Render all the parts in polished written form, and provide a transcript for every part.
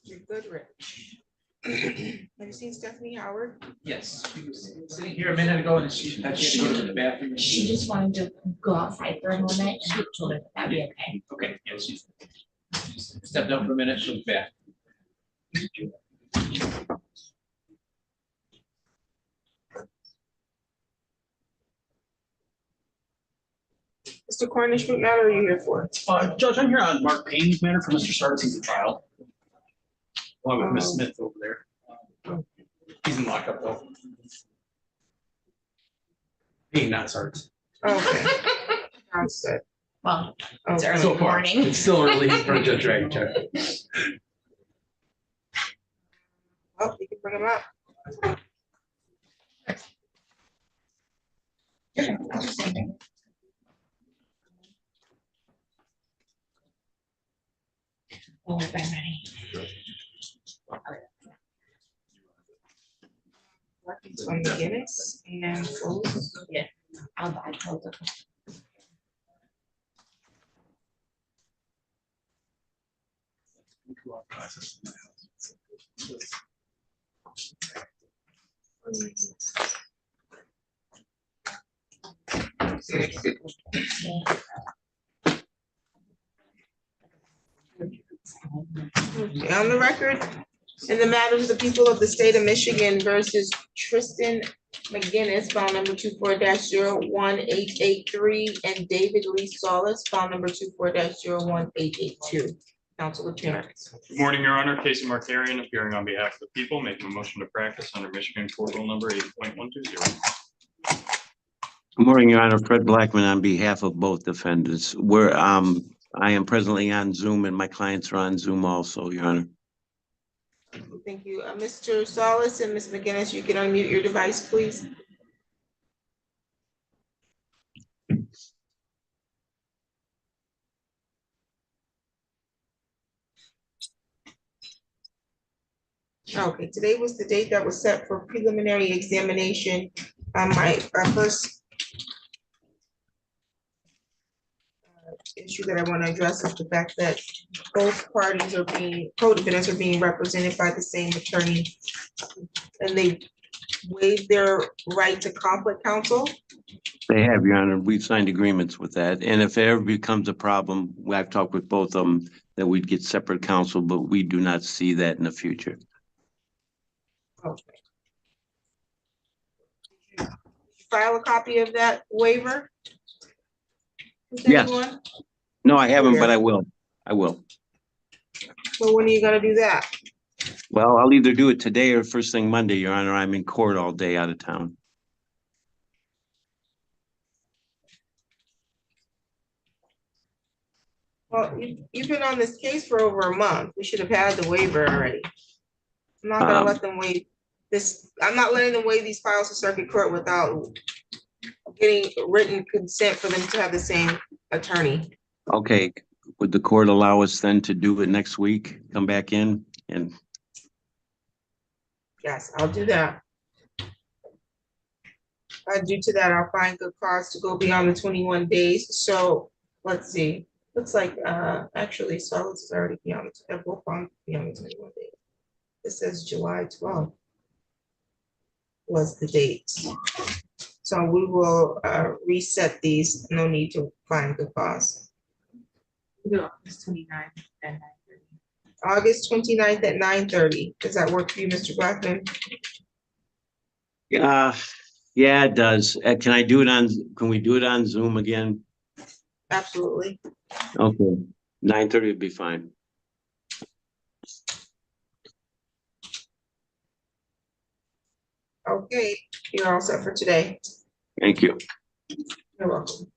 Mr. Goodrich. Have you seen Stephanie Howard? Yes, she was sitting here a minute ago and she had to go to the bathroom. She just wanted to go outside for a moment, and I told her that'd be okay. Okay, yeah, she stepped up for a minute, she'll be back. Mr. Cornish, what matter are you here for? Judge, I'm here on Mark Payne's matter for Mr. Sartzi's trial. Along with Ms. Smith over there. He's in lockup though. Payne, not Sartz. Okay. Sounds good. Well, it's Okay. early So far, morning. it's still early for a judge, right? Oh, you can bring him up. Oh, I'm ready. Records from Guinness and Foles. Yeah, I'll buy both of them. Okay, on the record, in the matters of the people of the state of Michigan versus Tristan McGinnis, file number 24-01883, and David Lee Solis, file number 24-01882. Council appearance. Good morning, Your Honor. Casey Markarian appearing on behalf of the people, making a motion to practice under Michigan Court Rule number 8.120. Good morning, Your Honor. Fred Blackman on behalf of both defendants. I am presently on Zoom and my clients are on Zoom also, Your Honor. Thank you. Mr. Solis and Ms. McGinnis, you can unmute your device, please. Okay, today was the date that was set for preliminary examination. My first issue that I want to address is the fact that both parties are co-defendants are being represented by the same attorney. And they waived their right to conflict counsel. They have, Your Honor. We've signed agreements with that. And if it ever becomes a problem, I've talked with both of them that we'd get separate counsel, but we do not see that in the future. Okay. Did you file a copy of that waiver? With Yes. anyone? No, I haven't, but I will. I will. So when are you gonna do that? Well, I'll either do it today or first thing Monday, Your Honor. I'm in court all day out of town. Well, you've been on this case for over a month. We should have had the waiver already. I'm not gonna let them waive this. I'm not letting them waive these files to circuit court without getting written consent for them to have the same attorney. Okay. Would the court allow us then to do it next week? Come back in and Yes, I'll do that. Due to that, I'll find good cause to go beyond the 21 days. So let's see. Looks like actually Solis is already beyond, they're both on beyond the 21 days. It says July 12th was the date. So we will reset these. No need to find good cause. August 29th and 9:30. August 29th at 9:30. Does that work for you, Mr. Blackman? yeah, it does. Can I do it on, can we do it on Zoom again? Absolutely. Okay, 9:30 would be fine. Okay, you're all set for today. Thank you. You're welcome.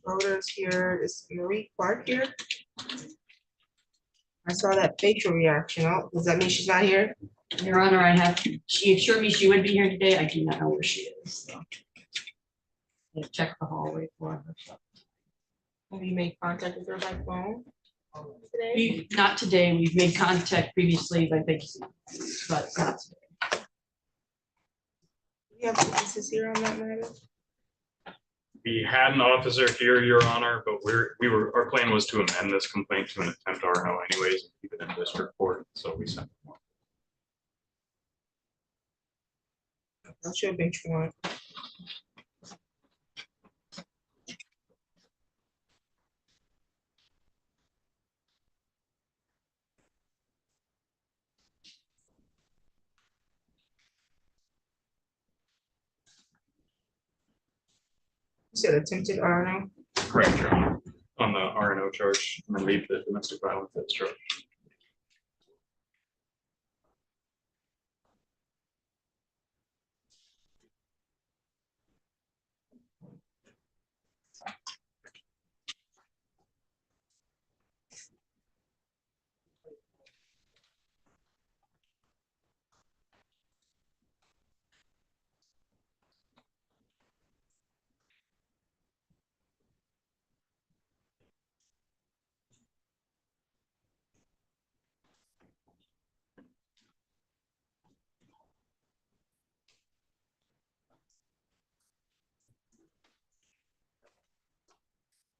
Voters here, is Marie Clark here? I saw that facial reaction. Oh, does that mean she's not here? Your Honor, she assured me she would be here today. I do not know where she is, so. I checked the hallway for her. So. Have you made contact with her by phone today? Not today. We've made contact previously, but not today. You have witnesses here on that matter? We had an officer here, Your Honor, but our plan was to amend this complaint to an attempt RNO anyways, and keep it in district court, so we sent one. I'll show bench one. You said attempted RNO? Correct, Your Honor, on the RNO charge, and then leave the domestic violence that's charged.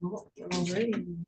Oh, already.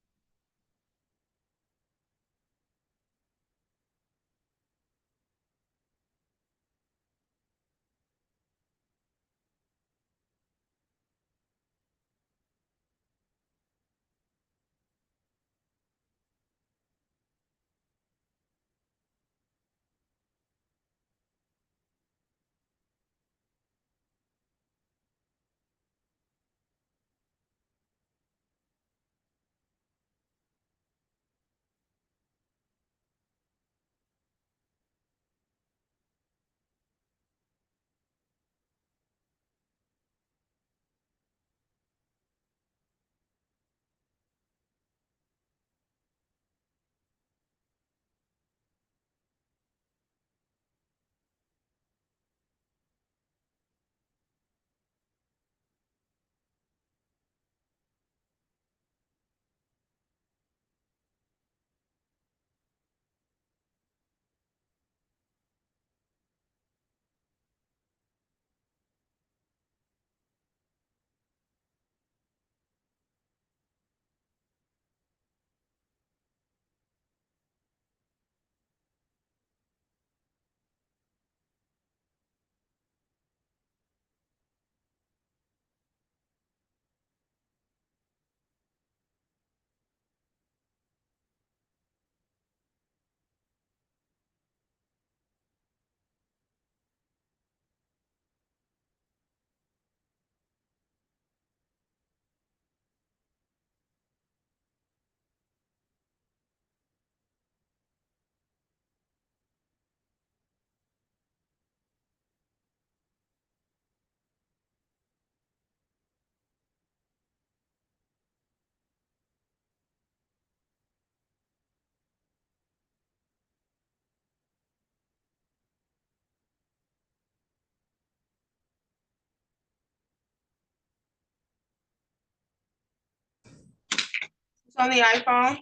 It's on the iPhone.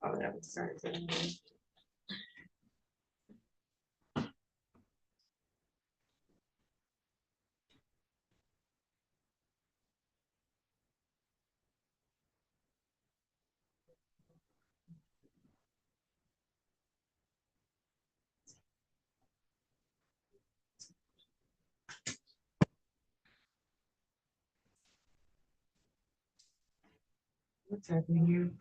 Oh, that was started. What's happening here?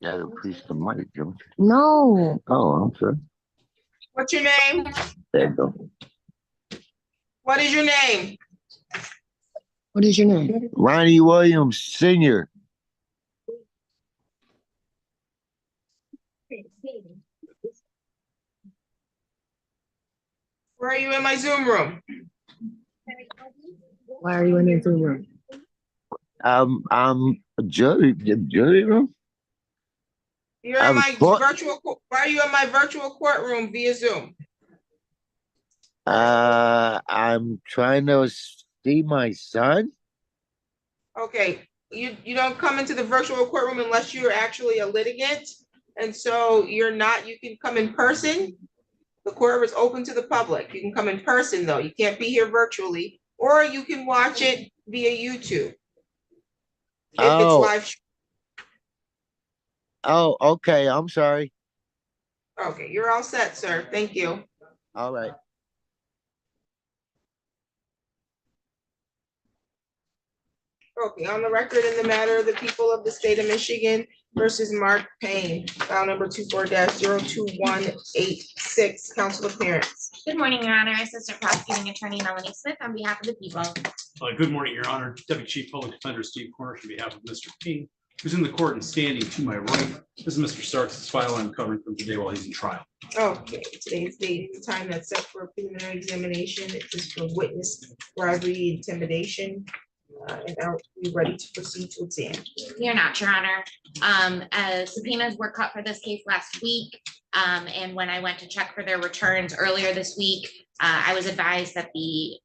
Yeah, the priest the mic, Jim. No. Oh, I'm sorry. What's your name? There you go. What is your name? What is your name? Ronnie Williams Sr. Where are you in my Zoom room? Why are you in the Zoom room? I'm a jury room. You're I in was my caught- why are you in my virtual courtroom via Zoom? I'm trying to see my son. Okay, you don't come into the virtual courtroom unless you're actually a litigant. And so you're not, you can come in person. The courtroom is open to the public. You can come in person though. You can't be here virtually, or you can watch it via YouTube. If it's Oh. live. Oh, okay. I'm sorry. Okay, you're all set, sir. Thank you. All right. Okay, on the record in the matter of the people of the state of Michigan versus Mark Payne, file number 24-02186, council appearance. Good morning, Your Honor. Assistant Prosecuting Attorney Melanie Smith on behalf of the people. Good morning, Your Honor. Deputy Chief Public Defender Steve Cornish on behalf of Mr. Payne, who's in the court and standing to my right. This is Mr. Starks' file I'm covering from today while he's in trial. Okay, today's date and time that's set for a preliminary examination. It is for witness bribery, intimidation. And are we ready to proceed to exam? You're not, Your Honor. Subpoenas were cut for this case last week. And when I went to check for their returns earlier this week, I was advised that the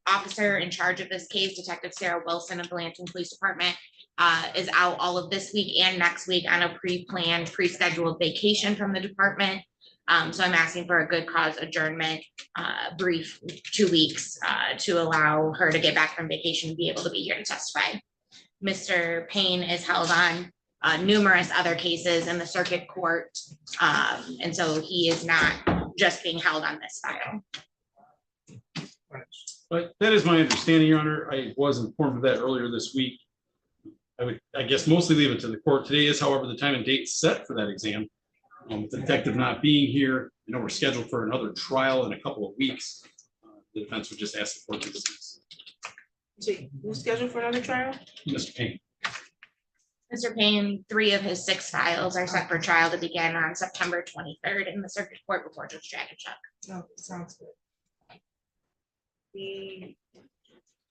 officer in charge of this case, Detective Sarah Wilson of the Lansing Police Department, is out all of this week and next week on a pre-planned, pre-scheduled vacation from the department. So I'm asking for a good cause adjournment, brief 2 weeks, to allow her to get back from vacation and be able to be here to testify. Mr. Payne is held on numerous other cases in the circuit court. And so he is not just being held on this file. But that is my understanding, Your Honor. I was informed of that earlier this week. I would, I guess, mostly leave it to the court. Today is, however, the time and date set for that exam. With the detective not being here, you know, we're scheduled for another trial in a couple of weeks. The defense would just ask the court to dismiss. So who's scheduled for another trial? Mr. Payne. Mr. Payne, 3 of his 6 files are set for trial to begin on September 23rd in the circuit court before Judge Dragichuk. Oh, sounds good. The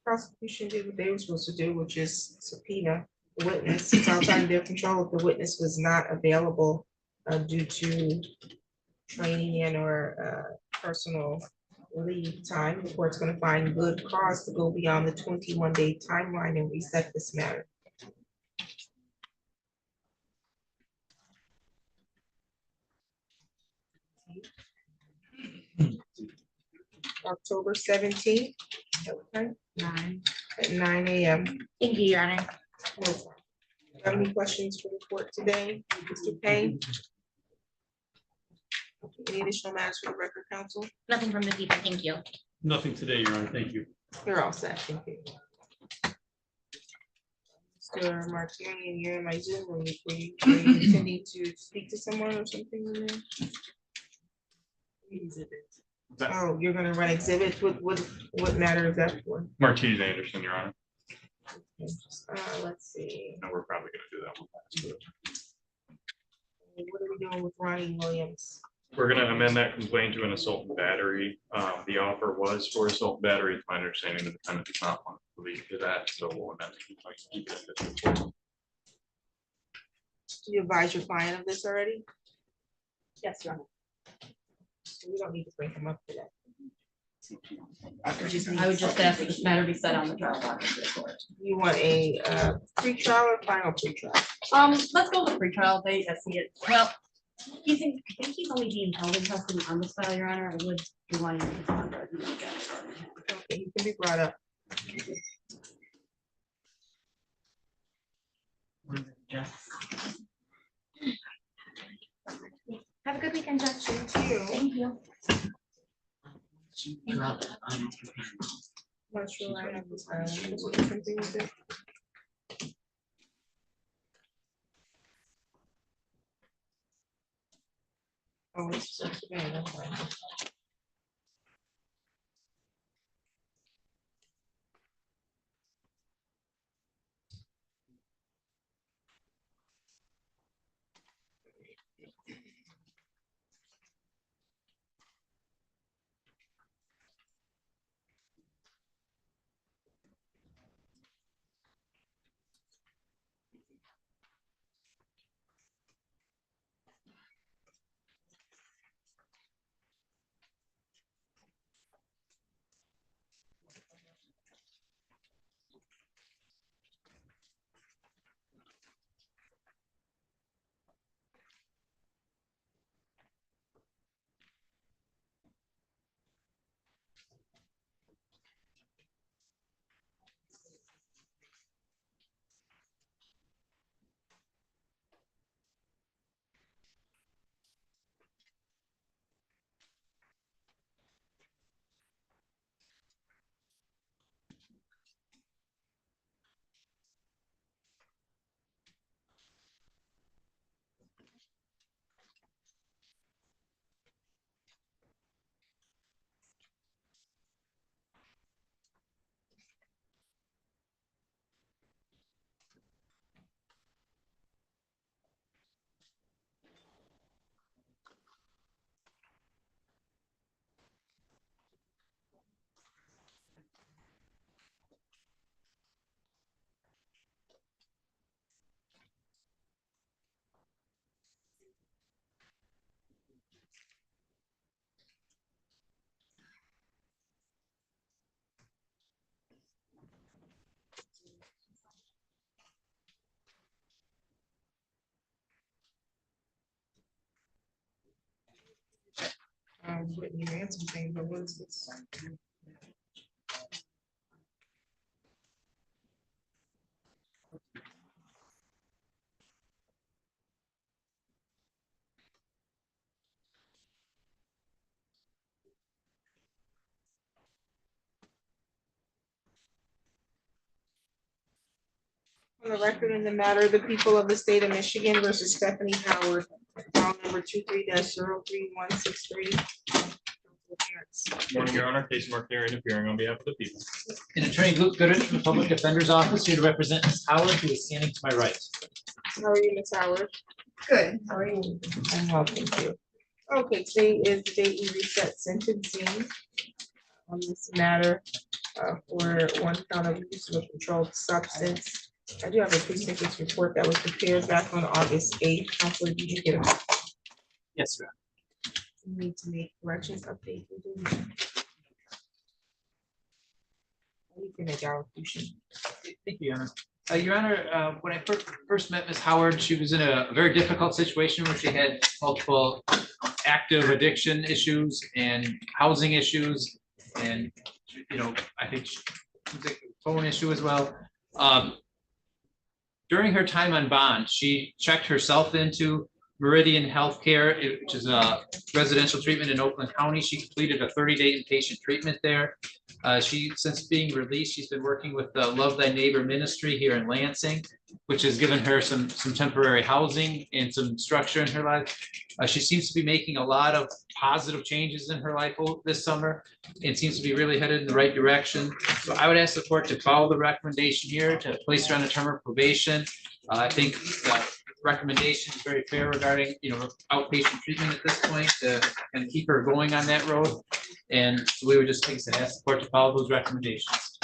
prosecution did what they were supposed to do, which is subpoena the witness. It's outside of their control if the witness was not available due to training and or personal leave time. The court's going to find good cause to go beyond the 21-day timeline and reset this matter. October 17th, okay, 9 at 9 a.m. Thank you, Your Honor. Do you have any questions for the court today, Mr. Payne? Any additional matters for the record, counsel? Nothing from the people. Thank you. Nothing today, Your Honor. Thank you. You're all set, thank you. Mr. Martini, you're in my Zoom room. Were you intending to speak to someone or something in there? Oh, you're gonna run exhibits. What matter is that for? Martinez Anderson, Your Honor. Let's see. No, we're probably gonna do that one. What are we doing with Ronnie Williams? We're gonna amend that complaint to an assault and battery. The offer was for assault and battery. It's my understanding the defendant does not want to lead to that, so we'll amend the complaint to keep it at this. Did you advise your client of this already? Yes, Your Honor. So we don't need to bring him up for that. I would just ask that this matter be set on the trial docket for the court. You want a pre-trial or final pre-trial? Let's go with pre-trial date. I see it. Well, I think he's only being held in custody on this file, Your Honor. I would be wanting to respond. Okay, he can be brought up. Have a good weekend, Judge. Thank you. Thank you. Not sure I have this, something with it. Oh, it's just today, that's fine. Whitney ran something, but what's this? On the record in the matter, the people of the state of Michigan versus Stephanie Howard, file number 23-03163. Morning, Your Honor. Case Mark Hearing appearing on behalf of the people. And Attorney Luke Goodrich from the Public Defender's Office here to represent Ms. Howard, who is standing to my right. How are you, Ms. Howard? Good, how are you? I'm well, thank you. Okay, today is the day we reset sentencing on this matter for one count of use of a controlled substance. I do have a pre-sentence report that was prepared back on August 8th. Counselor, did you get it? Yes, sir. You need to make corrections, update. You can make allocution. Thank you, Your Honor. Your Honor, when I first met Ms. Howard, she was in a very difficult situation where she had multiple active addiction issues and housing issues. And, you know, I think she was a phone issue as well. During her time on bond, she checked herself into Meridian Healthcare, which is a residential treatment in Oakland County. She completed a 30-day inpatient treatment there. Since being released, she's been working with the Love Thy Neighbor ministry here in Lansing, which has given her some temporary housing and some structure in her life. She seems to be making a lot of positive changes in her life this summer and seems to be really headed in the right direction. So I would ask the court to follow the recommendation here to place her on a term of probation. I think the recommendation is very fair regarding, you know, outpatient treatment at this point and keep her going on that road. And so we would just, like I said, ask the court to follow those recommendations.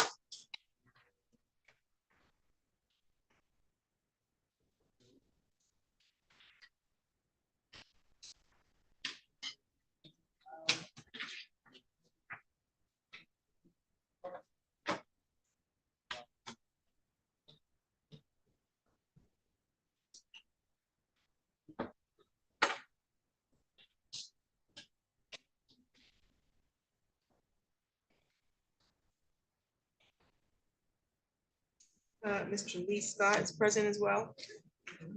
Mr. Lee Scott is present as well.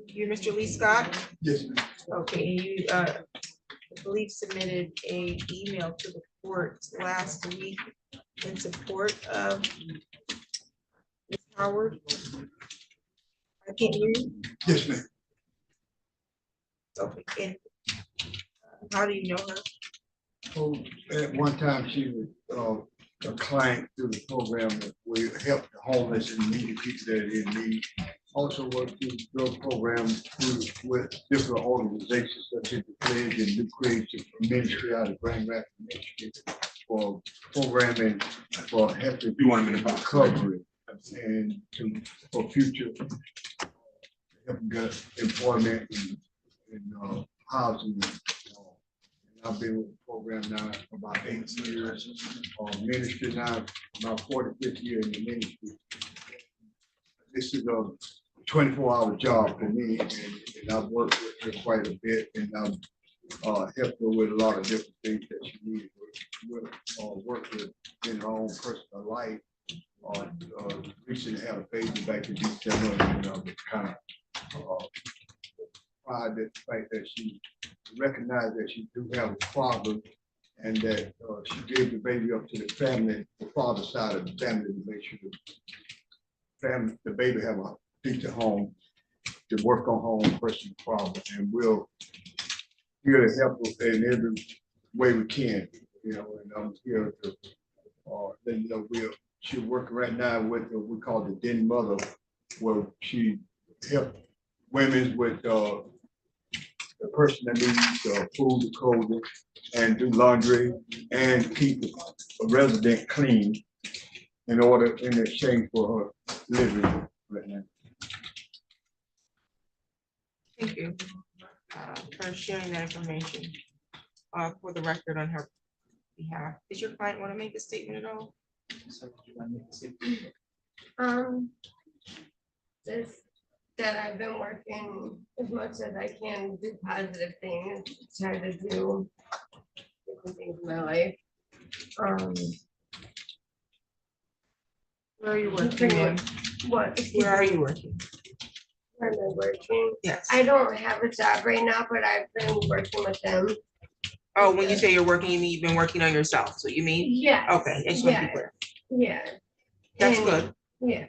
You're Mr. Lee Scott? Yes. Okay, and you, I believe submitted a email to the court last week in support of Ms. Howard. I can't hear you. Yes, ma'am. Okay, and How do you know her? So at one time, she was a client through the program that we help the homeless and needy people that are in need. Also work through drug programs with different organizations such as the Pledge and New Creation Ministry out of Grand Rapids, Michigan, for programming for helping recovery and for future helping get employment and housing. I've been with the program now for about 8 years, ministry now, about 45th year in the ministry. This is a 24-hour job for me, and I've worked with her quite a bit, and I've helped her with a lot of different things that she needed. Work with in her own personal life. Recently had a baby back in December, and kind of pride that the fact that she recognized that she do have a problem, and that she gave the baby up to the family, the father's side of the family, to make sure the baby have a decent home, to work on her own personal problem, and we'll here to help her in every way we can, and I'm here to then she's working right now with what we call the Den Mother, where she help women with the person that needs food, clothing, and do laundry, and keep a resident clean in exchange for her living right now. Thank you for sharing that information for the record on her behalf. Does your client want to make a statement at all? Just that I've been working as much as I can, do positive things, try to do different things in my life. Where are you working on? What? Where are you working? Where am I working? Yes. I don't have a job right now, but I've been working with them. Oh, when you say you're working, you mean you've been working on yourself, so you mean? Yeah. Okay, I just want to be clear. Yeah. That's And- good. Yeah,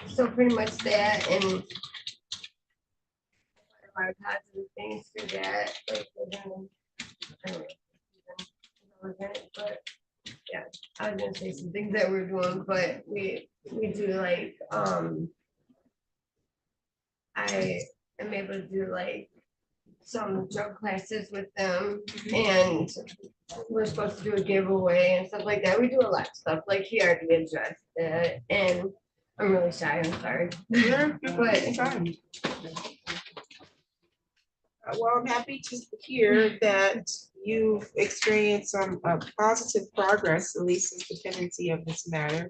so pretty much that, and a lot of positive things for that, like, I don't know, but yeah, I was gonna say some things that we're doing, but we do like, I am able to do like some drug classes with them, and we're supposed to do a giveaway and stuff like that. We do a lot of stuff, like he already addressed that, and I'm really shy, I'm sorry. You're But- fine. Well, I'm happy to hear that you've experienced some positive progress, at least since the pendency of this matter.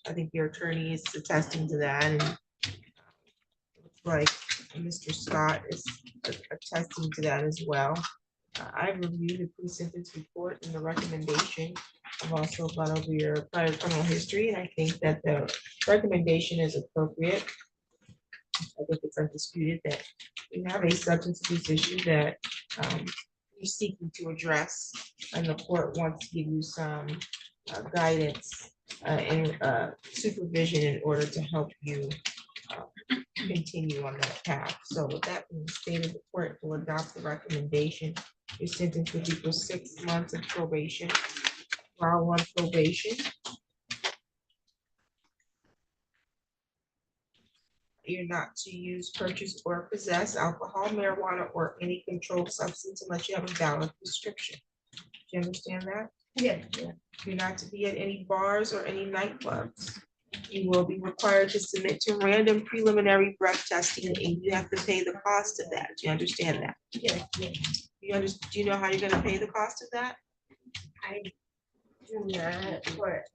I think your attorney is attesting to that, and like Mr. Scott is attesting to that as well. I've reviewed the pre-sentence report and the recommendation. I've also gone over your prior criminal history, and I think that the recommendation is appropriate. I think it's undisputed that you have a substance abuse issue that you're seeking to address, and the court wants to give you some guidance and supervision in order to help you continue on that path. So with that being stated, the court will adopt the recommendation. Your sentence will be for 6 months of probation. While on probation, you're not to use, purchase, or possess alcohol, marijuana, or any controlled substance unless you have a valid prescription. Do you understand that? Yeah. You're not to be at any bars or any nightclubs. You will be required to submit to random preliminary breath testing, and you have to pay the cost of that. Do you understand that? Yeah. Do you know how you're gonna pay the cost of that? I do not, but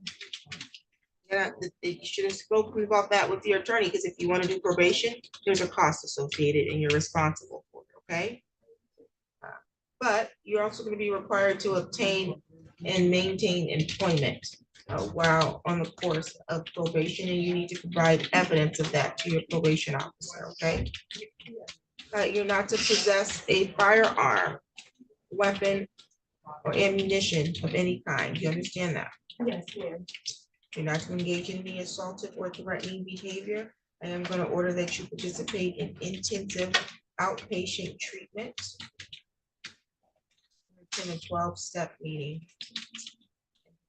Yeah, you should have spoken about that with your attorney, because if you want to do probation, there's a cost associated and you're responsible for it, okay? But you're also going to be required to obtain and maintain employment while on the course of probation, and you need to provide evidence of that to your probation officer, okay? You're not to possess a firearm, weapon, or ammunition of any kind. You understand that? yes, ma'am. You're not to engage in any assaultive or threatening behavior. I am going to order that you participate in intensive outpatient treatment. in a 12-step meeting.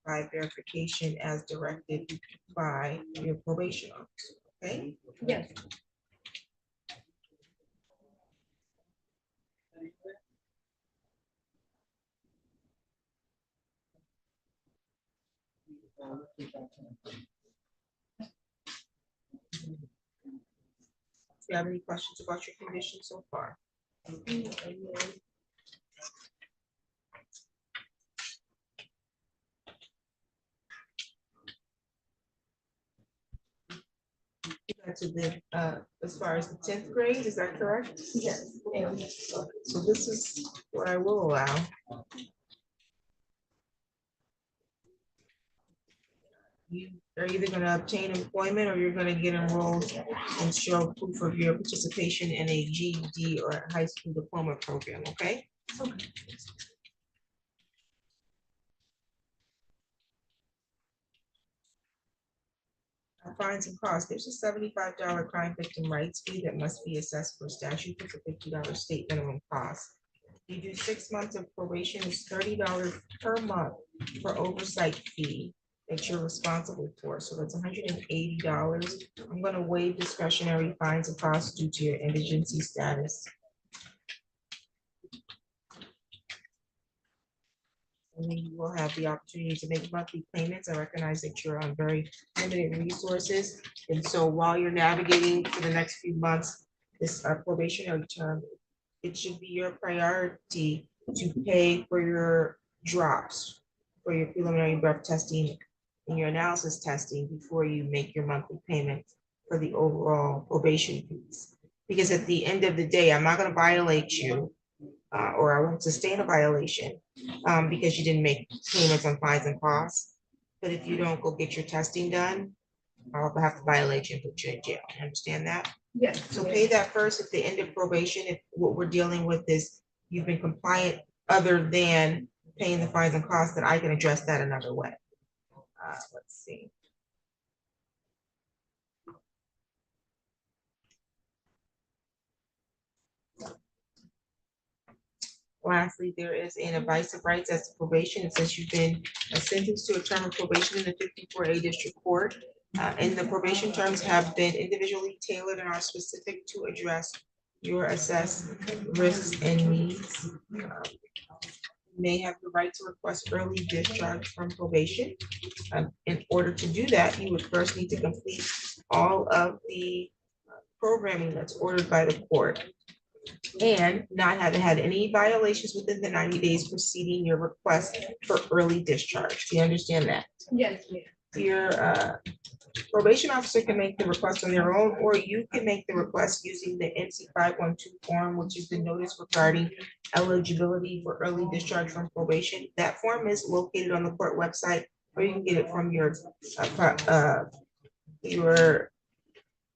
By verification as directed by your probation officer, okay? Yes. Do you have any questions about your condition so far? To the, as far as the 10th grade, is that correct? Yes, ma'am. So this is what I will allow. You are either gonna obtain employment or you're gonna get enrolled and show proof of your participation in a GED or a high school diploma program, okay? Okay. Fines and costs, there's a $75 crime victim rights fee that must be assessed for statute, with a $50 state minimum cost. You do 6 months of probation, it's $30 per month for oversight fee that you're responsible for, so that's $180. I'm gonna waive discretionary fines and costs due to your indigency status. And then you will have the opportunity to make monthly payments. I recognize that you're on very limited resources. And so while you're navigating for the next few months, this probationary term, it should be your priority to pay for your drops, for your preliminary breath testing and your analysis testing before you make your monthly payment for the overall probation fees. Because at the end of the day, I'm not gonna violate you, or I won't sustain a violation because you didn't make payments on fines and costs. But if you don't go get your testing done, I'll have to violate you and put you in jail. Understand that? Yes. So pay that first at the end of probation. If what we're dealing with is you've been compliant other than paying the fines and costs, then I can address that another way. Let's see. Lastly, there is an advice of rights as to probation. It says you've been sentenced to a term of probation in the 54A district court. And the probation terms have been individually tailored and are specific to address your assessed risks and needs. You may have the right to request early discharge from probation. In order to do that, you would first need to complete all of the programming that's ordered by the court and not have had any violations within the 90 days preceding your request for early discharge. Do you understand that? Yes, ma'am. Your probation officer can make the request on their own, or you can make the request using the NC 512 form, which is the notice regarding eligibility for early discharge from probation. That form is located on the court website, or you can get it from your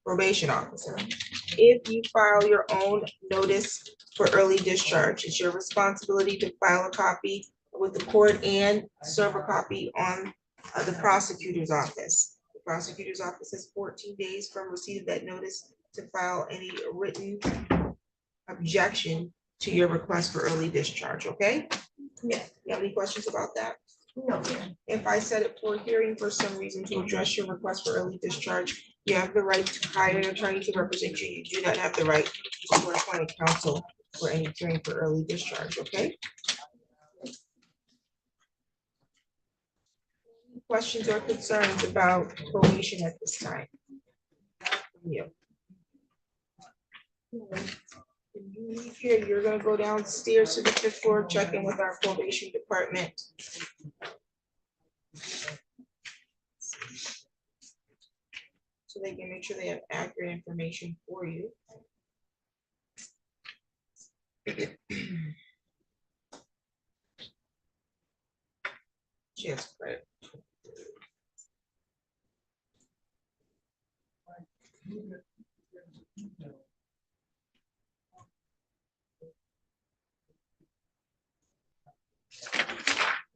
probation officer. If you file your own notice for early discharge, it's your responsibility to file a copy with the court and serve a copy on the prosecutor's office. The prosecutor's office has 14 days from receipt of that notice to file any written objection to your request for early discharge, okay? Yeah. You have any questions about that? No, ma'am. If I set it for hearing for some reason to address your request for early discharge, you have the right to hire an attorney to represent you. You do not have the right to appoint counsel for any hearing for early discharge, okay? Questions or concerns about probation at this time? From you. When you leave here, you're gonna go downstairs to the 5th floor, check in with our probation department. So they can make sure they have accurate information for you. Yes, credit.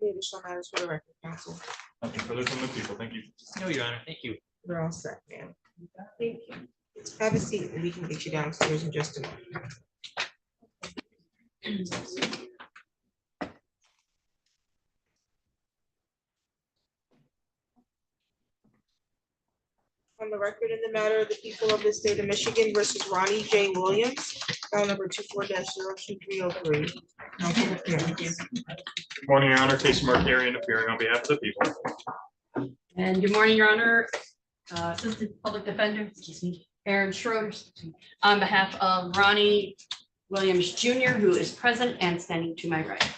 The additional matters for the record, counsel. Nothing further from the people. Thank you. No, Your Honor, thank you. We're all set, man. Thank you. Have a seat and we can get you downstairs in just a moment. record in the matter of the people of the state of Michigan versus Ronnie J. Williams, file number 24-02303. Council appearance. Good morning, Your Honor. Casey Markarian appearing on behalf of the people. And good morning, Your Honor. Assistant Public Defender, Aaron Schroeder, on behalf of Ronnie Williams Jr., who is present and standing to my right.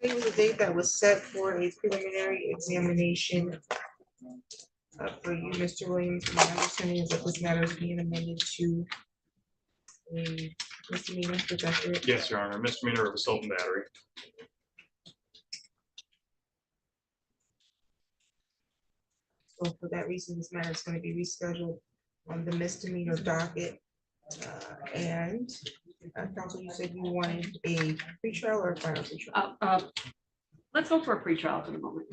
Today was a date that was set for a preliminary examination for you, Mr. Williams. My understanding is that this matter is being amended to a misdemeanor, is that correct? Yes, Your Honor. Misdemeanor of assault and battery. So for that reason, this matter is going to be rescheduled on the misdemeanor docket. And counsel, you said you wanted a pretrial or a final pretrial? Let's go for a pretrial for the moment.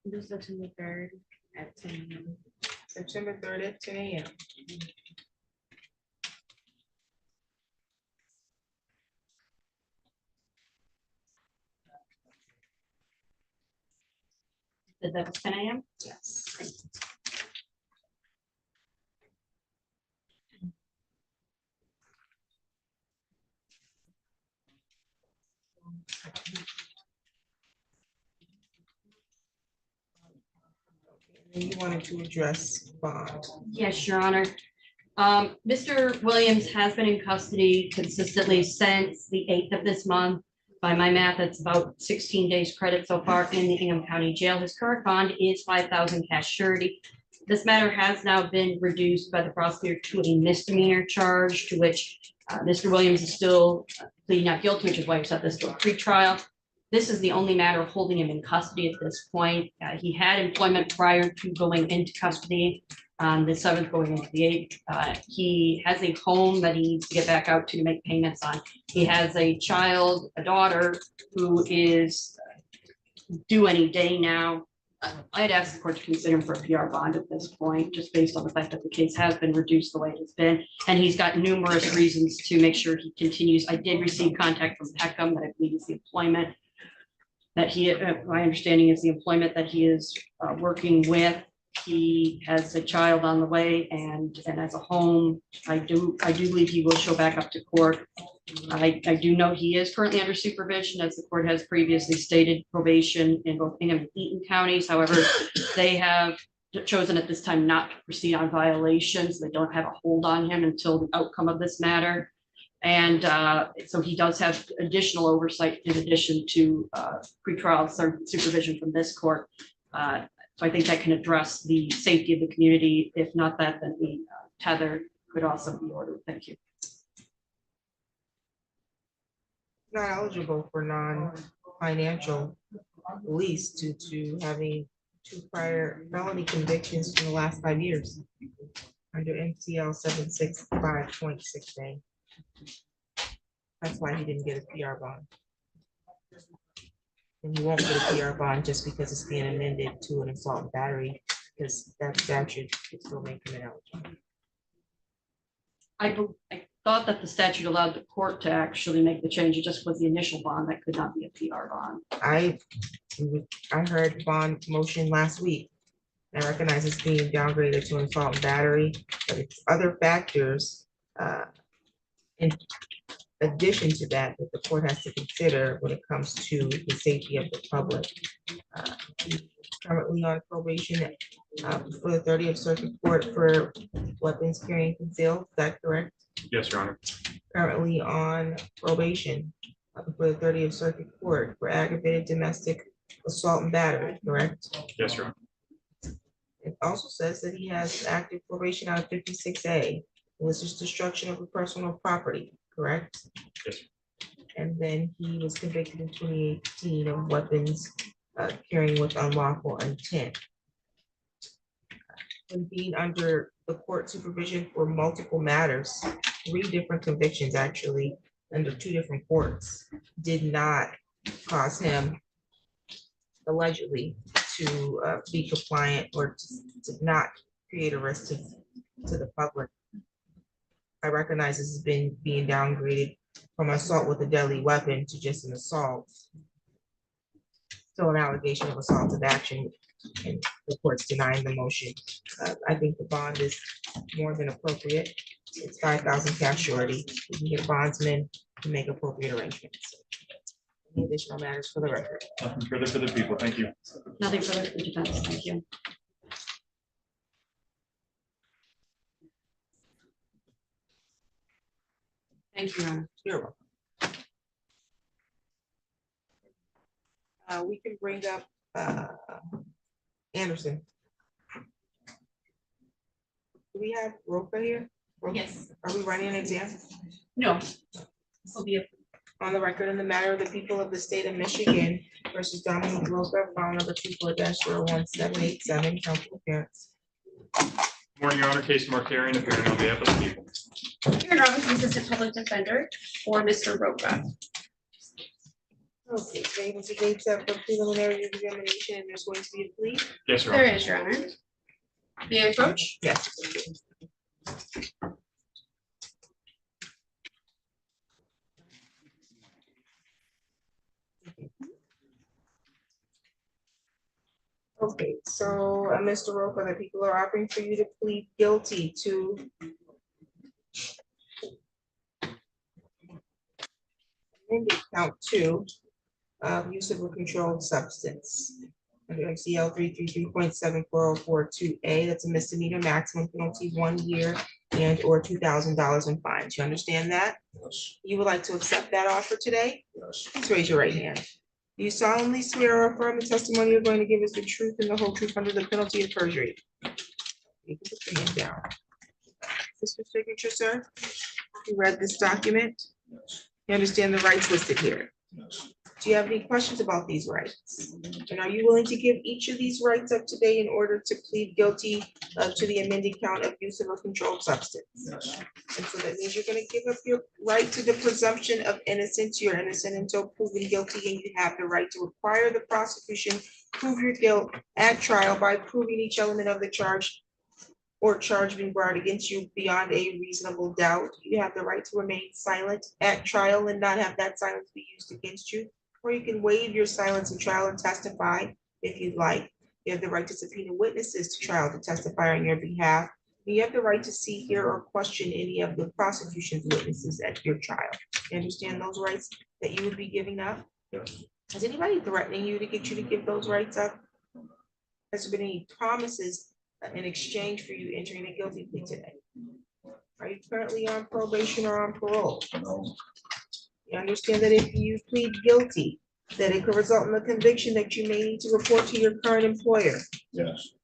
This is September 3rd at 10 a.m. September 3rd at 10 a.m. That was 10 a.m. Yes. And you wanted to address bond. Yes, Your Honor. Mr. Williams has been in custody consistently since the 8th of this month. By my math, it's about 16 days credit so far in the Ingham County Jail. His current bond is $5,000 cash surety. This matter has now been reduced by the prosecutor to a misdemeanor charge, to which Mr. Williams is still pleading not guilty, which is why we set this to a pretrial. This is the only matter holding him in custody at this point. He had employment prior to going into custody on the 7th, going into the 8th. He has a home that he needs to get back out to make payments on. He has a child, a daughter, who is due any day now. I'd ask the court to consider him for a PR bond at this point, just based on the fact that the case has been reduced the way it has been. And he's got numerous reasons to make sure he continues. I did receive contact from Peckham that I believe is the employment that he, my understanding is the employment that he is working with. He has a child on the way and as a home, I do believe he will show back up to court. I do know he is currently under supervision, as the court has previously stated, probation in both Ingham and Eaton counties. However, they have chosen at this time not to proceed on violations. They don't have a hold on him until the outcome of this matter. And so he does have additional oversight in addition to pretrial supervision from this court. So I think that can address the safety of the community. If not that, then the tether could also be ordered. Thank you. Not eligible for non-financial release due to having 2 prior felony convictions in the last 5 years under MCL 765.6A. That's why he didn't get a PR bond. And he won't get a PR bond just because it's being amended to an assault and battery, because that statute could still make him ineligible. I thought that the statute allowed the court to actually make the change. It just was the initial bond that could not be a PR bond. I heard bond motion last week. I recognize it's being downgraded to an assault and battery, but it's other factors in addition to that the court has to consider when it comes to the safety of the public. He's currently on probation for the 30th Circuit Court for weapons carrying concealed. Is that correct? Yes, Your Honor. Currently on probation for the 30th Circuit Court for aggravated domestic assault and battery, correct? Yes, Your Honor. It also says that he has active probation out of 56A, malicious destruction of a personal property, correct? Yes. And then he was convicted in 2018 of weapons carrying with unlawful intent. when being under the court supervision for multiple matters, 3 different convictions actually, under 2 different courts, did not cause him allegedly to be compliant or to not create a risk to the public. I recognize this has been being downgraded from assault with a deadly weapon to just an assault. So an allegation of assaultive action, and the court's denying the motion. I think the bond is more than appropriate. It's 5,000 cash surety. We can get a bondsman to make appropriate arrangements. Any additional matters for the record? Nothing further for the people. Thank you. Nothing further for defense. Thank you. Thank you, Your Honor. You're welcome. We can bring up Anderson. Do we have Roca here? Roca? Yes. Are we running an exam? No. This will be a On the record in the matter of the people of the state of Michigan versus Dominique Roca, file number 24-01787, council appearance. Morning, Your Honor. Case Markarian appearing on behalf of the people. Your Office of Assistant Public Defender for Mr. Roca. Okay, Davis, the date set for preliminary examination, and there's going to be a plea? Yes, Your There Honor. is, Your Honor. May I approach? Yes. Okay, so Mr. Roca, the people are offering for you to plead guilty to amended count 2 of use of a controlled substance. Under MCL 333.74042A, that's a misdemeanor, maximum penalty 1 year and or $2,000 in fines. You understand that? You would like to accept that offer today? Please raise your right hand. Do you solemnly swear or affirm the testimony you're going to give is the truth and the whole truth under the penalty of perjury? You can put your hand down. This is your signature, sir? You read this document? You understand the rights listed here? Do you have any questions about these rights? And are you willing to give each of these rights up today in order to plead guilty to the amended count of use of a controlled substance? And so that means you're gonna give up your right to the presumption of innocence. You're innocent until proven guilty, and you have the right to require the prosecution prove your guilt at trial by proving each element of the charge or charge being brought against you beyond a reasonable doubt. You have the right to remain silent at trial and not have that silence be used against you. Or you can waive your silence in trial and testify if you'd like. You have the right to subpoena witnesses to trial to testify on your behalf. You have the right to see, hear, or question any of the prosecution's witnesses at your trial. You understand those rights that you would be giving up? Yes. Is anybody threatening you to get you to give those rights up? Has there been any promises in exchange for you entering a guilty plea today? Are you currently on probation or on parole? No. You understand that if you plead guilty, that it could result in a conviction that you may need to report to your current employer. Yes.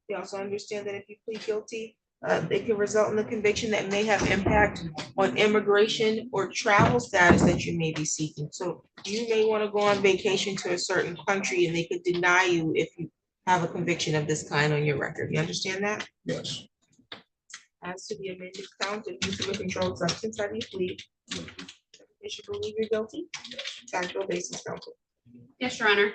You also understand that if you plead guilty, it could result in a conviction that may have impact on immigration or travel status that you may be seeking. So you may want to go on vacation to a certain country and they could deny you if you have a conviction of this kind on your record. You understand that? Yes. As to the amended count of use of a controlled substance, how do you plead? You should believe you're guilty? Factual basis, counsel. Yes, Your Honor.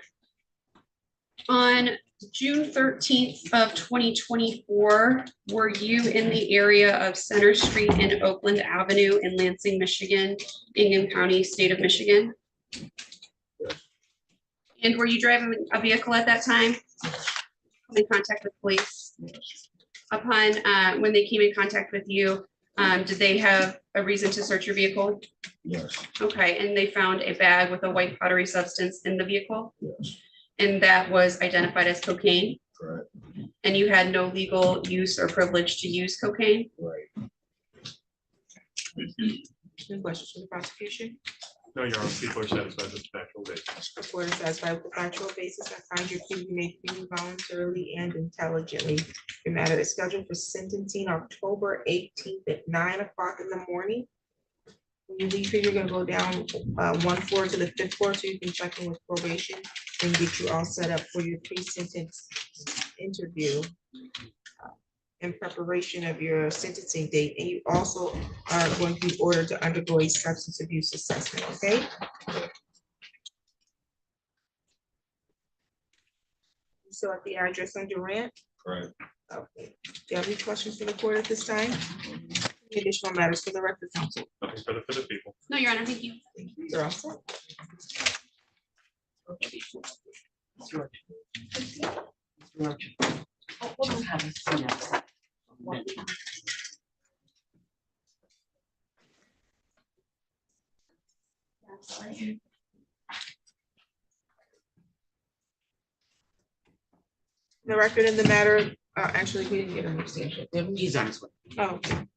On June 13th of 2024, were you in the area of Center Street and Oakland Avenue in Lansing, Michigan, Ingham County, state of Michigan? And were you driving a vehicle at that time? In contact with police? Upon when they came in contact with you, did they have a reason to search your vehicle? Yes. Okay, and they found a bag with a white powdery substance in the vehicle? Yes. And that was identified as cocaine? Correct. And you had no legal use or privilege to use cocaine? Right. Any questions from the prosecution? No, Your Honor. People are satisfied with the factual basis. The court is satisfied with the factual basis. I find your plea made freely, voluntarily, and intelligently. Your matter is scheduled for sentencing October 18th at 9 o'clock in the morning. When you leave here, you're gonna go down one floor to the fifth floor, so you can check in with probation and get you all set up for your pre-sentence interview in preparation of your sentencing date. And you also are going to be ordered to undergo a substance abuse assessment, okay? So at the address on Durant? Correct. Okay. Do you have any questions for the court at this time? Any additional matters for the record, counsel? Nothing for the people. No, Your Honor, thank you. You're all set. The record in the matter, actually, we didn't get an extension. He's on his way. Oh, okay.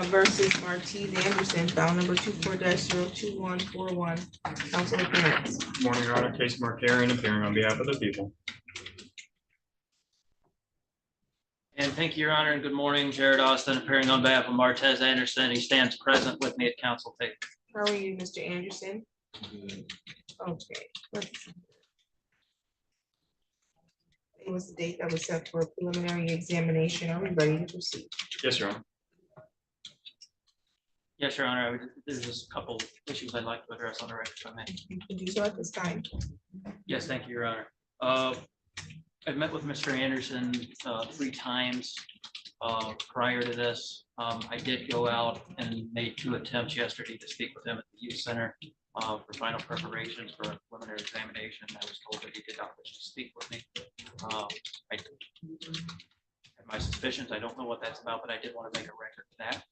Versus Martine Anderson, file number 24-02141. Council appearance. Morning, Your Honor. Case Mark Aaron appearing on behalf of the people. And thank you, Your Honor, and good morning. Jared Austin appearing on behalf of Martez Anderson. He stands present with me at council table. How are you, Mr. Anderson? Okay. let's see. It was the date that was set for a preliminary examination. Are we ready to proceed? Yes, Your Honor. Yes, Your Honor, there's just a couple issues I'd like to address on the record, if I may. You can do so at this time. Yes, thank you, Your Honor. I've met with Mr. Anderson 3 times. prior to this. I did go out and made 2 attempts yesterday to speak with him at the youth center for final preparations for a preliminary examination. I was told that he did not wish to speak with me. I have my suspicions. I don't know what that's about, but I did want to make a record of that.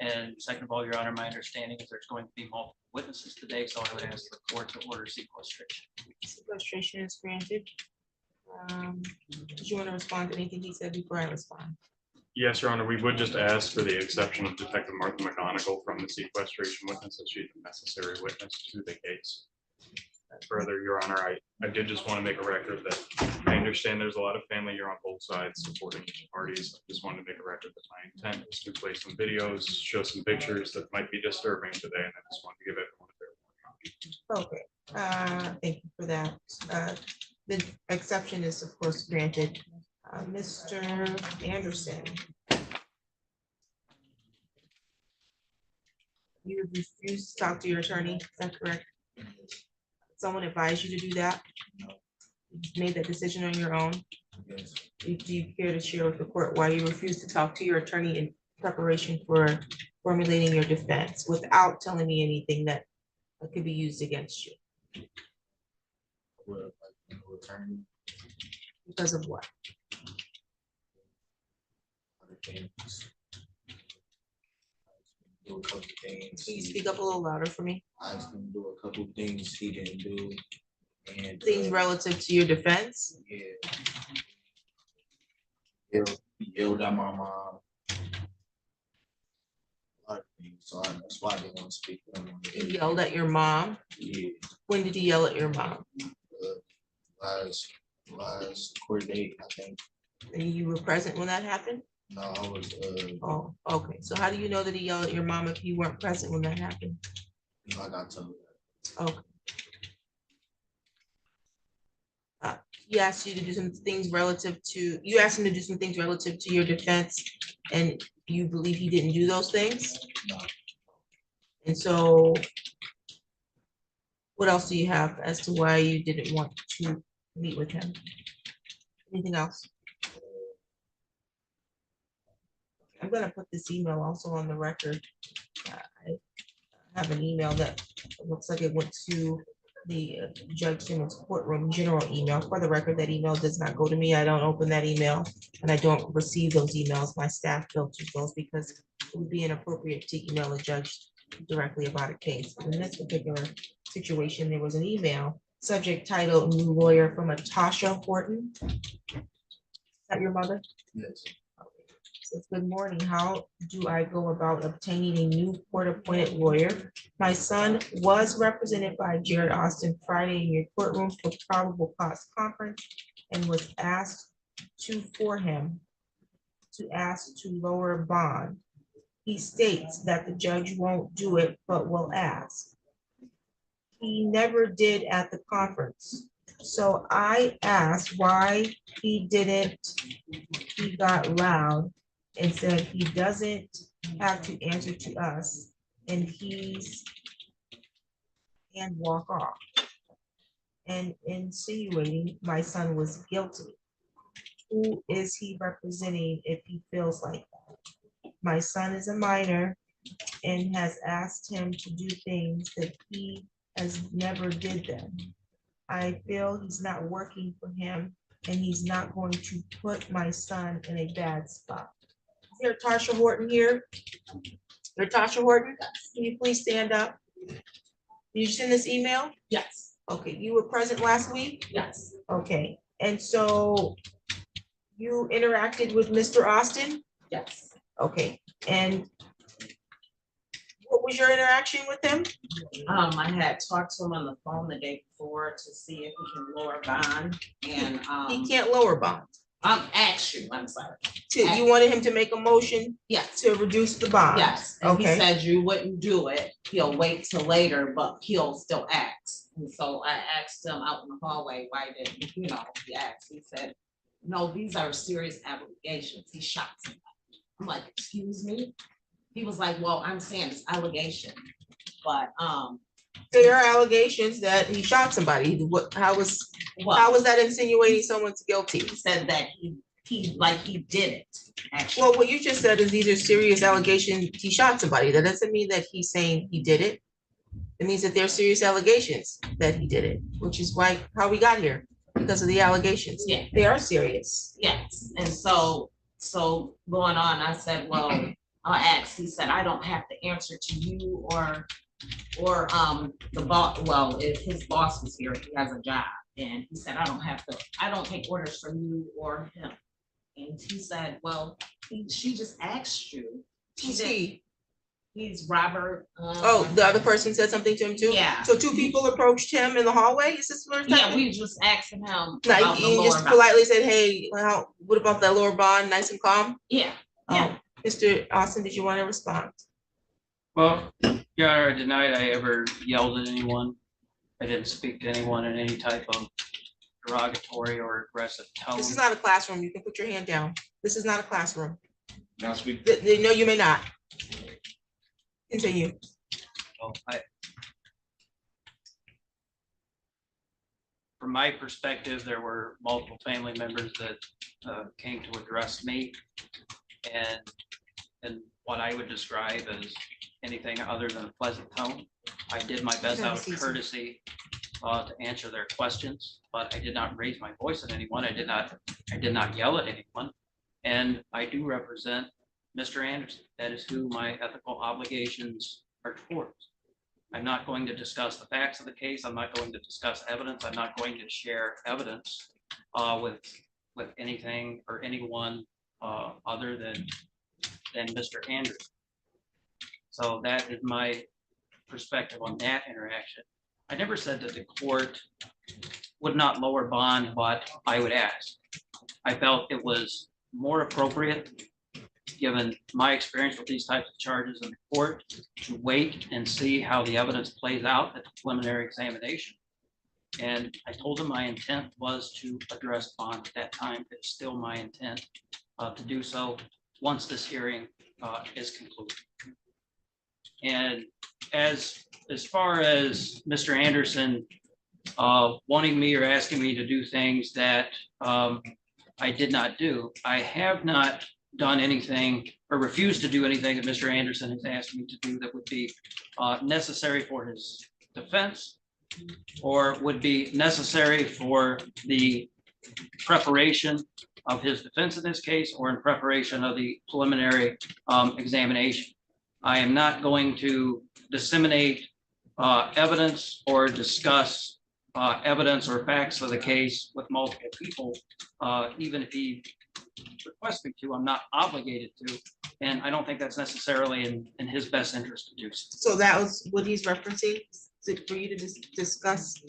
And second of all, Your Honor, my understanding is there's going to be multiple witnesses today, so I would ask the court to order sequestration. Sequestration is granted. Did you want to respond to anything he said before I respond? Yes, Your Honor, we would just ask for the exception of Detective Martha McGonigal from the sequestration witness, as she's a necessary witness to the case. Further, Your Honor, I did just want to make a record that I understand there's a lot of family here on both sides supporting each parties. I just wanted to make a record that my intent is to play some videos, show some pictures that might be disturbing today, and I just wanted to give everyone a fair warning. Okay, thank you for that. The exception is of course granted. Mr. Anderson. You refused to talk to your attorney, is that correct? Someone advised you to do that? You made that decision on your own? Do you care to share with the court why you refused to talk to your attorney in preparation for formulating your defense without telling me anything that could be used against you? Because of what? Do a couple things. Can you speak up a little louder for me? I asked him to do a couple things he didn't do. And Things relative to your defense? Yeah. He yelled at my mom. A lot of things, so that's why I didn't want to speak to him. He yelled at your mom? Yeah. When did he yell at your mom? Last court date, I think. And you were present when that happened? No, I was. Oh, okay. So how do you know that he yelled at your mom if you weren't present when that happened? I got told that. Okay. He asked you to do some things relative to, you asked him to do some things relative to your defense, and you believe he didn't do those things? No. And so what else do you have as to why you didn't want to meet with him? Anything else? I'm gonna put this email also on the record. I have an email that looks like it went to the Judge Simmons courtroom general email. For the record, that email does not go to me. I don't open that email and I don't receive those emails. My staff filters those because it would be inappropriate to email a judge directly about a case. In this particular situation, there was an email, subject title, new lawyer from a Tasha Horton. Is that your mother? Yes. Says, good morning. How do I go about obtaining a new court-appointed lawyer? My son was represented by Jared Austin Friday in your courtroom for probable cause conference and was asked for him to ask to lower bond. He states that the judge won't do it, but will ask. He never did at the conference. So I asked why he didn't. He got loud and said he doesn't have to answer to us and walk off and insinuating my son was guilty. Who is he representing if he feels like that? My son is a minor and has asked him to do things that he has never did them. I feel he's not working for him and he's not going to put my son in a bad spot. Is there Tasha Horton here? There Tasha Horton? Can you please stand up? Did you send this email? Yes. Okay, you were present last week? Yes. Okay, and so you interacted with Mr. Austin? Yes. Okay, and what was your interaction with him? I had talked to him on the phone the day before to see if he can lower bond and He can't lower bond. Actually, I'm sorry. You wanted him to make a motion? Yes. To reduce the bond? Yes, and he Okay. said you wouldn't do it. He'll wait till later, but he'll still ask. And so I asked him out in the hallway, why didn't, he asked, he said, no, these are serious allegations. He shot somebody. I'm like, excuse me? He was like, well, I'm saying it's allegation, but there are allegations that he shot somebody. How was that insinuating someone's guilty? He said that he did it, actually. Well, what you just said is these are serious allegations. He shot somebody. That doesn't mean that he's saying he did it. It means that they're serious allegations that he did it, which is why, how we got here, because of the allegations. Yeah. They are serious. Yes, and so going on, I said, well, I asked, he said, I don't have to answer to you or the boss. Well, if his boss was here, he has a job. And he said, I don't take orders from you or him. And he said, well, she just asked you. Who's he? He's Robert. Oh, the other person said something to him too? Yeah. So two people approached him in the hallway? Is this what Yeah, we just asking him. Like, about the you just lower politely said, hey, well, what about that lower bond, nice and calm? Yeah. Mr. Austin, did you want to respond? Well, Your Honor, I denied I ever yelled at anyone. I didn't speak to anyone in any type of derogatory or aggressive tone. This is not a classroom. You can put your hand down. This is not a classroom. Now speak. No, you may not. Continue. Well, from my perspective, there were multiple family members that came to address me, and what I would describe as anything other than a pleasant tone. I did my best out of courtesy to answer their questions, but I did not raise my voice at anyone. I did not yell at anyone, and I do represent Mr. Anderson. That is who my ethical obligations are towards. I'm not going to discuss the facts of the case. I'm not going to discuss evidence. I'm not going to share evidence with anything or anyone other than Mr. Anderson. So that is my perspective on that interaction. I never said that the court would not lower bond, but I would ask. I felt it was more appropriate, given my experience with these types of charges in the court, to wait and see how the evidence plays out at the preliminary examination. And I told him my intent was to address bond at that time. It's still my intent to do so once this hearing is concluded. And as far as Mr. Anderson wanting me or asking me to do things that I did not do, I have not done anything or refused to do anything that Mr. Anderson has asked me to do that would be necessary for his defense or would be necessary for the preparation of his defense in this case or in preparation of the preliminary examination. I am not going to disseminate evidence or discuss evidence or facts of the case with multiple people, even if he requests me to. I'm not obligated to, and I don't think that's necessarily in his best interest to do so. So that was what he's referencing, for you to discuss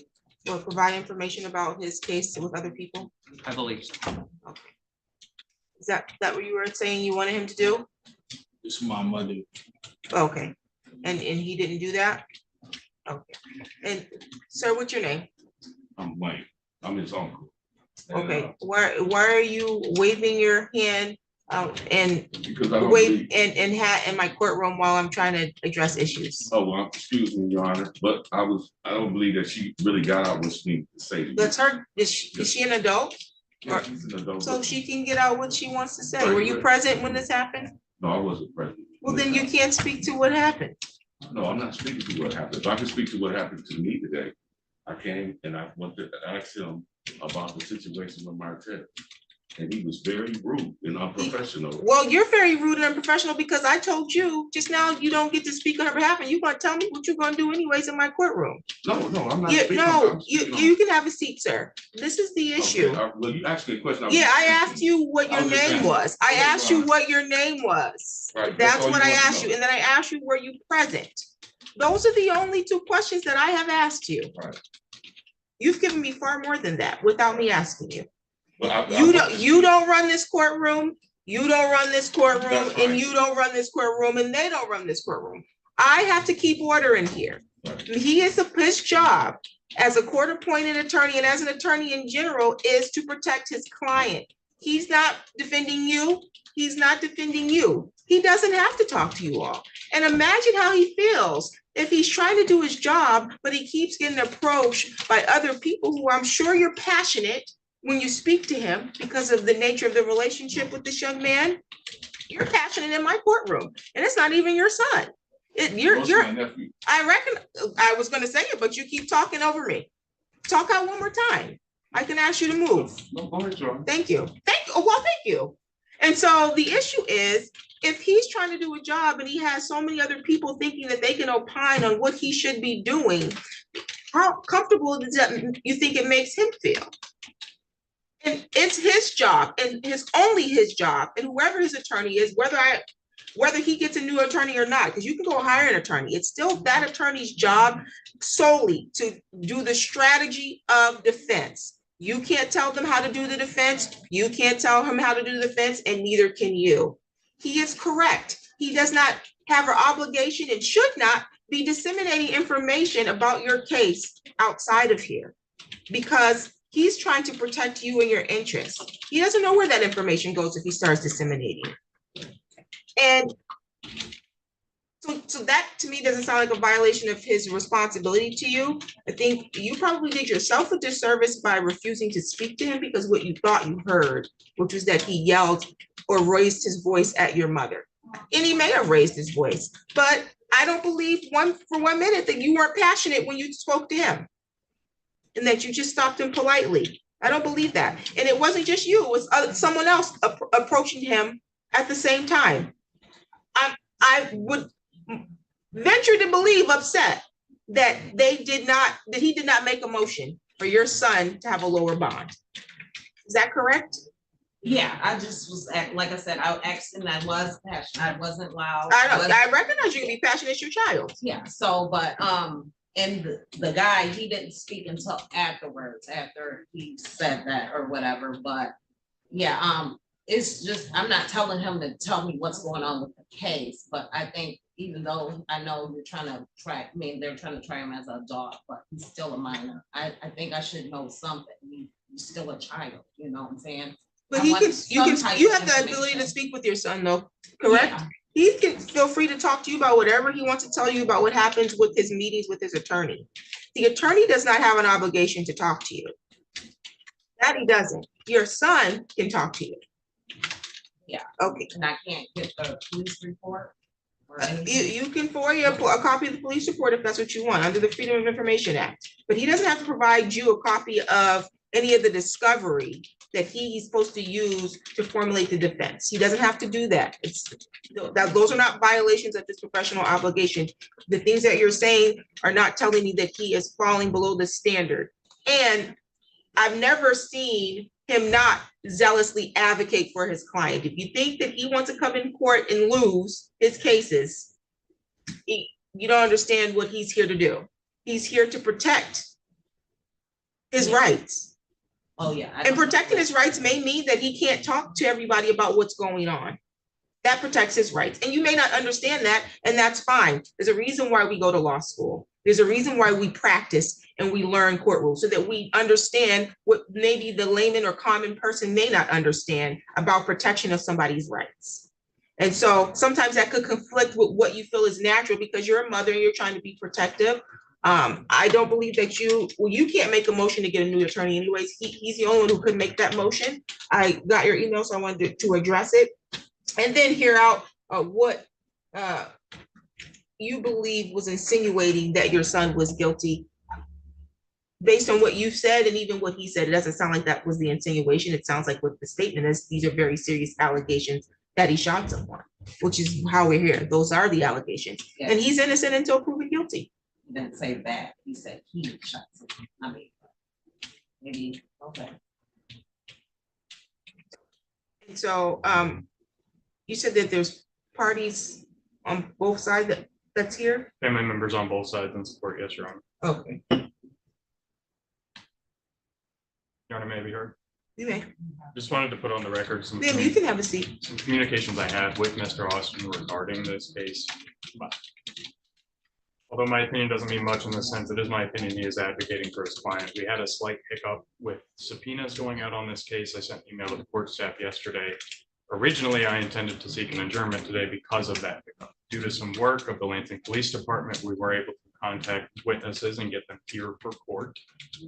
or provide information about his case with other people? I believe so. Okay. Is that what you were saying you wanted him to do? This is my mother. Okay, and he didn't do that? Okay, and sir, what's your name? I'm Wayne. I'm his uncle. Okay, why are you waving your hand and Because I don't wave in my courtroom while I'm trying to address issues? Oh, well, excuse me, Your Honor, but I don't believe that she really got out what she needed to say. That's her, is she an adult? Yeah, she's an adult. So she can get out what she wants to say. Right, Were you right. present when this happened? No, I wasn't present. Well, then you can't speak to what happened. No, I'm not speaking to what happened. If I can speak to what happened to me today, I came and I went to ask him about the situation with Martell. And he was very rude and unprofessional. Well, you're very rude and unprofessional because I told you just now you don't get to speak on her behalf and you're gonna tell me what you're gonna do anyways in my courtroom. No, I'm not. You can have a seat, sir. This is the issue. Okay, well, you asked me a question. Yeah, I asked you what your name was. I Okay, asked you fine. what your name was. Right, That's all what you I want to asked know. you. And then I asked you, were you present? Those are the only two questions that I have asked you. Right. You've given me far more than that without me asking you. Well, You don't run this courtroom, you don't run this courtroom, That's right. and you don't run this courtroom, and they don't run this courtroom. I have to keep order in here. He is his job as a court-appointed attorney and as an attorney in general is to protect his client. He's not defending you. He's not defending you. He doesn't have to talk to you all. And imagine how he feels if he's trying to do his job, but he keeps getting approached by other people who I'm sure you're passionate. when you speak to him, because of the nature of the relationship with this young man, you're passionate in my courtroom, and it's not even your son. You're, I reckon, I was gonna say it, but you keep talking over me. Talk out one more time. I can ask you to move. Thank you. Thank you. Well, thank you. And so the issue is, if he's trying to do a job and he has so many other people thinking that they can opine on what he should be doing, how comfortable does that you think it makes him feel? And it's his job, and only his job, and whoever his attorney is, whether he gets a new attorney or not, because you can go hire an attorney, it's still that attorney's job solely to do the strategy of defense. You can't tell them how to do the defense. You can't tell him how to do the defense, and neither can you. He is correct. He does not have an obligation and should not be disseminating information about your case outside of here, because he's trying to protect you and your interests. He doesn't know where that information goes if he starts disseminating. And so that to me doesn't sound like a violation of his responsibility to you. I think you probably did yourself a disservice by refusing to speak to him, because what you thought you heard, which was that he yelled or raised his voice at your mother. And he may have raised his voice, but I don't believe for 1 minute that you weren't passionate when you spoke to him and that you just stopped him politely. I don't believe that. And it wasn't just you, it was someone else approaching him at the same time. I would venture to believe upset that he did not make a motion for your son to have a lower bond. Is that correct? Yeah, I just was, like I said, I asked him, I was passionate, I wasn't loud. I recognize you can be passionate as your child. Yeah, so, but, and the guy, he didn't speak until afterwards, after he said that or whatever, but yeah, it's just, I'm not telling him to tell me what's going on with the case, but I think even though I know you're trying to track, I mean, they're trying to try him as a dog, but he's still a minor. I think I should know something. He's still a child, you know what I'm saying? But you have the ability to speak with your son though, correct? Yeah. He can feel free to talk to you about whatever he wants to tell you about what happens with his meetings with his attorney. The attorney does not have an obligation to talk to you. That he doesn't. Your son can talk to you. Yeah. Okay. And I can't get the police report? You can forward a copy of the police report if that's what you want, under the Freedom of Information Act. But he doesn't have to provide you a copy of any of the discovery that he's supposed to use to formulate the defense. He doesn't have to do that. Those are not violations of his professional obligation. The things that you're saying are not telling me that he is falling below the standard. And I've never seen him not zealously advocate for his client. If you think that he wants to come in court and lose his cases, you don't understand what he's here to do. He's here to protect his rights. Oh, yeah. And protecting his rights may mean that he can't talk to everybody about what's going on. That protects his rights. And you may not understand that, and that's fine. There's a reason why we go to law school. There's a reason why we practice and we learn court rules, so that we understand what maybe the layman or common person may not understand about protection of somebody's rights. And so sometimes that could conflict with what you feel is natural because you're a mother and you're trying to be protective. I don't believe that you can't make a motion to get a new attorney anyways. He's the only one who could make that motion. I got your email, so I wanted to address it. And then hear out what you believe was insinuating that your son was guilty. Based on what you said and even what he said, it doesn't sound like that was the insinuation. It sounds like what the statement is. These are very serious allegations that he shot someone, which is how we're here. Those are the allegations. Yes. And he's innocent until proven guilty. He didn't say that. He said he shot someone. I mean, maybe, okay. And so you said that there's parties on both sides that's here? Family members on both sides and support, yes, Your Honor. Okay. Your Honor, may I be heard? You may. Just wanted to put on the record some. Then you can have a seat. Some communications I had with Mr. Austin regarding this case. Although my opinion doesn't mean much in the sense, it is my opinion he is advocating for his client. We had a slight hiccup with subpoenas going out on this case. I sent an email to the court staff yesterday. Originally, I intended to seek an adjournment today because of that hiccup. Due to some work of the Lansing Police Department, we were able to contact witnesses and get them here for court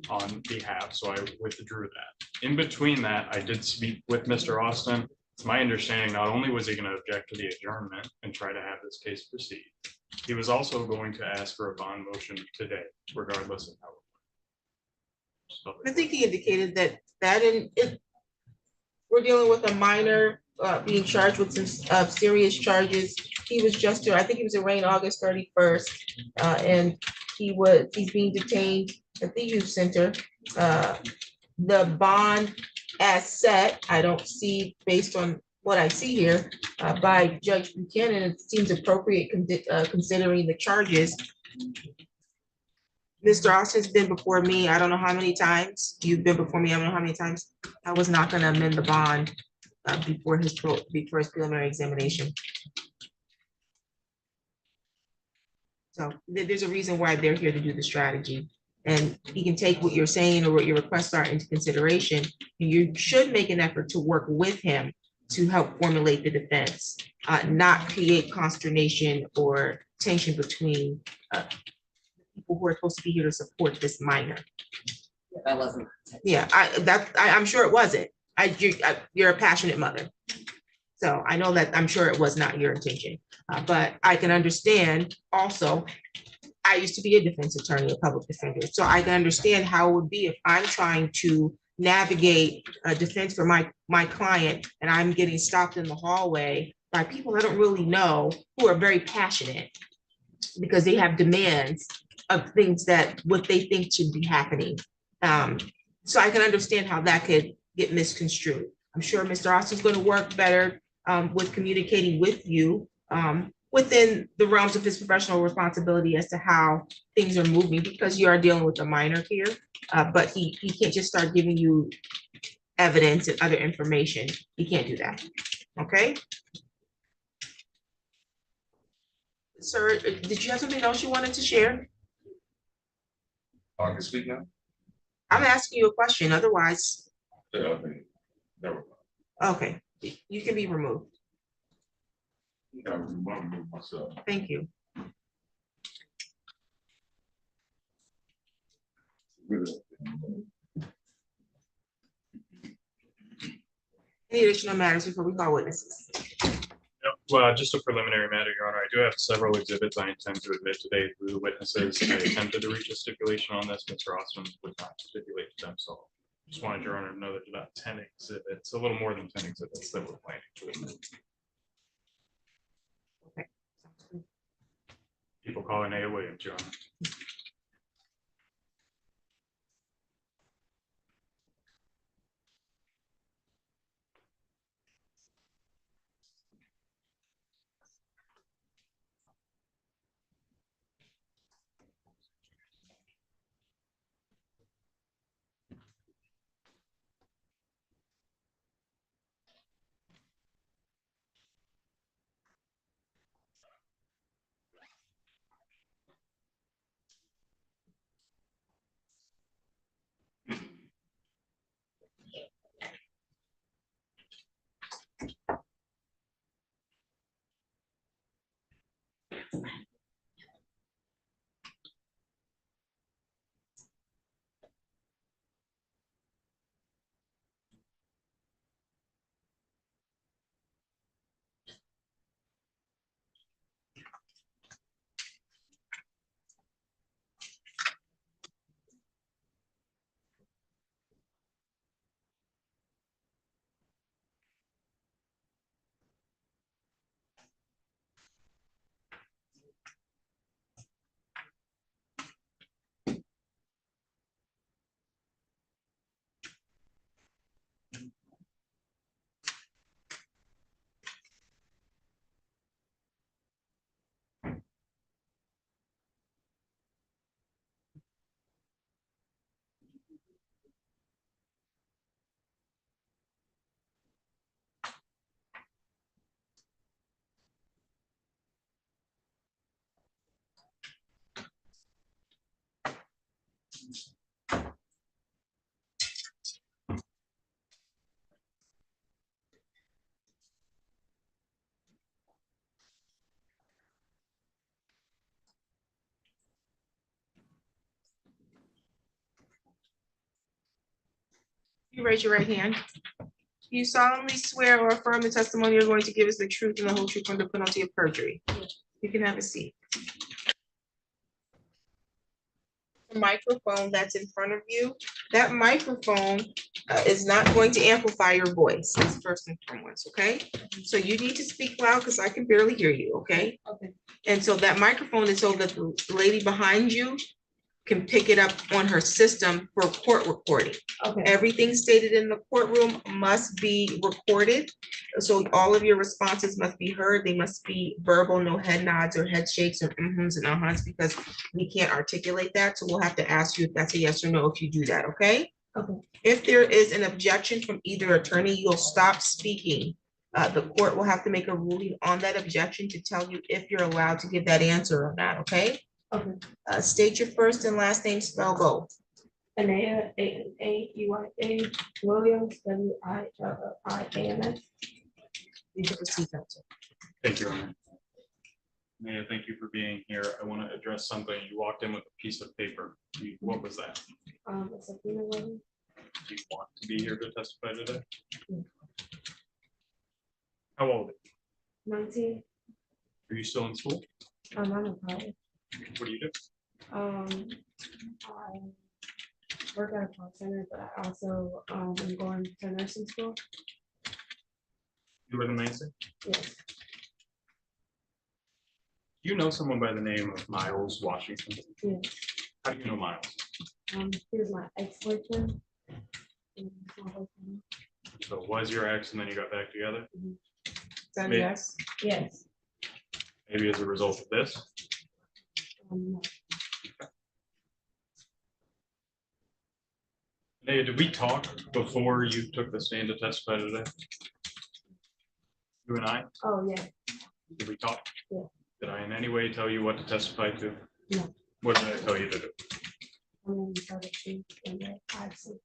on behalf, so I withdrew that. In between that, I did speak with Mr. Austin. It's my understanding, not only was he going to object to the adjournment and try to have this case proceed, he was also going to ask for a bond motion today, regardless of how. I think he indicated we're dealing with a minor being charged with some serious charges. He was just, I think he was arraigned August 31st, and he's being detained at the youth center. The bond as set, I don't see, based on what I see here, by Judge Buchanan, it seems appropriate considering the charges. Mr. Austin's been before me, I don't know how many times. You've been before me, I don't know how many times. I was not gonna amend the bond before his preliminary examination. So there's a reason why they're here to do the strategy. And he can take what you're saying or what your requests are into consideration. And you should make an effort to work with him to help formulate the defense, not create consternation or tension between people who are supposed to be here to support this minor. That wasn't. Yeah, I'm sure it wasn't. You're a passionate mother. So I know that I'm sure it was not your intention, but I can understand also, I used to be a defense attorney, a public defender. So I can understand how it would be if I'm trying to navigate a defense for my client and I'm getting stopped in the hallway by people I don't really know who are very passionate because they have demands of things that what they think should be happening. So I can understand how that could get misconstrued. I'm sure Mr. Austin's going to work better with communicating with you within the realms of his professional responsibility as to how things are moving, because you are dealing with a minor here, but he can't just start giving you evidence and other information. He can't do that, okay? Sir, did you have something else you wanted to share? I can speak now? I'm asking you a question, otherwise. Yeah, I mean, never Okay, you can be removed. mind. I remember myself. Thank you. Any additional matters before we call witnesses? Well, just a preliminary matter, Your Honor. I do have several exhibits I intend to admit today through the witnesses. I attempted to reach a stipulation on this. Mr. Austin would not stipulate them, so just wanted Your Honor to know there's about 10 exhibits, a little more than 10 exhibits that we're planning to admit. Okay. People calling A. Williams, Your Honor. You raise your right hand. You solemnly swear or affirm the testimony you're going to give is the truth and the whole truth under penalty of perjury. You can have a seat. The microphone that's in front of you, that microphone is not going to amplify your voice, that's first and foremost, okay? So you need to speak loud because I can barely hear you, okay? Okay. And so that microphone is so that the lady behind you can pick it up on her system for court recording. Okay. Everything stated in the courtroom must be recorded. So all of your responses must be heard. They must be verbal, no head nods or head shakes or mm-hms and uh-huhs, because we can't articulate that. So we'll have to ask you if that's a yes or no if you do that, okay? Okay. If there is an objection from either attorney, you'll stop speaking. The court will have to make a ruling on that objection to tell you if you're allowed to give that answer or not, okay? Okay. State your first and last name, spell both. Anaya, A-N-A-U-I-A, Williams, W-I-L-L-I-A-M-S. You can proceed, counsel. Thank you, Your Honor. Mayor, thank you for being here. I want to address something. You walked in with a piece of paper. What was that? It's a female one. Do you want to be here to testify today? Yeah. How old are 19. you? Are you still in school? I'm in college. What do you do? I work at a call center, but I also am going to nursing school. You live in Lansing? Yes. Do you know someone by the name of Miles Washington? Yes. How do you know Miles? He was my ex-boyfriend. And he's my boyfriend. So it was your ex and then you got back together? Is that a Maybe- yes? Yes. Maybe as a result of this? No. Naya, did we talk before you took the stand to testify today? You and I? Oh, yeah. Did we talk? Yeah. Did I in any way tell you what to testify to? No. What did I tell you to do? I'm in the truth and the privacy.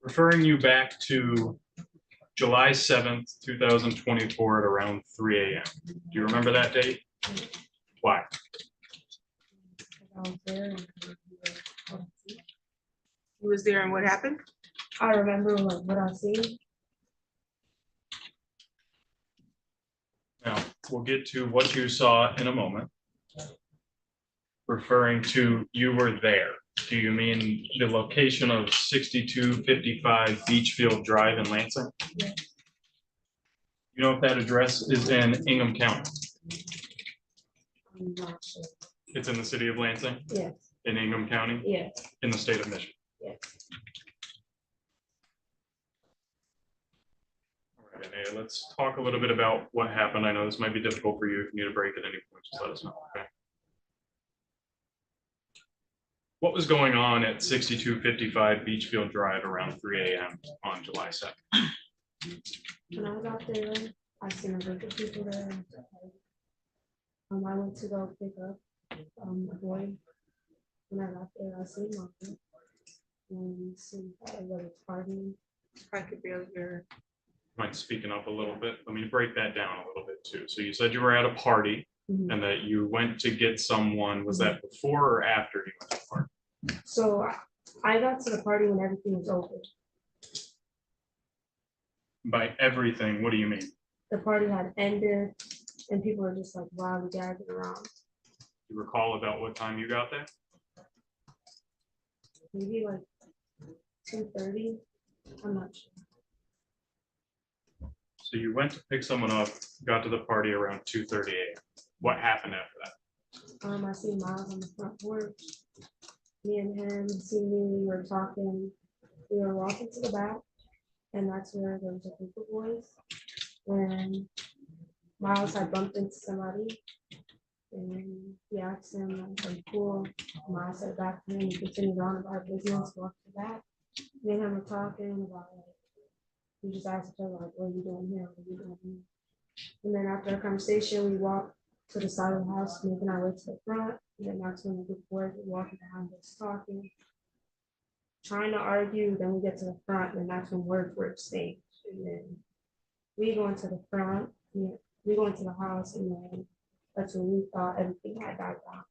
Referring you back to July 7th, 2024 at around 3 a.m. Do you remember that date? Why? I was there and Who was there and what happened? I remember what I seen. Now, we'll get to what you saw in a moment. Referring to you were there, do you mean the location of 6255 Beachfield Drive in Lansing? Yes. You know if that address is in Ingham County? I'm not sure. It's in the city of Lansing? Yes. In Ingham County? Yes. In the state of Michigan? Yes. All right, Anaya, let's talk a little bit about what happened. I know this might be difficult for you. If you need a break at any point, just let us know, okay? What was going on at 6255 Beachfield Drive around 3 a.m. on July 2nd? When I was out there, I seen a group of people there. I went to go pick up a boy. When I got there, I seen my friend. And see that was a party. I could barely hear. Mind speaking up a little bit? Let me break that down a little bit too. So you said you were at a party and that you went to get someone. Was that before or after you went to the party? So I got to the party when everything was over. By everything, what do you mean? The party had ended and people were just like wildly gathering around. Do you recall about what time you got there? Maybe like 2:30. I'm not sure. So you went to pick someone up, got to the party around 2:30 a.m. What happened after that? I seen Miles on the front porch. Me and him, see me, we were talking. We were walking to the back, and that's where there was a group of boys. When Miles had bumped into somebody, and he asked him, "Are you cool?" Miles said back to him, he continued on about business, walked to the back. Me and him were talking about, like, we just asked each other, like, what are you doing here? What are you doing here? And then after our conversation, we walked to the side of the house, making our way to the front. And then that's when the group of boys were walking behind us, talking, trying to argue. Then we get to the front, and that's when words were exchanged. And then we go into the front, we go into the house, and then that's when we thought everything had died down.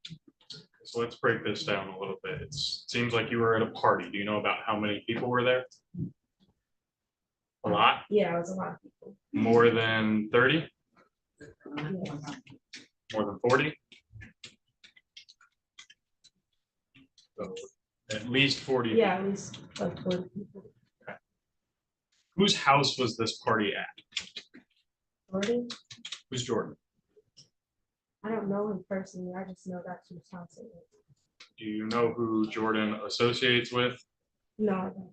So let's break this down a little bit. It seems like you were at a party. Do you know about how many people were there? A lot? Yeah, it was a lot of people. More than 30? Yeah. More than 40? So at least 40. Yeah, at least like 40 people. Whose house was this party at? 40? Who's Jordan? I don't know him personally. I just know that's whose house it is. Do you know who Jordan associates with? No, I don't.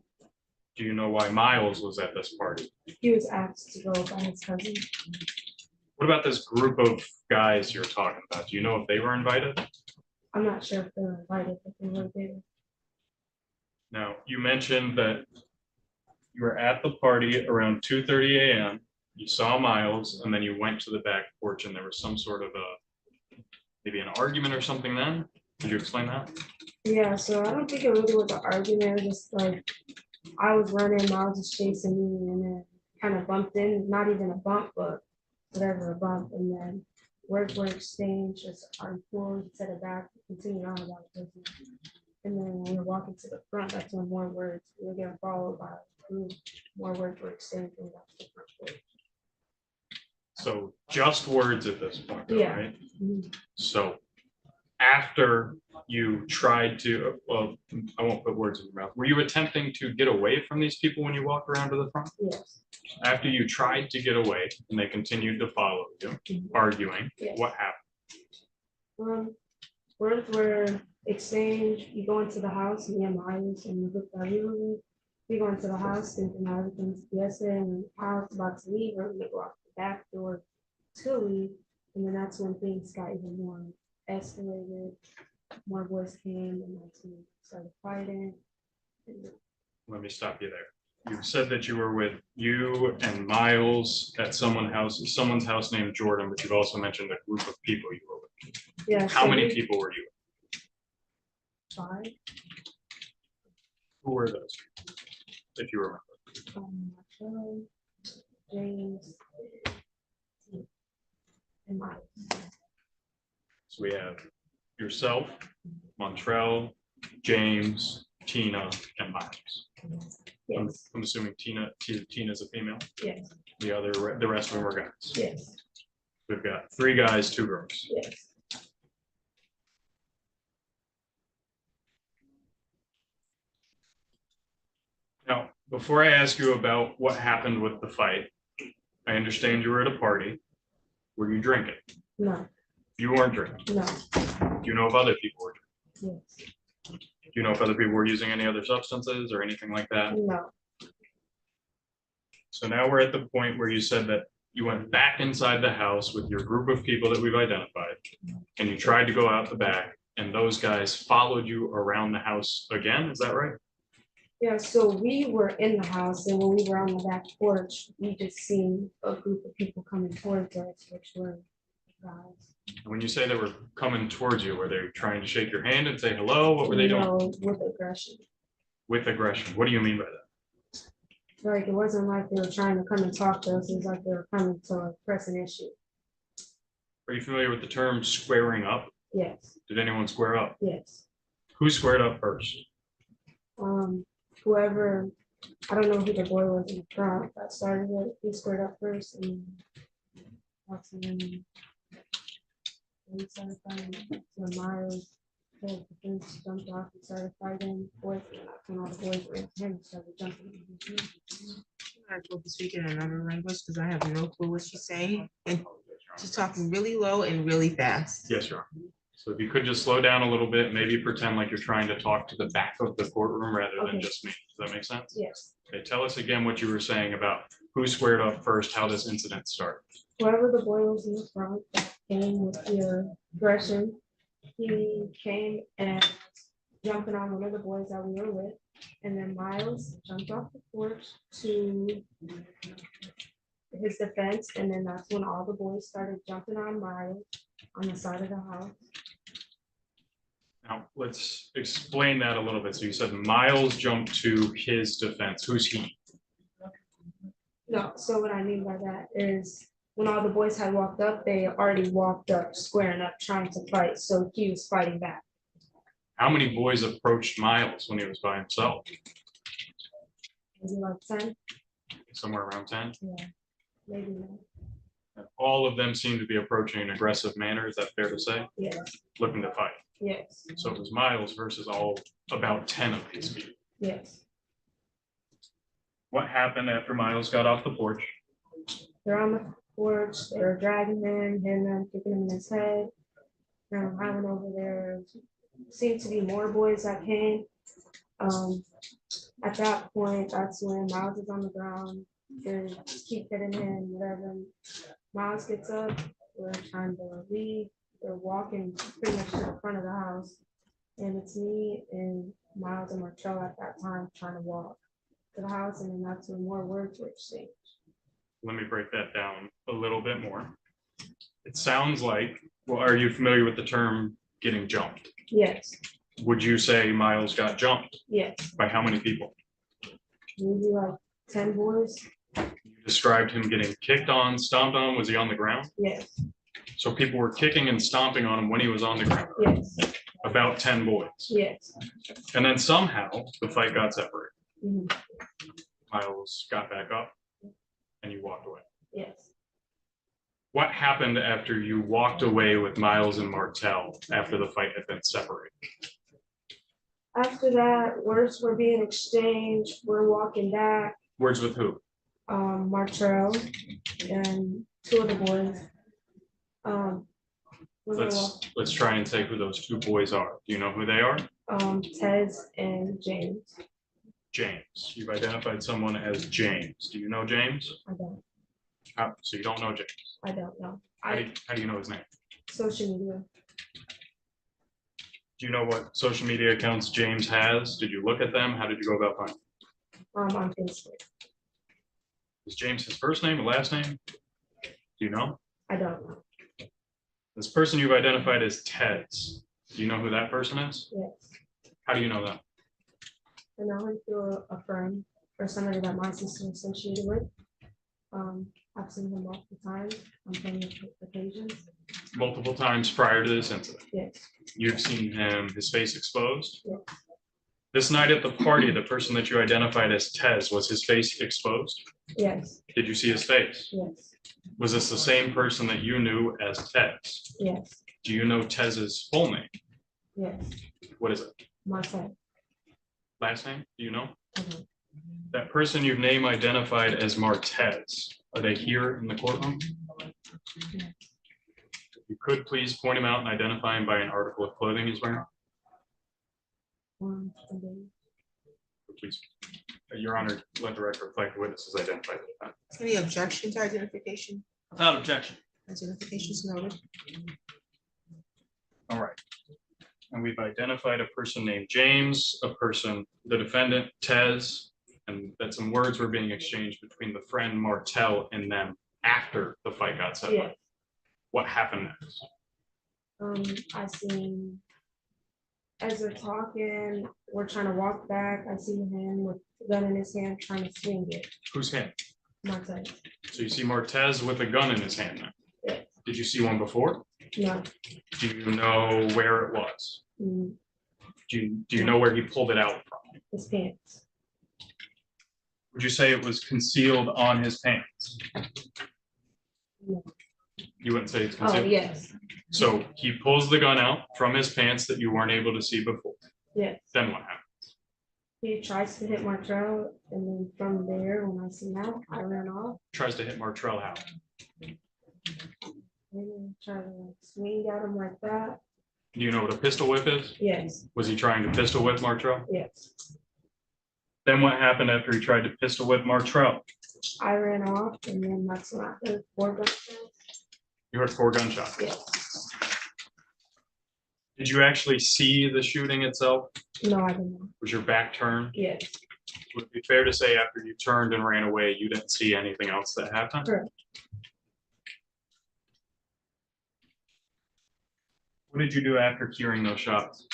Do you know why Miles was at this party? He was asked to go by his cousin. What about this group of guys you're talking about? Do you know if they were invited? I'm not sure if they were invited, but they were there. Now, you mentioned that you were at the party around 2:30 a.m. You saw Miles, and then you went to the back porch, and there was some sort of maybe an argument or something then? Could you explain that? Yeah, so I don't think it really was an argument. It was just like I was running, Miles was chasing me, and then kind of bumped in, not even a bump, but whatever, a bump. And then words were exchanged, just our pulled to the back, continued on about it. And then when we were walking to the front, that's when more words, we were getting followed by a group, more words were exchanged. And that's the front porch. So just words at this point, though, Yeah. right? Mhm. So after you tried to, well, I won't put words in your mouth. Were you attempting to get away from these people when you walked around to the front? Yes. After you tried to get away and they continued to follow you, arguing, Yes. what happened? Words were exchanged. You go into the house, me and Miles, and we look at you. We go into the house, thinking everything's yesterday, and I was about to leave, or we go out the back door to leave, and then that's when things got even more escalated. More boys came, and that's when we started fighting. Let me stop you there. You said that you were with you and Miles at someone's house named Jordan, but you've also mentioned a group of people you were with. Yeah. How so many we- people were you? 5. Who were those? If you remember. Marcelo, James, and Miles. So we have yourself, Montrell, James, Tina, and Miles. Yes. I'm assuming Tina's a female. Yes. The rest of them are guys. Yes. We've got 3 guys, 2 girls. Yes. Now, before I ask you about what happened with the fight, I understand you were at a party. Were you drinking? No. You weren't drinking. No. Do you know if other people were drinking? Yes. Do you know if other people were using any other substances or anything like that? No. So now we're at the point where you said that you went back inside the house with your group of people that we've identified, and you tried to go out the back, and those guys followed you around the house again. Is that right? Yeah, so we were in the house, and when we were on the back porch, we just seen a group of people coming towards us, which were guys. When you say they were coming towards you, were they trying to shake your hand and say hello? What were they doing? No, with aggression. With aggression. What do you mean by that? Like, it wasn't like they were trying to come and talk to us, it was like they were coming to press an issue. Are you familiar with the term squaring up? Yes. Did anyone square up? Yes. Who squared up first? Whoever, I don't know who the boy was in the front that started it, he squared up first, and that's when we started fighting. So Miles, the fence jumped off and started fighting boys, and all the boys were in him and started jumping. I'm supposed to speak in another language because I have no clue what she's saying, and she's talking really low and really fast. Yes, Your Honor. So if you could just slow down a little bit, maybe pretend like you're trying to talk to the back of the courtroom rather than Okay. just me. Does that make sense? Yes. Okay, tell us again what you were saying about who squared up first, how this incident started. Whoever the boy was in the front that came with the aggression, he came and jumping on one of the boys that we were with, and then Miles jumped off the porch to his defense, and then that's when all the boys started jumping on Miles on the side of the house. Now, let's explain that a little bit. So you said Miles jumped to his defense. Who's he? No, so what I mean by that is when all the boys had walked up, they already walked up, squaring up, trying to fight, so he was fighting back. How many boys approached Miles when he was by himself? Maybe like 10, Somewhere around 10? yeah, maybe not. And all of them seem to be approaching in an aggressive manner. Is that fair to say? Yes, Looking to fight. yes, So it was Miles versus all about 10 of these people. yes. What happened after Miles got off the porch? They're on the porch, they were dragging him, hitting him, kicking him in his head. Having over there, seemed to be more boys that came. At that point, that's when Miles is on the ground, they just keep hitting him, whatever. Miles gets up, we're trying to leave, they're walking pretty much to the front of the house. And it's me and Miles and Martrell at that time trying to walk to the house, and then that's when more words were exchanged. Let me break that down a little bit more. It sounds like, well, are you familiar with the term getting jumped? Yes, Would you say Miles got jumped? yes, By how many people? maybe like 10 boys, You described him getting kicked on, stomped on. Was he on the ground? yes, So people were kicking and stomping on him when he was on the ground. yes, About 10 boys. yes. And then somehow the fight got separated. Mhm. Miles got back up and you walked away. Yes. What happened after you walked away with Miles and Martell after the fight had been separated? After that, words were being exchanged, we're walking back, Words with who? Martrell and 2 of the boys. We're gonna Let's try and say who those 2 boys are. Do you know who they are? Tez and James. James. You've identified someone as James. Do you know James? I don't, So you don't know James. I don't know. How do you know his name? Social media, Do you know what social media accounts James has? Did you look at them? How did you go about finding? on Facebook. Is James his first name or last name? Do you know? I don't know. This person you've identified as Ted's. Do you know who that person is? Yes. How do you know that? And I went through a friend or somebody that my sister is associated with. I've seen him multiple times on plenty of occasions. Multiple times prior to this incident. Yes. You've seen his face exposed? Yes. This night at the party, the person that you identified as Tez, was his face exposed? Yes. Did you see his face? Yes. Was this the same person that you knew as Tez? Yes. Do you know Tez's full name? Yes. What is it? Myself. Last name? Do you know? Mhm. That person you've name identified as Martez, are they here in the courtroom? If you could please point him out and identify him by an article of clothing he's wearing. Please, Your Honor, let the record reflect the witnesses identified. Any objection to identification? Without objection. Identifications noted. All right. And we've identified a person named James, the defendant, Tez, and that some words were being exchanged between the friend Martell and them after the fight got separated. Yes. What happened next? I seen, as they're talking, we're trying to walk back. I see him with the gun in his hand trying to swing it. Whose hand? Martell. So you see Martez with a gun in his hand now. Yes. Did you see one before? No. Do you know where it was? Mm, Do you know where he pulled it out from? his pants. Would you say it was concealed on his pants? No. You wouldn't say it's Oh, concealed? yes. So he pulls the gun out from his pants that you weren't able to see before. Yes. Then what happened? He tries to hit Martrell, and then from there, when I see that, I ran off. Tries to hit Martrell how? And try to like swing at him like that. Do you know what a pistol whip is? Yes. Was he trying to pistol whip Martrell? Yes. Then what happened after he tried to pistol whip Martrell? I ran off, and then that's when I heard 4 gunshots. You heard 4 gunshots. Yes. Did you actually see the shooting itself? No, I didn't know. Was your back turned? Yes. Would it be fair to say after you turned and ran away, you didn't see anything else that happened? Correct. What did you do after hearing those shots?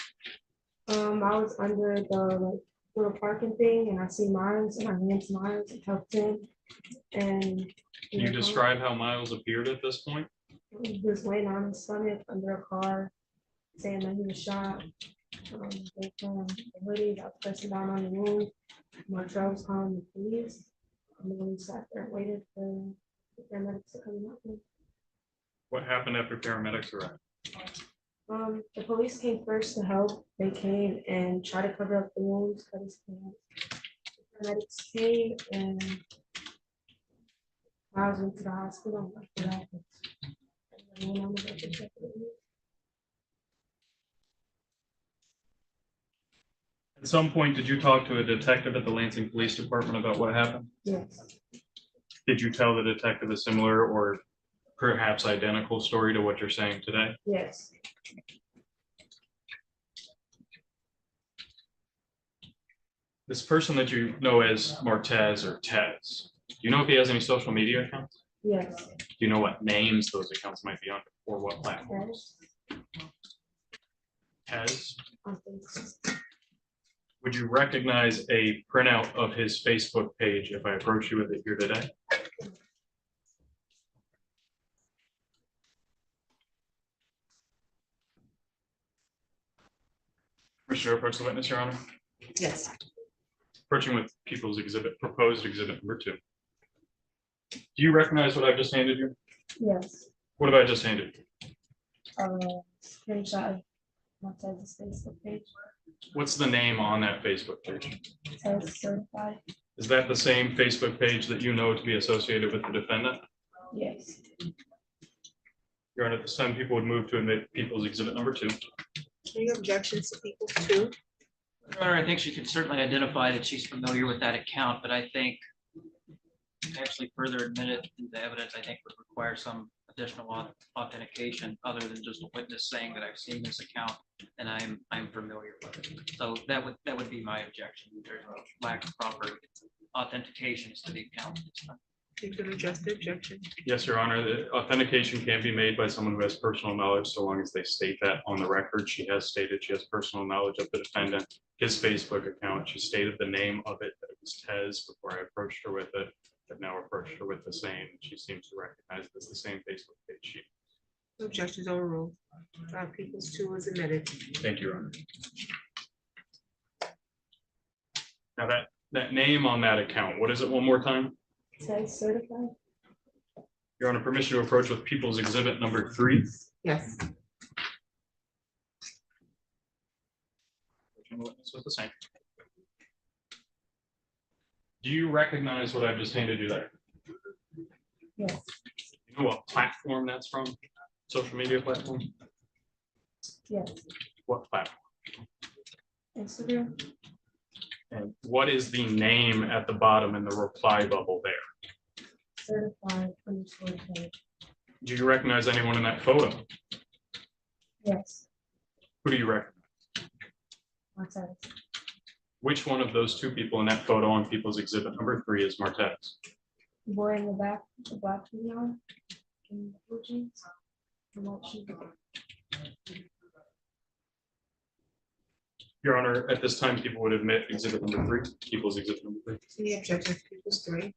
I was under the little parking thing, and I see Miles, and I ran to Miles and helped him. And Can you describe how Miles appeared at this point? he was laying on his stomach under a car, saying that he was shot. They found the hoodie that was pressing down on the wound. Martrell was calling the police. And then we sat there and waited for the paramedics to come out. What happened after paramedics arrived? The police came first to help. They came and tried to cover up the wounds, cut his pants. The paramedics came and I was into the hospital. After that, everybody went on the bus and checked it. At some point, did you talk to a detective at the Lansing Police Department about what happened? Yes. Did you tell the detective a similar or perhaps identical story to what you're saying today? Yes. This person that you know as Martez or Tez, do you know if he has any social media accounts? Yes. Do you know what names those accounts might be on or what platforms? Tez? Would you recognize a printout of his Facebook page if I approach you with it here today? Commissioner, approach the witness, Your Honor. Yes. Approaching with proposed exhibit number 2. Do you recognize what I've just handed you? Yes. What have I just handed you? Screenshot of Martez's Facebook page. What's the name on that Facebook page? Tez certified. Is that the same Facebook page that you know to be associated with the defendant? Yes. Your Honor, at this time, people would move to admit people's exhibit number 2. Any objections to people too? Your Honor, I think she can certainly identify that she's familiar with that account, but I think to actually further admit it into evidence, I think would require some additional authentication other than just a witness saying that I've seen this account and I'm familiar with it. So that would be my objection. There's a lack of proper authentications to the account. You could address the objection. Yes, Your Honor, the authentication can be made by someone who has personal knowledge, so long as they state that on the record. She has stated she has personal knowledge of the defendant, his Facebook account. She stated the name of it, that it was Tez before I approached her with it. I've now approached her with the same. She seems to recognize it as the same Facebook page. She. Objections overruled. People's 2 is admitted. Thank you, Your Honor. Now that name on that account, what is it one more time? Tez certified. Your Honor, permission to approach with people's exhibit number 3. Yes. Witness with the same. Do you recognize what I've just handed you there? Yes. You know what platform that's from? Social media platform? Yes. What platform? Instagram. And what is the name at the bottom in the reply bubble there? Certified _Tez. Do you recognize anyone in that photo? Yes. Who do you recognize? Martez. Which one of those 2 people in that photo on people's exhibit number 3 is Martez? The boy in the back, the black female, in the blue jeans. The white shoes. Your Honor, at this time, people would admit exhibit number 3, people's exhibit number 3. Any objections to people's 3?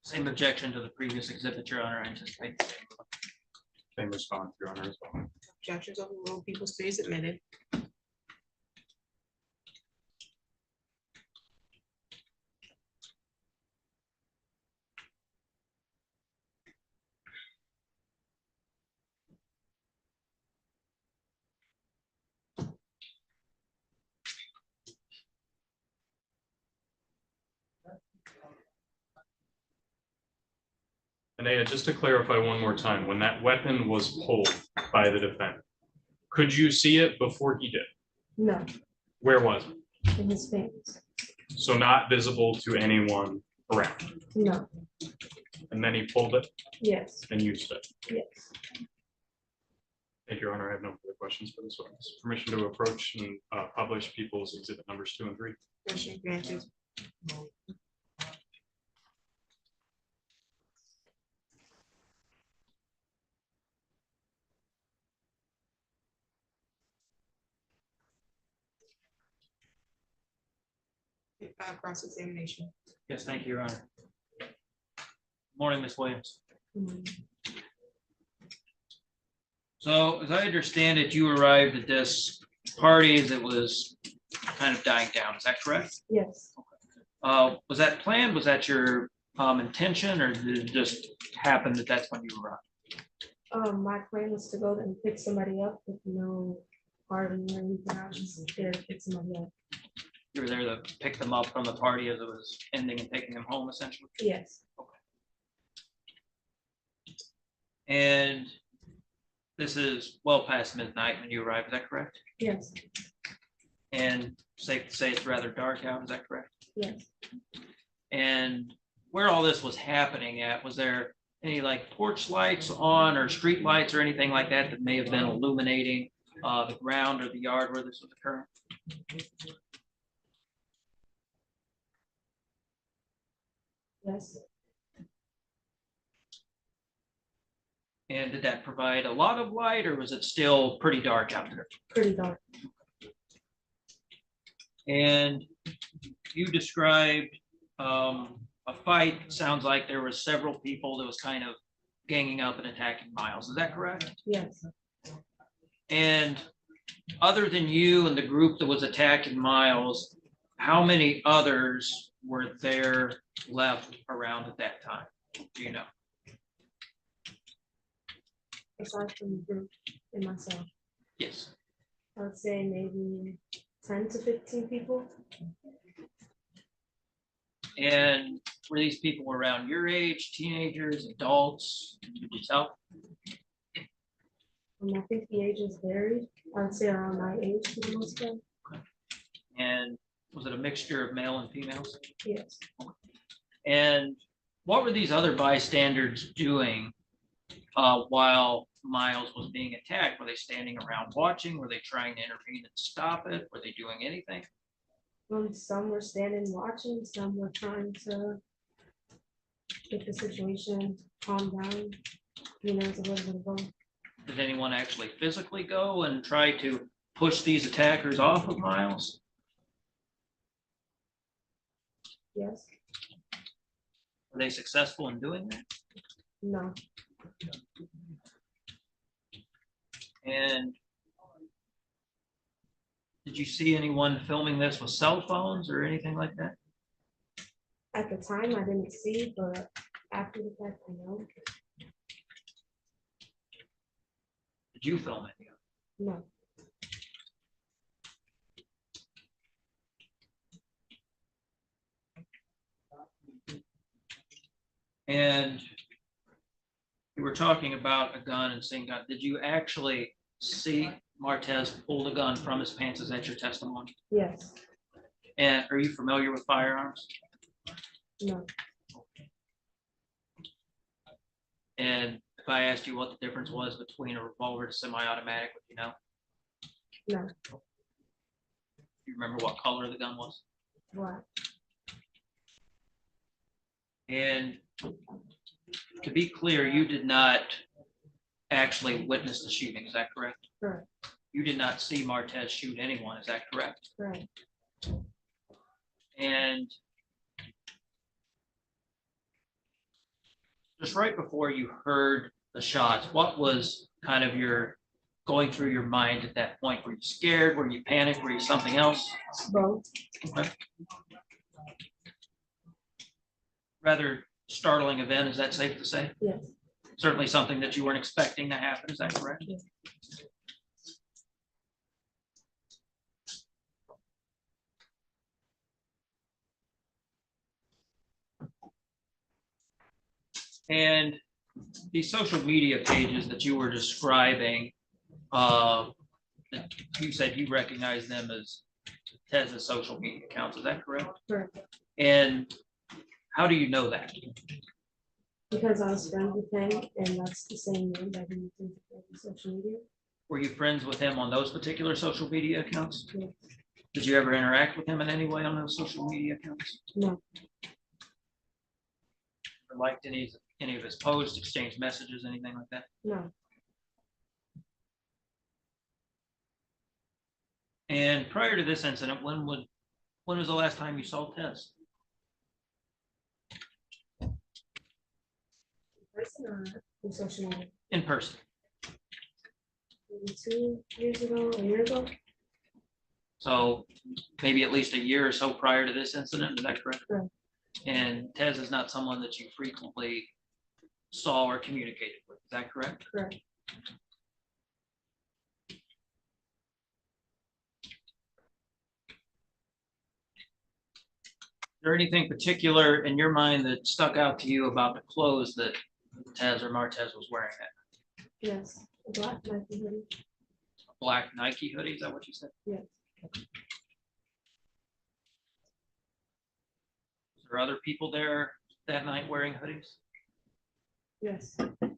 Same objection to the previous exhibit, Your Honor. I anticipate the same. Same response, Your Honor, as well. Objections overruled. People's 3 is admitted. And just to clarify one more time, when that weapon was pulled by the defendant, could you see it before he did? No. Where was it? In his face. So not visible to anyone around. No. And then he pulled it Yes. and used it. Yes. Thank you, Your Honor. I have no further questions for this witness. Permission to approach and publish people's exhibit numbers 2 and 3. Permission granted. Cross-examination. Yes, thank you, Your Honor. Morning, Ms. Williams. So as I understand it, you arrived at this parties, it was kind of dying down. Is that correct? Yes. Was that planned? Was that your intention, or did it just happen that that's when you arrived? My plan was to go and pick somebody up with no party or anything. I was just there to pick somebody up. You were there to pick them up from the party as it was ending and taking them home, essentially? Yes. And this is well past midnight when you arrived, is that correct? Yes. And safe to say it's rather dark out, is that correct? Yes. And where all this was happening at, was there any like porch lights on or street lights or anything like that that may have been illuminating the ground or the yard where this was occurring? Yes. And did that provide a lot of light, or was it still pretty dark out there? Pretty dark. And you described a fight. Sounds like there were several people that was kind of ganging up and attacking Miles. Is that correct? Yes. And other than you and the group that was attacking Miles, how many others were there left around at that time? Do you know? Aside from the group and myself, Yes. I would say maybe 10 to 15 people. And were these people around your age, teenagers, adults, yourself? I think the ages varied. I would say around my age for the most part. And was it a mixture of male and females? Yes. And what were these other bystanders doing while Miles was being attacked? Were they standing around watching? Were they trying to intervene and stop it? Were they doing anything? Some were standing watching, some were trying to get the situation calmed down. You know, it's a little bit of both. Did anyone actually physically go and try to push these attackers off of Miles? Yes. Were they successful in doing that? No. And did you see anyone filming this with cell phones or anything like that? At the time, I didn't see, but after the fact, I know. Did you film it? No. And you were talking about a gun and seeing gun. Did you actually see Martez pull the gun from his pants? Is that your testimony? Yes. And are you familiar with firearms? No. And if I asked you what the difference was between a revolver and semi-automatic, would you know? No. You remember what color the gun was? Black. And to be clear, you did not actually witness the shooting, is that correct? Correct. You did not see Martez shoot anyone, is that correct? Right. And just right before you heard the shots, what was kind of your going through your mind at that point? Were you scared? Were you panicked? Were you something else? Both. Okay. Rather startling event, is that safe to say? Yes. Certainly something that you weren't expecting to happen, is that correct? Yes. And these social media pages that you were describing, you said you recognize them as Tez's social media accounts, is that correct? Correct. And how do you know that? Because I was friends with him, and that's the same name that he uses for social media. Were you friends with him on those particular social media accounts? Yes. Did you ever interact with him in any way on those social media accounts? No. Or liked any of his posts, exchanged messages, anything like that? No. And prior to this incident, when was the last time you saw Tez? Person or through social media? In person? Maybe 2 years ago, a year ago. So maybe at least a year or so prior to this incident, is that correct? Correct. And Tez is not someone that you frequently saw or communicated with, is that correct? Correct. Is there anything particular in your mind that stuck out to you about the clothes that Tez or Martez was wearing? That Yes. A black Nike hoodie. black Nike hoodie, is that what you said? Yes. Was there other people there that night wearing hoodies? Yes. Were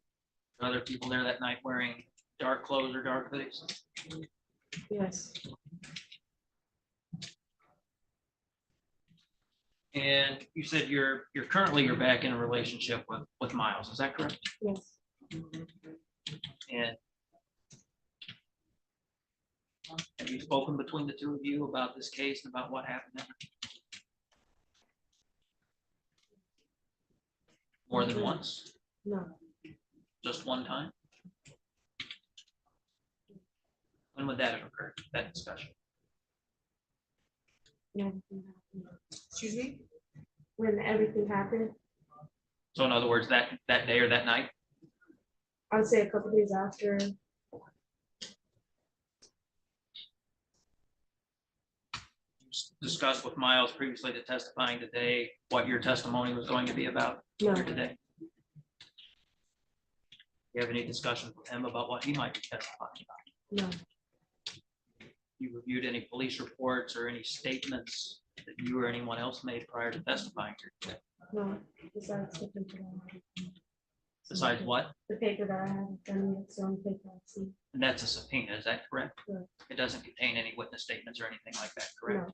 other people there that night wearing dark clothes or dark hoodies? Yes. And you said you're back in a relationship with Miles, is that correct? Yes. And have you spoken between the two of you about this case and about what happened? More than once? No. Just one time? When would that have occurred, that discussion? When everything happened. Excuse me? When everything happened, So in other words, that day or that night? I would say a couple days after. Discussed with Miles previously to testifying today what your testimony was going to be about No. here today? You have any discussions with him about what he might be testifying about? No. You reviewed any police reports or any statements that you or anyone else made prior to testifying here today? No. Besides the paper that I had. Besides what? The paper that I had, and it's the only paper I see. And that's a subpoena, is that correct? Correct. It doesn't contain any witness statements or anything like that, correct?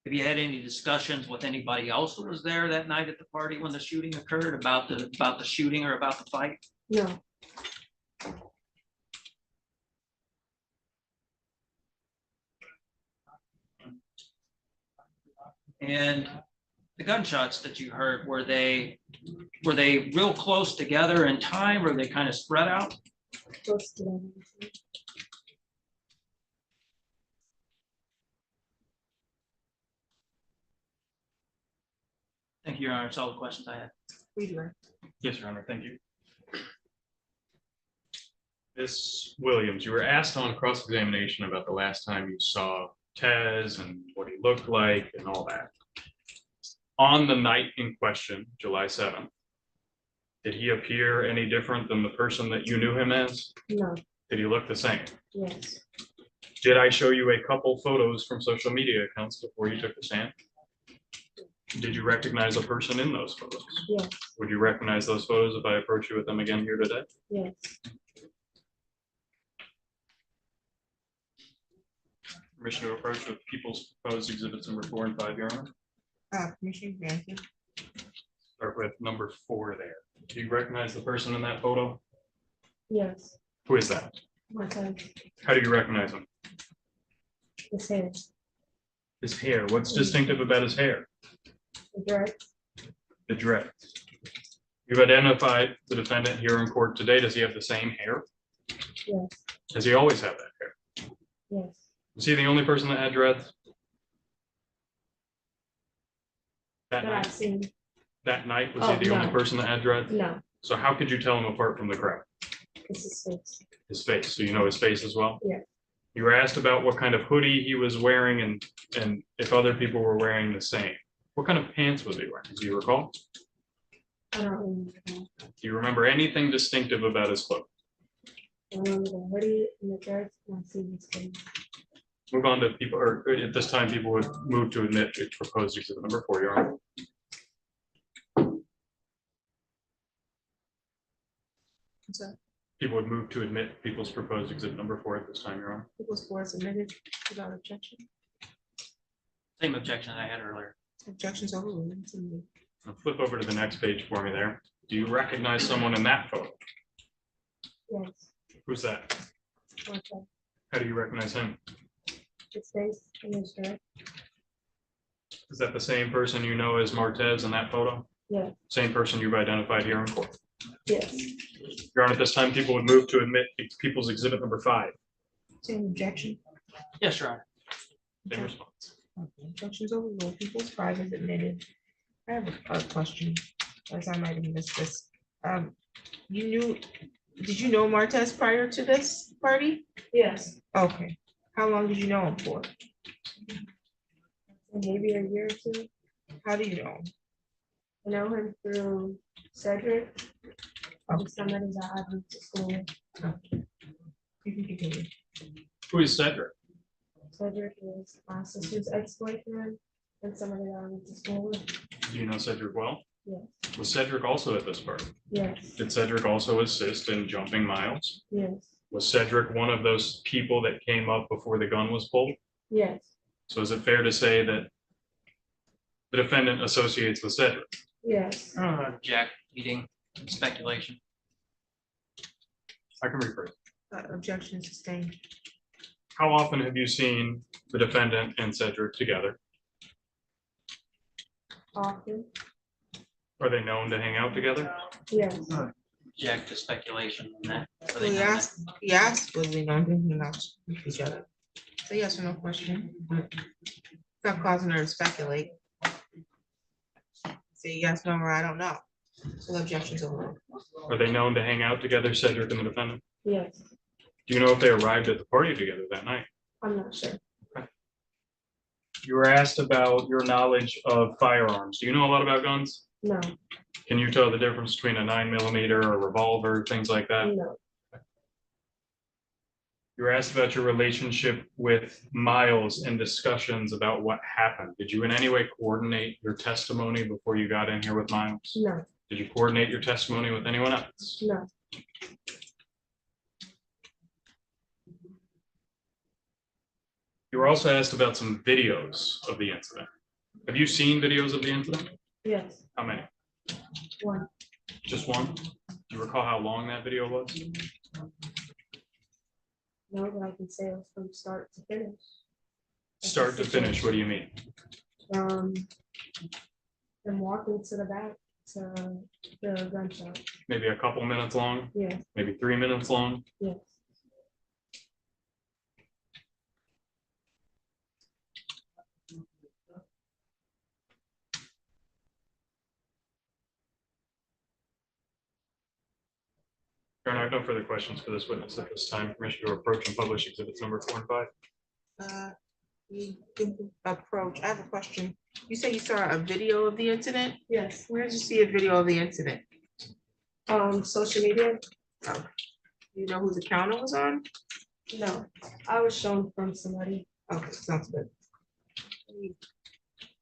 Have you had any discussions with anybody else who was there that night at the party when the shooting occurred about the shooting or about the fight? No. And the gunshots that you heard, were they real close together in time, or were they kind of spread out? Close to them. Thank you, Your Honor. That's all the questions I had. Yes, Your Honor, thank you. Ms. Williams, you were asked on cross-examination about the last time you saw Tez and what he looked like and all that. On the night in question, July 7th, did he appear any different than the person that you knew him as? No. Did he look the same? Yes. Did I show you a couple photos from social media accounts before you took the stand? Did you recognize a person in those photos? Yes. Would you recognize those photos if I approach you with them again here today? Yes. Permission to approach with people's proposed exhibits number 4 and 5, Your Honor. Commissioner granted. Start with number 4 there. Do you recognize the person in that photo? Yes. Who is that? My time. How do you recognize him? His hair. His hair. What's distinctive about his hair? The dress. The dreads. You've identified the defendant here in court today. Does he have the same hair? Yes. Does he always have that hair? Yes. Was he the only person that had dreads? That That I've night? seen. That night, was Oh, he the only no. person that had dreads? No. So how could you tell him apart from the crowd? It's his face. His face. So you know his face as well? Yeah. You were asked about what kind of hoodie he was wearing and if other people were wearing the same. What kind of pants was he wearing? Do you recall? I don't remember that. Do you remember anything distinctive about his clothes? I remember the hoodie and the dress, and I see his face. Move on to people, or at this time, people would move to admit it's proposed exhibit number 4, Your Honor. What's that? People would move to admit people's proposed exhibit number 4 at this time, Your Honor. People's board submitted without objection. Same objection I had earlier. Objections overruled. Now flip over to the next page for me there. Do you recognize someone in that photo? Yes. Who's that? My time. How do you recognize him? His face and his dress. Is that the same person you know as Martez in that photo? Yeah. Same person you've identified here in court? Yes. Your Honor, at this time, people would move to admit People's Exhibit number 5. Same objection. Yes, Your Honor. Same response. Okay, objections overruled. People's 5 is admitted. I have a question, as I might have missed this. Did you know Martez prior to this party? Yes. Okay. How long did you know him for? Maybe a year or two. How do you know him? I know him through Cedric. Somebody that I went to school with. You can continue. Who is Cedric? Cedric is my sister's ex-boyfriend and somebody that I went to school with. Do you know Cedric well? Yes. Was Cedric also at this party? Yes. Did Cedric also assist in jumping Miles? Yes. Was Cedric one of those people that came up before the gun was pulled? Yes. So is it fair to say that the defendant associates with Cedric? Yes. Object, leading speculation. I can rephrase. Objection sustained. How often have you seen the defendant and Cedric together? Often. Are they known to hang out together? Yes. Object to speculation on that. Are So they he known asked, was they known to hang out with each other? So yes or no question? Stop causing her to speculate. Say yes, no, or I don't know. So the objection's overruled. Are they known to hang out together, Cedric and the defendant? Yes. Do you know if they arrived at the party together that night? I'm not sure. You were asked about your knowledge of firearms. Do you know a lot about guns? No. Can you tell the difference between a 9mm, a revolver, things like that? No. You were asked about your relationship with Miles and discussions about what happened. Did you in any way coordinate your testimony before you got in here with Miles? No. Did you coordinate your testimony with anyone else? No. You were also asked about some videos of the incident. Have you seen videos of the incident? Yes. How many? One. Just one? Do you recall how long that video was? No, but I can say it was from start to finish. Start to finish, what do you mean? Them walking to the back to the gun shop. Maybe a couple minutes long? Yes. Maybe 3 minutes long? Yes. Your Honor, I have no further questions for this witness at this time. Permission to approach and publish exhibits number 4 and 5. You can approach. I have a question. You say you saw a video of the incident? Yes. Where did you see a video of the incident? Social media. Oh. You know whose account it was on? No, I was shown from somebody. Okay, sounds good. Let me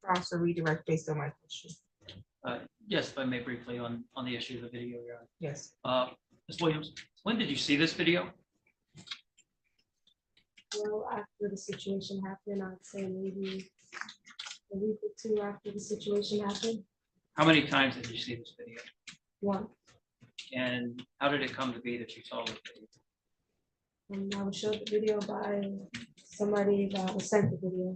cross or redirect based on my question. Yes, if I may briefly on the issue of the video, Your Honor. Yes. Ms. Williams, when did you see this video? Well, after the situation happened, I'd say maybe a week or two after the situation happened. How many times did you see this video? One. And how did it come to be that you saw this video? And I was showed the video by somebody that was sent the video.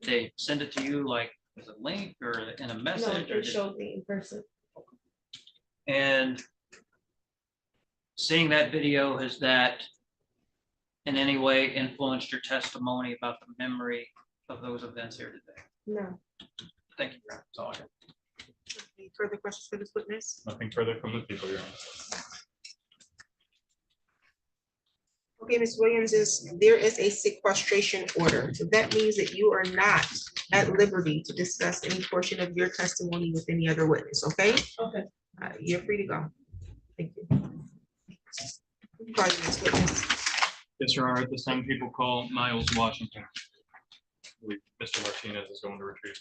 They send it to you like with a link or in a No, message? they Or showed me in person. and seeing that video, has that in any way influenced your testimony about the memory of those events here today? No. Thank you, Your Honor. That's all I have. Any further questions for this witness? Nothing further from the people, Your Honor. Okay, Ms. Williams, there is a sequestration order. So that means that you are not at liberty to discuss any portion of your testimony with any other witness, okay? Okay. You're free to go. Thank you. Call your next witness. Yes, Your Honor, at this time, people call Miles Washington. Mr. Martinez is going to retrieve.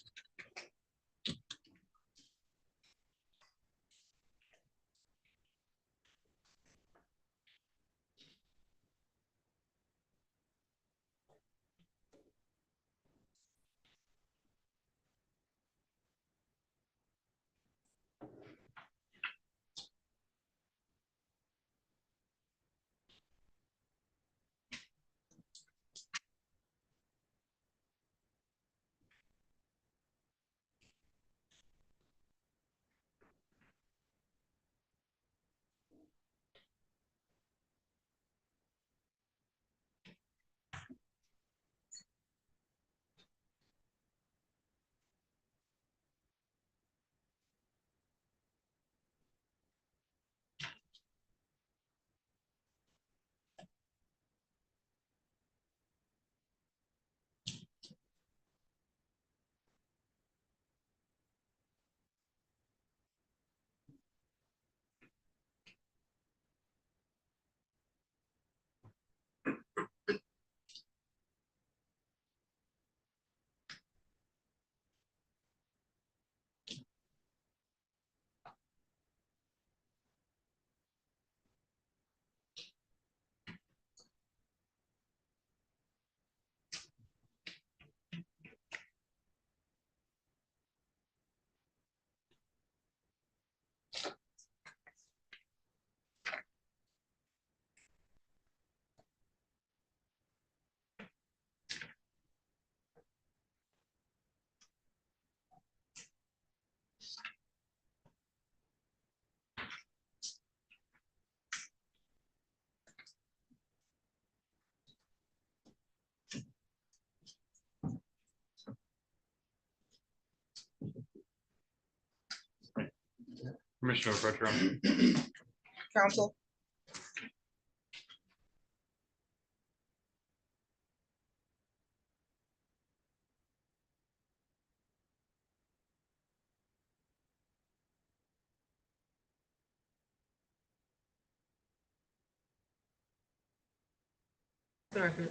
Commissioner Bertram, Council, the record.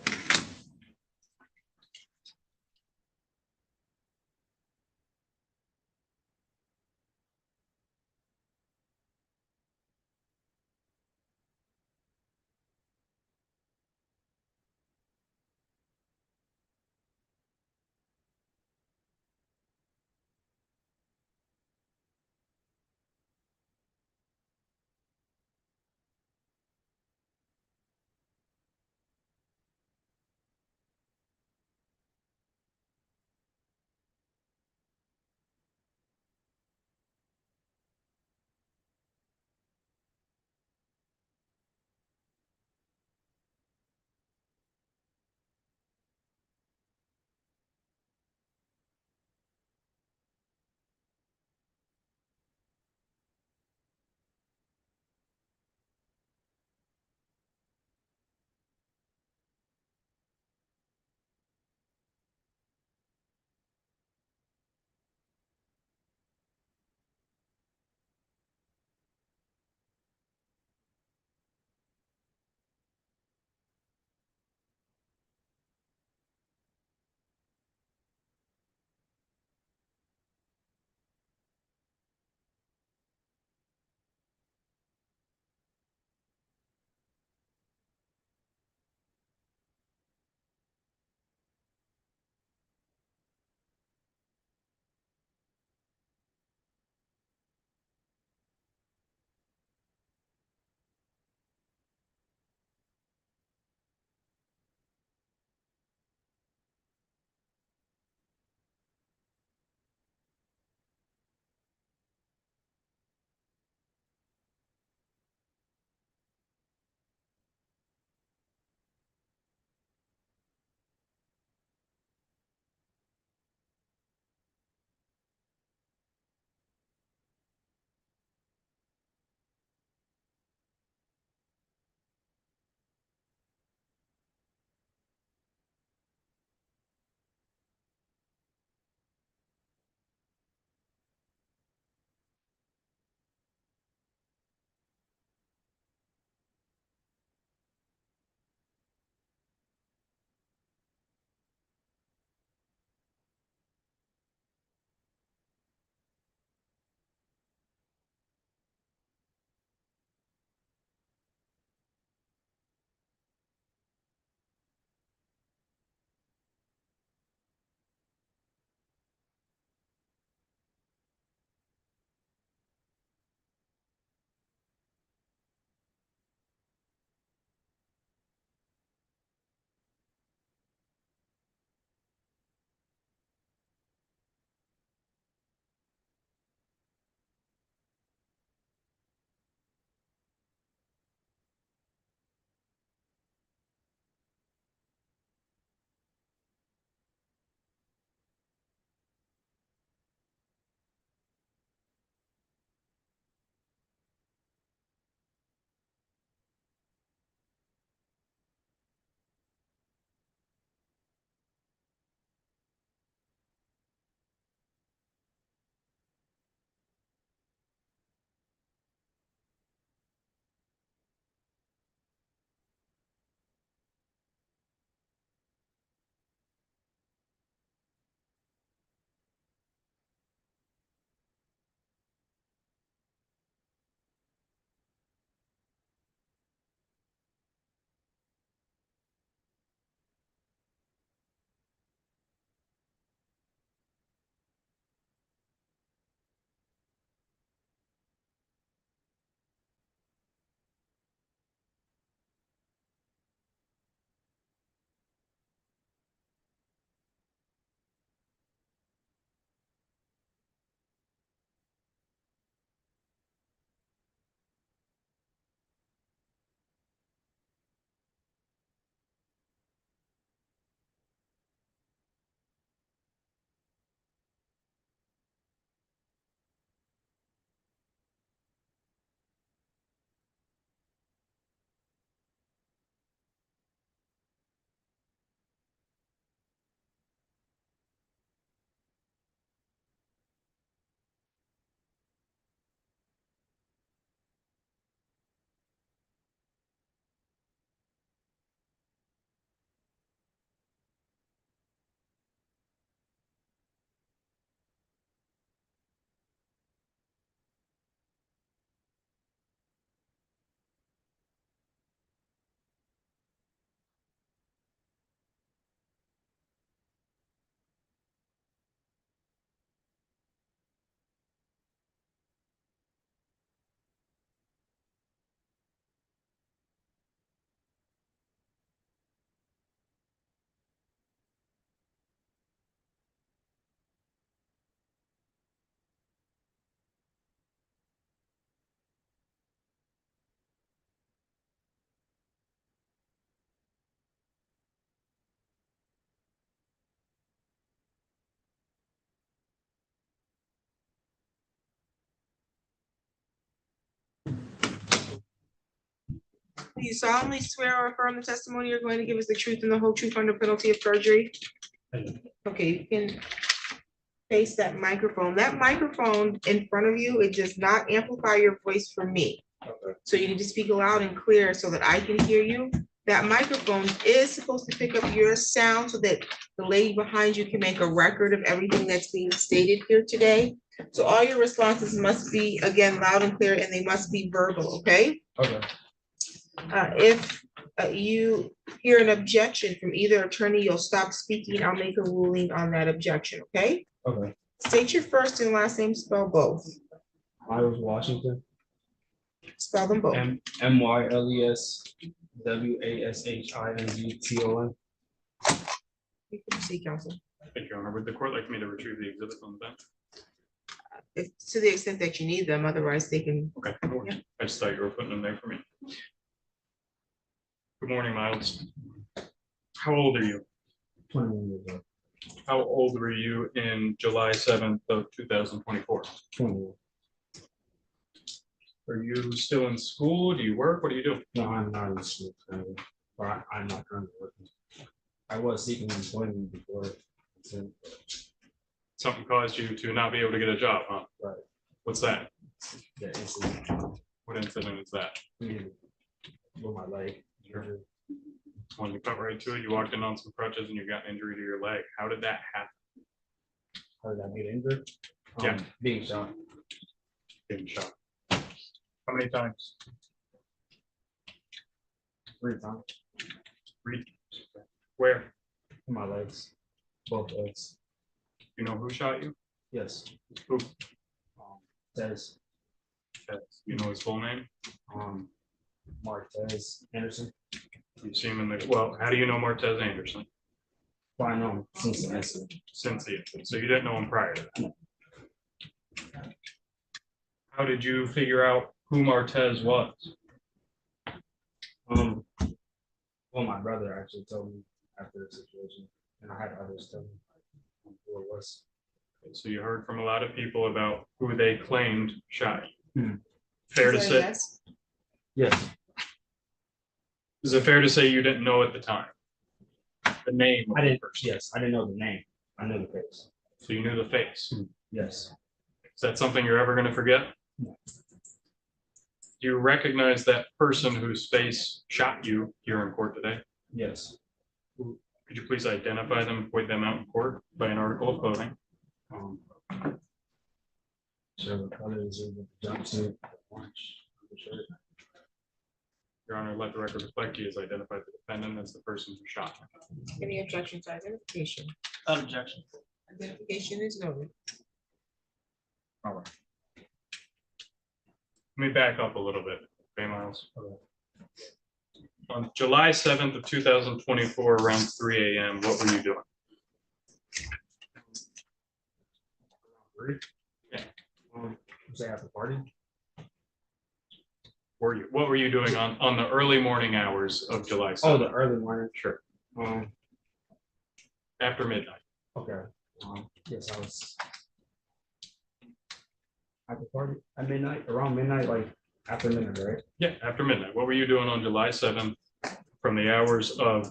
Do you solemnly swear or affirm the testimony you're going to give is the truth and the whole truth under penalty of perjury? Okay, you can face that microphone. That microphone in front of you, it does not amplify your voice for me. So you need to speak loud and clear so that I can hear you. That microphone is supposed to pick up your sound so that the lady behind you can make a record of everything that's being stated here today. So all your responses must be, again, loud and clear, and they must be verbal, okay? Okay. If you hear an objection from either attorney, you'll stop speaking. I'll make a ruling on that objection, okay? Okay. State your first and last name, spell both. Miles Washington. Spell them both. MYLESWASHINGTON. You can see, counsel. Thank you, Your Honor. Would the court like me to retrieve the exhibits on the bench? If, to the extent that you need them, otherwise they can. Okay, I just thought you were putting them there for me. Good morning, Miles. How old are you? 21 years old. How old were you in July 7th of 2024? 21. Are you still in school? Do you work? What do you do? No, I'm not in school currently, or I'm not currently working. I was seeking employment before. So, Something caused you to not be able to get a job, huh? Right. What's that? yeah, incident What incident is that? with my leg. When you cut right to it, you walked in on some crutches and you got an injury to your leg. How did that happen? How did I get injured? Yeah. Being shot. Getting shot. How many times? 3 times. 3 times. Where? In my legs. Both legs. You know who shot you? Yes. Who? Says You know his full name? Martez Anderson. You see him in the, well, how do you know Martez Anderson? Well, I know him since the incident. Since the incident. So you didn't know him prior to that? How did you figure out who Martez was? Well, my brother actually told me after the situation, and I had others tell me who it was. So you heard from a lot of people about who they claimed shot you. Hmm. Fair to Is that a say? yes? Yes. Is it fair to say you didn't know at the time? The name of I the didn't. person? Yes, I didn't know the name. I knew the face. So you knew the face. Yes. Is that something you're ever going to forget? No. Do you recognize that person whose face shot you here in court today? Yes. Could you please identify them, point them out in court by an article of clothing? So the colors of the jumpsuit, orange shirt. Your Honor, let the record reflect he has identified the defendant as the person who shot him. Any objection to identification? Objection. Identification is noted. All right. Let me back up a little bit, okay, Miles? On July 7th of 2024, around 3 a.m., what were you doing? Was I at the party? What were you doing on the early morning hours of July 7th? Oh, the early morning. Sure. Um. After midnight. Okay. Yes, I was at the party at midnight, around midnight, like after midnight, right? Yeah, after midnight. What were you doing on July 7th from the hours of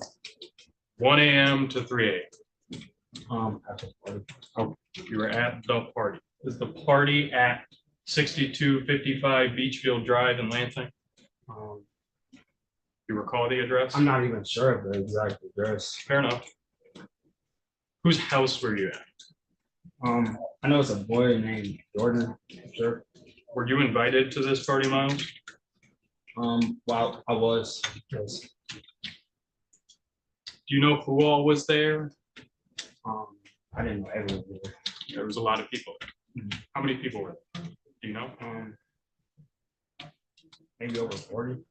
1 a.m. to 3 a.m.? At the party. Oh, you were at the party. Is the party at 6255 Beachfield Drive in Lansing? You recall the address? I'm not even sure of the exact address. Fair enough. Whose house were you at? I know it's a boy named Jordan. I'm sure. Were you invited to this party, Miles? Well, I was. Yes. Do you know who all was there? I didn't know everyone there. There was a lot of people there. How many people were there? Do you know? Maybe over 40.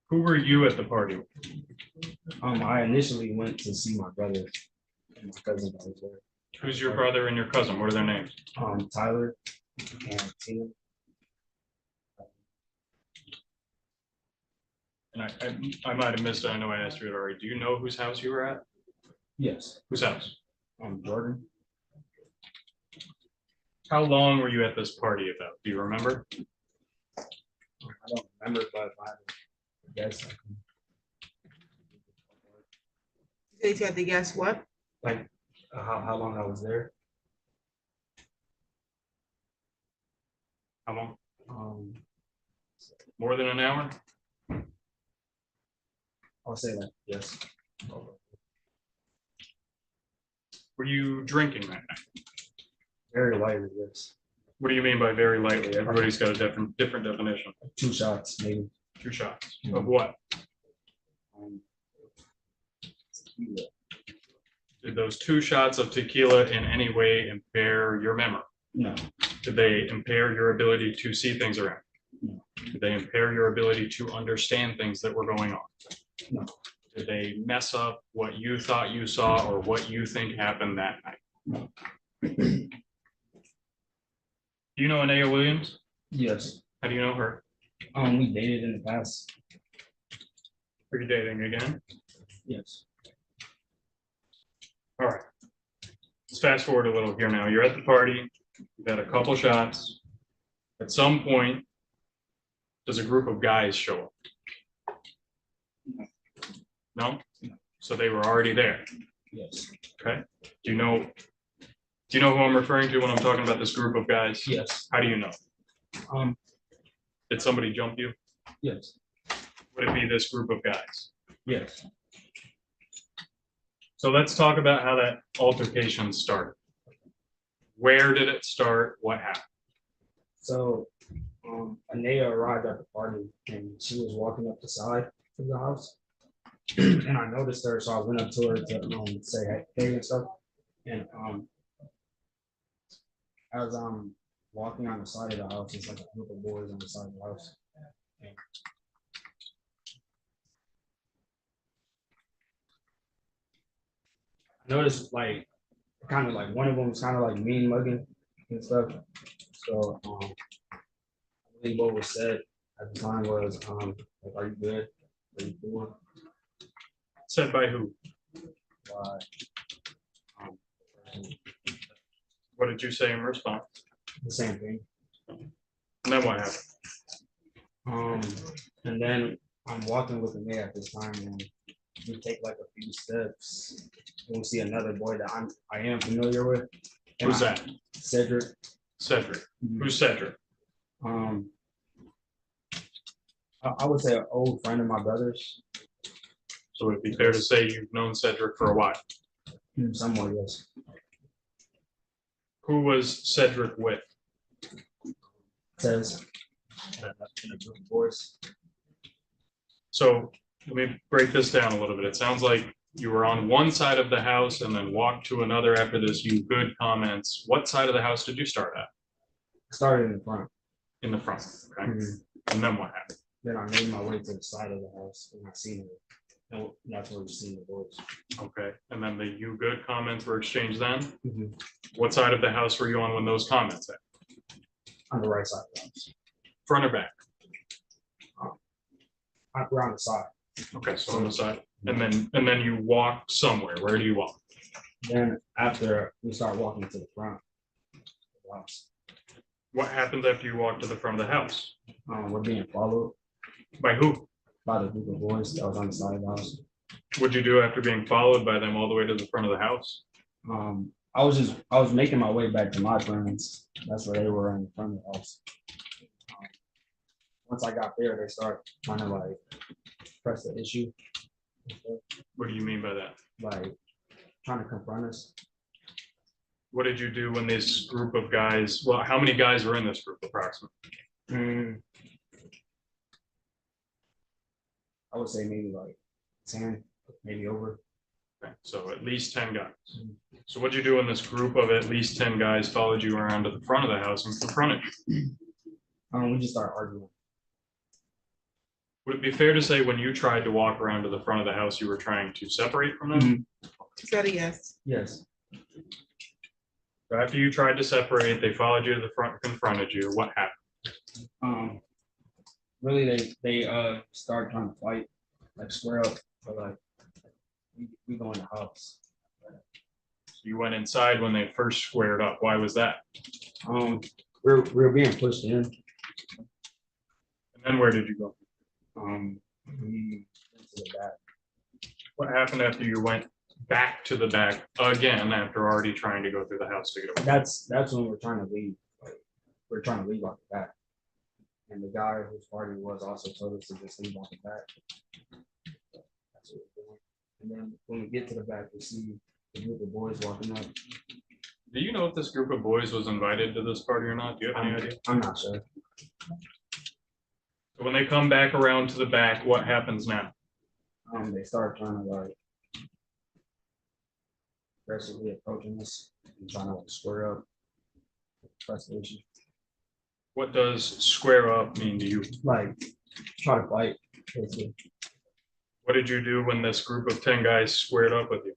Who were you at the party? I initially went to see my brother and my cousin that was there. Who's your brother and your cousin? What are their names? Tyler and Tina. And I might have missed it. I know I asked you it already. Do you know whose house you were at? Yes. Whose house? Jordan. How long were you at this party about? Do you remember? I don't remember, but I guess I can, If you had to guess what? like how long I was there. How long? Um, More than an hour? I'll say that yes. Were you drinking that night? Very lightly, yes. What do you mean by very lightly? Everybody's got a different definition. 2 shots, maybe. 2 shots of what? Um, Did those 2 shots of tequila in any way impair your memory? No. Did they impair your ability to see things around? No. Did they impair your ability to understand things that were going on? No. Did they mess up what you thought you saw or what you think happened that night? No. Do you know Anaya Williams? Yes. How do you know her? We dated in the past. Are you dating again? Yes. All right. Let's fast forward a little here now. You're at the party, you've had a couple shots. At some point, does a group of guys show up? No? So they were already there. Yes. Okay. Do you know who I'm referring to when I'm talking about this group of guys? Yes. How do you know? Um. Did somebody jump you? Yes. Would it be this group of guys? Yes. So let's talk about how that altercation started. Where did it start? What happened? So, Anaya arrived at the party and she was walking up the side of the house. And I noticed her, so I went up to her to say hey and stuff. And as I'm walking on the side of the house, it's like a group of boys on the side of the house. And I noticed like kind of like one of them was kind of like mean mugging and stuff. So I believe what was said at the time was like, are you good? Are you cool? Said by who? By What did you say in response? the same thing. And then what happened? And then I'm walking with the mayor at this time, and we take like a few steps, and we see another boy that I am familiar with. And Who's that? Cedric. Cedric. Mhm. Who's Cedric? I would say an old friend of my brother's. So would it be fair to say you've known Cedric for a while? Somewhat, yes. Who was Cedric with? Says in a group of boys. So let me break this down a little bit. It sounds like you were on one side of the house and then walked to another after this you good comments. What side of the house did you start at? Started in the front. In the front, okay. And then what happened? Then I made my way to the side of the house and I seen it. And that's where we seen the boys. Okay, and then the you good comments were exchanged then? Mhm. What side of the house were you on when those comments at? On the right side of the house. Front or back? We're on the side. Okay, so on the side. And then you walk somewhere. Where do you walk? Then after we start walking to the front of the house, What happens after you walk to the front of the house? we're being followed By who? by the group of boys that was on the side of the house. What'd you do after being followed by them all the way to the front of the house? I was making my way back to my friends. That's where they were in the front of the house. Once I got there, they start trying to like press the issue. What do you mean by that? Like trying to confront us. What did you do when this group of guys, well, how many guys were in this group approximately? I would say maybe like 10, maybe over. Okay, so at least 10 guys. So what'd you do when this group of at least 10 guys followed you around to the front of the house and confronted you? We just started arguing. Would it be fair to say when you tried to walk around to the front of the house, you were trying to separate from them? Is that a yes? Yes. So after you tried to separate, they followed you to the front, confronted you. What happened? Really, they started trying to fight, like square up, but like we go in the house. You went inside when they first squared up. Why was that? We're being pushed in. And And where did you go? We went to the back. What happened after you went back to the back again after already trying to go through the house to get away? That's when we're trying to leave. Like, we're trying to leave out the back. And the guy whose party was also told us to just leave out the back. That's what we're doing. And then when we get to the back, we see the group of boys walking up. Do you know if this group of boys was invited to this party or not? Do you have any idea? I'm not sure. When they come back around to the back, what happens now? They start trying to like aggressively approaching us and trying to like square up. That's the issue. What does square up mean to you? Like try to fight, basically. What did you do when this group of 10 guys squared up with you?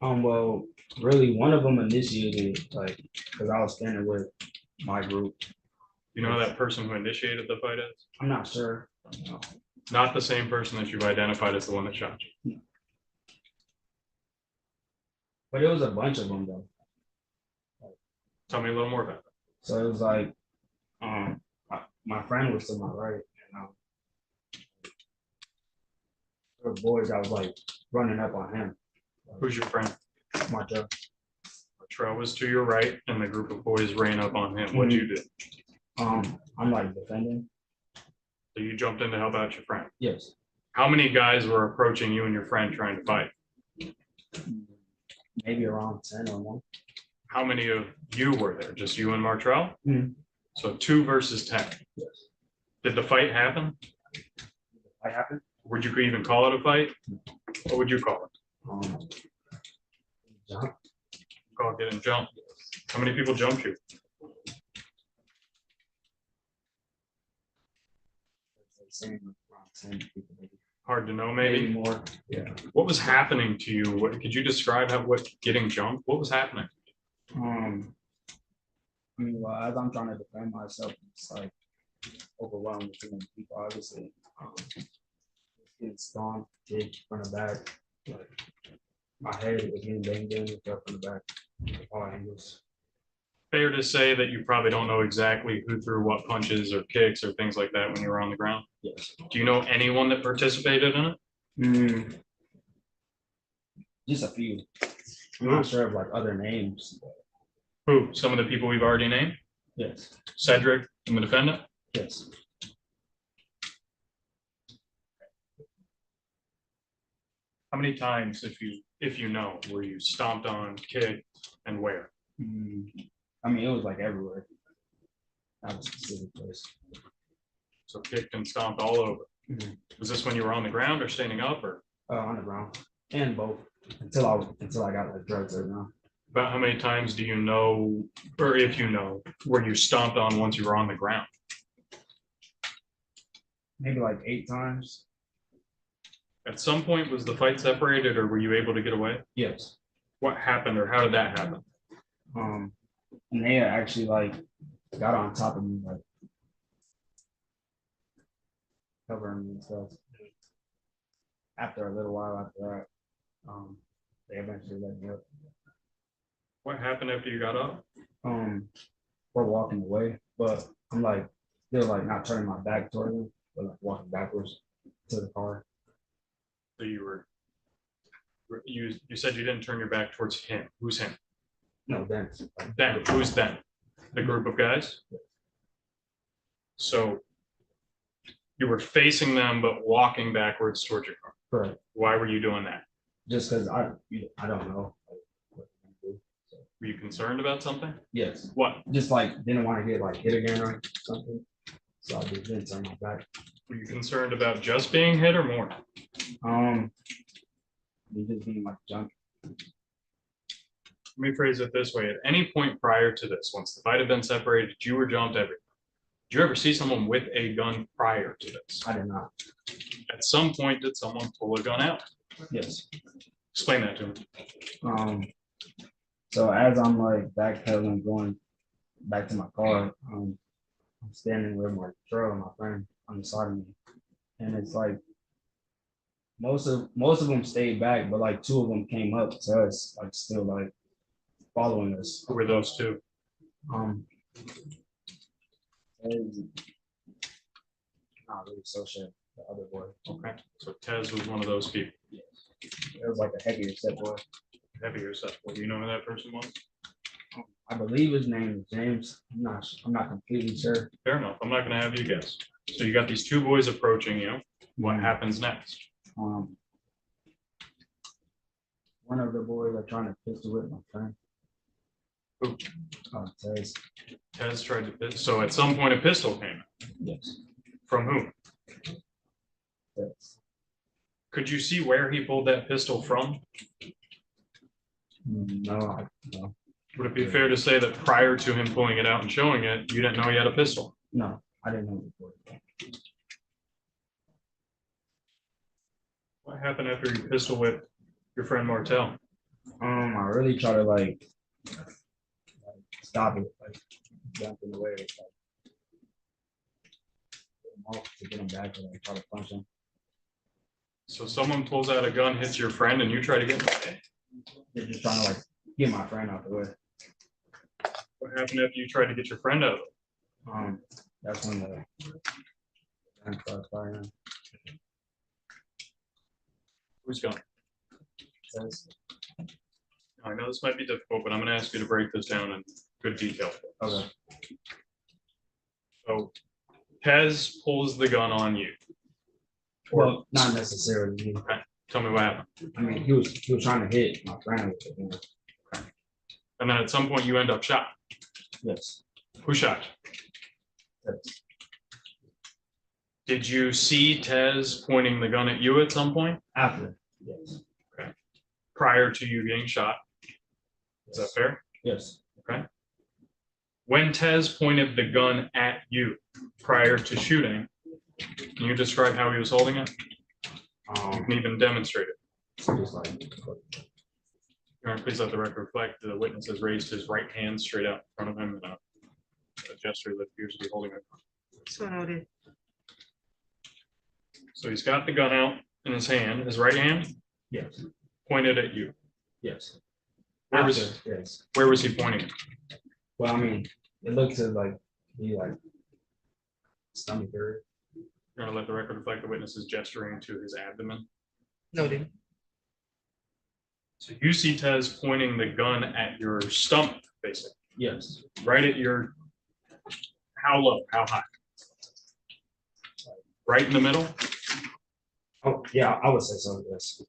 Well, really, one of them initiated it, like, because I was standing with my group. You know who that person who initiated the fight is? I'm not sure. No. Not the same person that you've identified as the one that shot you. But it was a bunch of them though. Tell me a little more about that. So it was like, my friend was to my right, and there were boys that was like running up on him. Who's your friend? My job. Trell was to your right, and the group of boys ran up on him. What'd you do? I'm like defending. So you jumped in to help out your friend? Yes. How many guys were approaching you and your friend trying to fight? Maybe around 10 or more. How many of you were there? Just you and Martrell? So 2 versus 10. Yes. Did the fight happen? Fight happened? Would you even call it a fight? What would you call it? Jump. Call it getting jumped. How many people jumped you? Hard to know, maybe? More. Yeah. What was happening to you? Could you describe what getting jumped? What was happening? I mean, well, as I'm trying to defend myself, it's like overwhelmed with too many people, obviously. Getting stomped, kicked from the back. Like, my head was getting banged in from the back. All angles. Fair to say that you probably don't know exactly who threw what punches or kicks or things like that when you were on the ground? Yes. Do you know anyone that participated in it? Just a few. I'm not sure of like other names. Who? Some of the people we've already named? Yes. Cedric and the defendant? Yes. How many times, if you know, were you stomped on, kicked, and where? I mean, it was like everywhere. Not a specific place. So kicked and stomped all over. Was this when you were on the ground or standing up, or? On the ground, and both until I got like drugs right now. About how many times do you know, or if you know, were you stomped on once you were on the ground? Maybe like 8 times. At some point, was the fight separated, or were you able to get away? Yes. What happened, or how did that happen? And they actually like got on top of me, like covering me and stuff. After a little while after that, they eventually let me up. What happened after you got up? We're walking away, but I'm like still like not turning my back toward them, but like walking backwards to the car. So you said you didn't turn your back towards him. Who's him? No, them. Them. Who's them? The group of guys? So you were facing them, but walking backwards towards your car. Correct. Why were you doing that? Just because I don't know. Were you concerned about something? Yes. What? Just like didn't want to get like hit again or something. So I just didn't turn my back. Were you concerned about just being hit or more? Just being like junk. Let me phrase it this way. At any point prior to this, once the fight had been separated, you were jumped everywhere. Did you ever see someone with a gun prior to this? I did not. At some point, did someone pull a gun out? Yes. Explain that to me. So as I'm like backpedaling, going back to my car, I'm standing with my trail, my friend on the side of me, and it's like most of them stayed back, but like 2 of them came up to us, like still like following us. Who were those 2? not really associated with the other boy. Okay, so Tez was one of those people. It was like a heavier set boy. Heavier stuff. Well, do you know who that person was? I believe his name is James. I'm not completely sure. Fair enough. I'm not gonna have you guess. So you got these two boys approaching you. What happens next? One of the boys are trying to pistol whip my friend. Who? Tez. Tez tried to, so at some point a pistol came out. Yes. From whom? Yes. Could you see where he pulled that pistol from? No. Would it be fair to say that prior to him pulling it out and showing it, you didn't know he had a pistol? No, I didn't know before. What happened after you pistol whipped your friend Martell? I really try to like stop it, like jump in the way, like to get him back and like, try to punch him. So someone pulls out a gun, hits your friend, and you try to get him away? They're just trying to like get my friend out the way. What happened after you tried to get your friend out of it? That's when the gun started firing. Who's gone? Tez. I know this might be difficult, but I'm gonna ask you to break this down in good detail. Okay. So Tez pulls the gun on you. Well, not necessarily. Okay. Tell me what happened. I mean, he was trying to hit my friend with it. You know? Okay. And then at some point you end up shot. Yes. Who shot? Tez. Did you see Tez pointing the gun at you at some point? After. Yes. Okay. Prior to you getting shot. Is that fair? Yes. Okay. When Tez pointed the gun at you prior to shooting, can you describe how he was holding it? You can even demonstrate it. Just like, Please let the record reflect the witness has raised his right hand straight out in front of him in a gesture that appears to be holding it. So noted. So he's got the gun out in his hand, his right hand, yes. pointed at you. Yes. Where was Yes. Where was he pointing it? Well, I mean, it looks like he like stomach area. You're gonna let the record reflect the witness is gesturing to his abdomen. Noted. So you see Tez pointing the gun at your stomach, basically. Yes. Right at your, how low, how high? Right in the middle? Oh, yeah, I would say so, yes.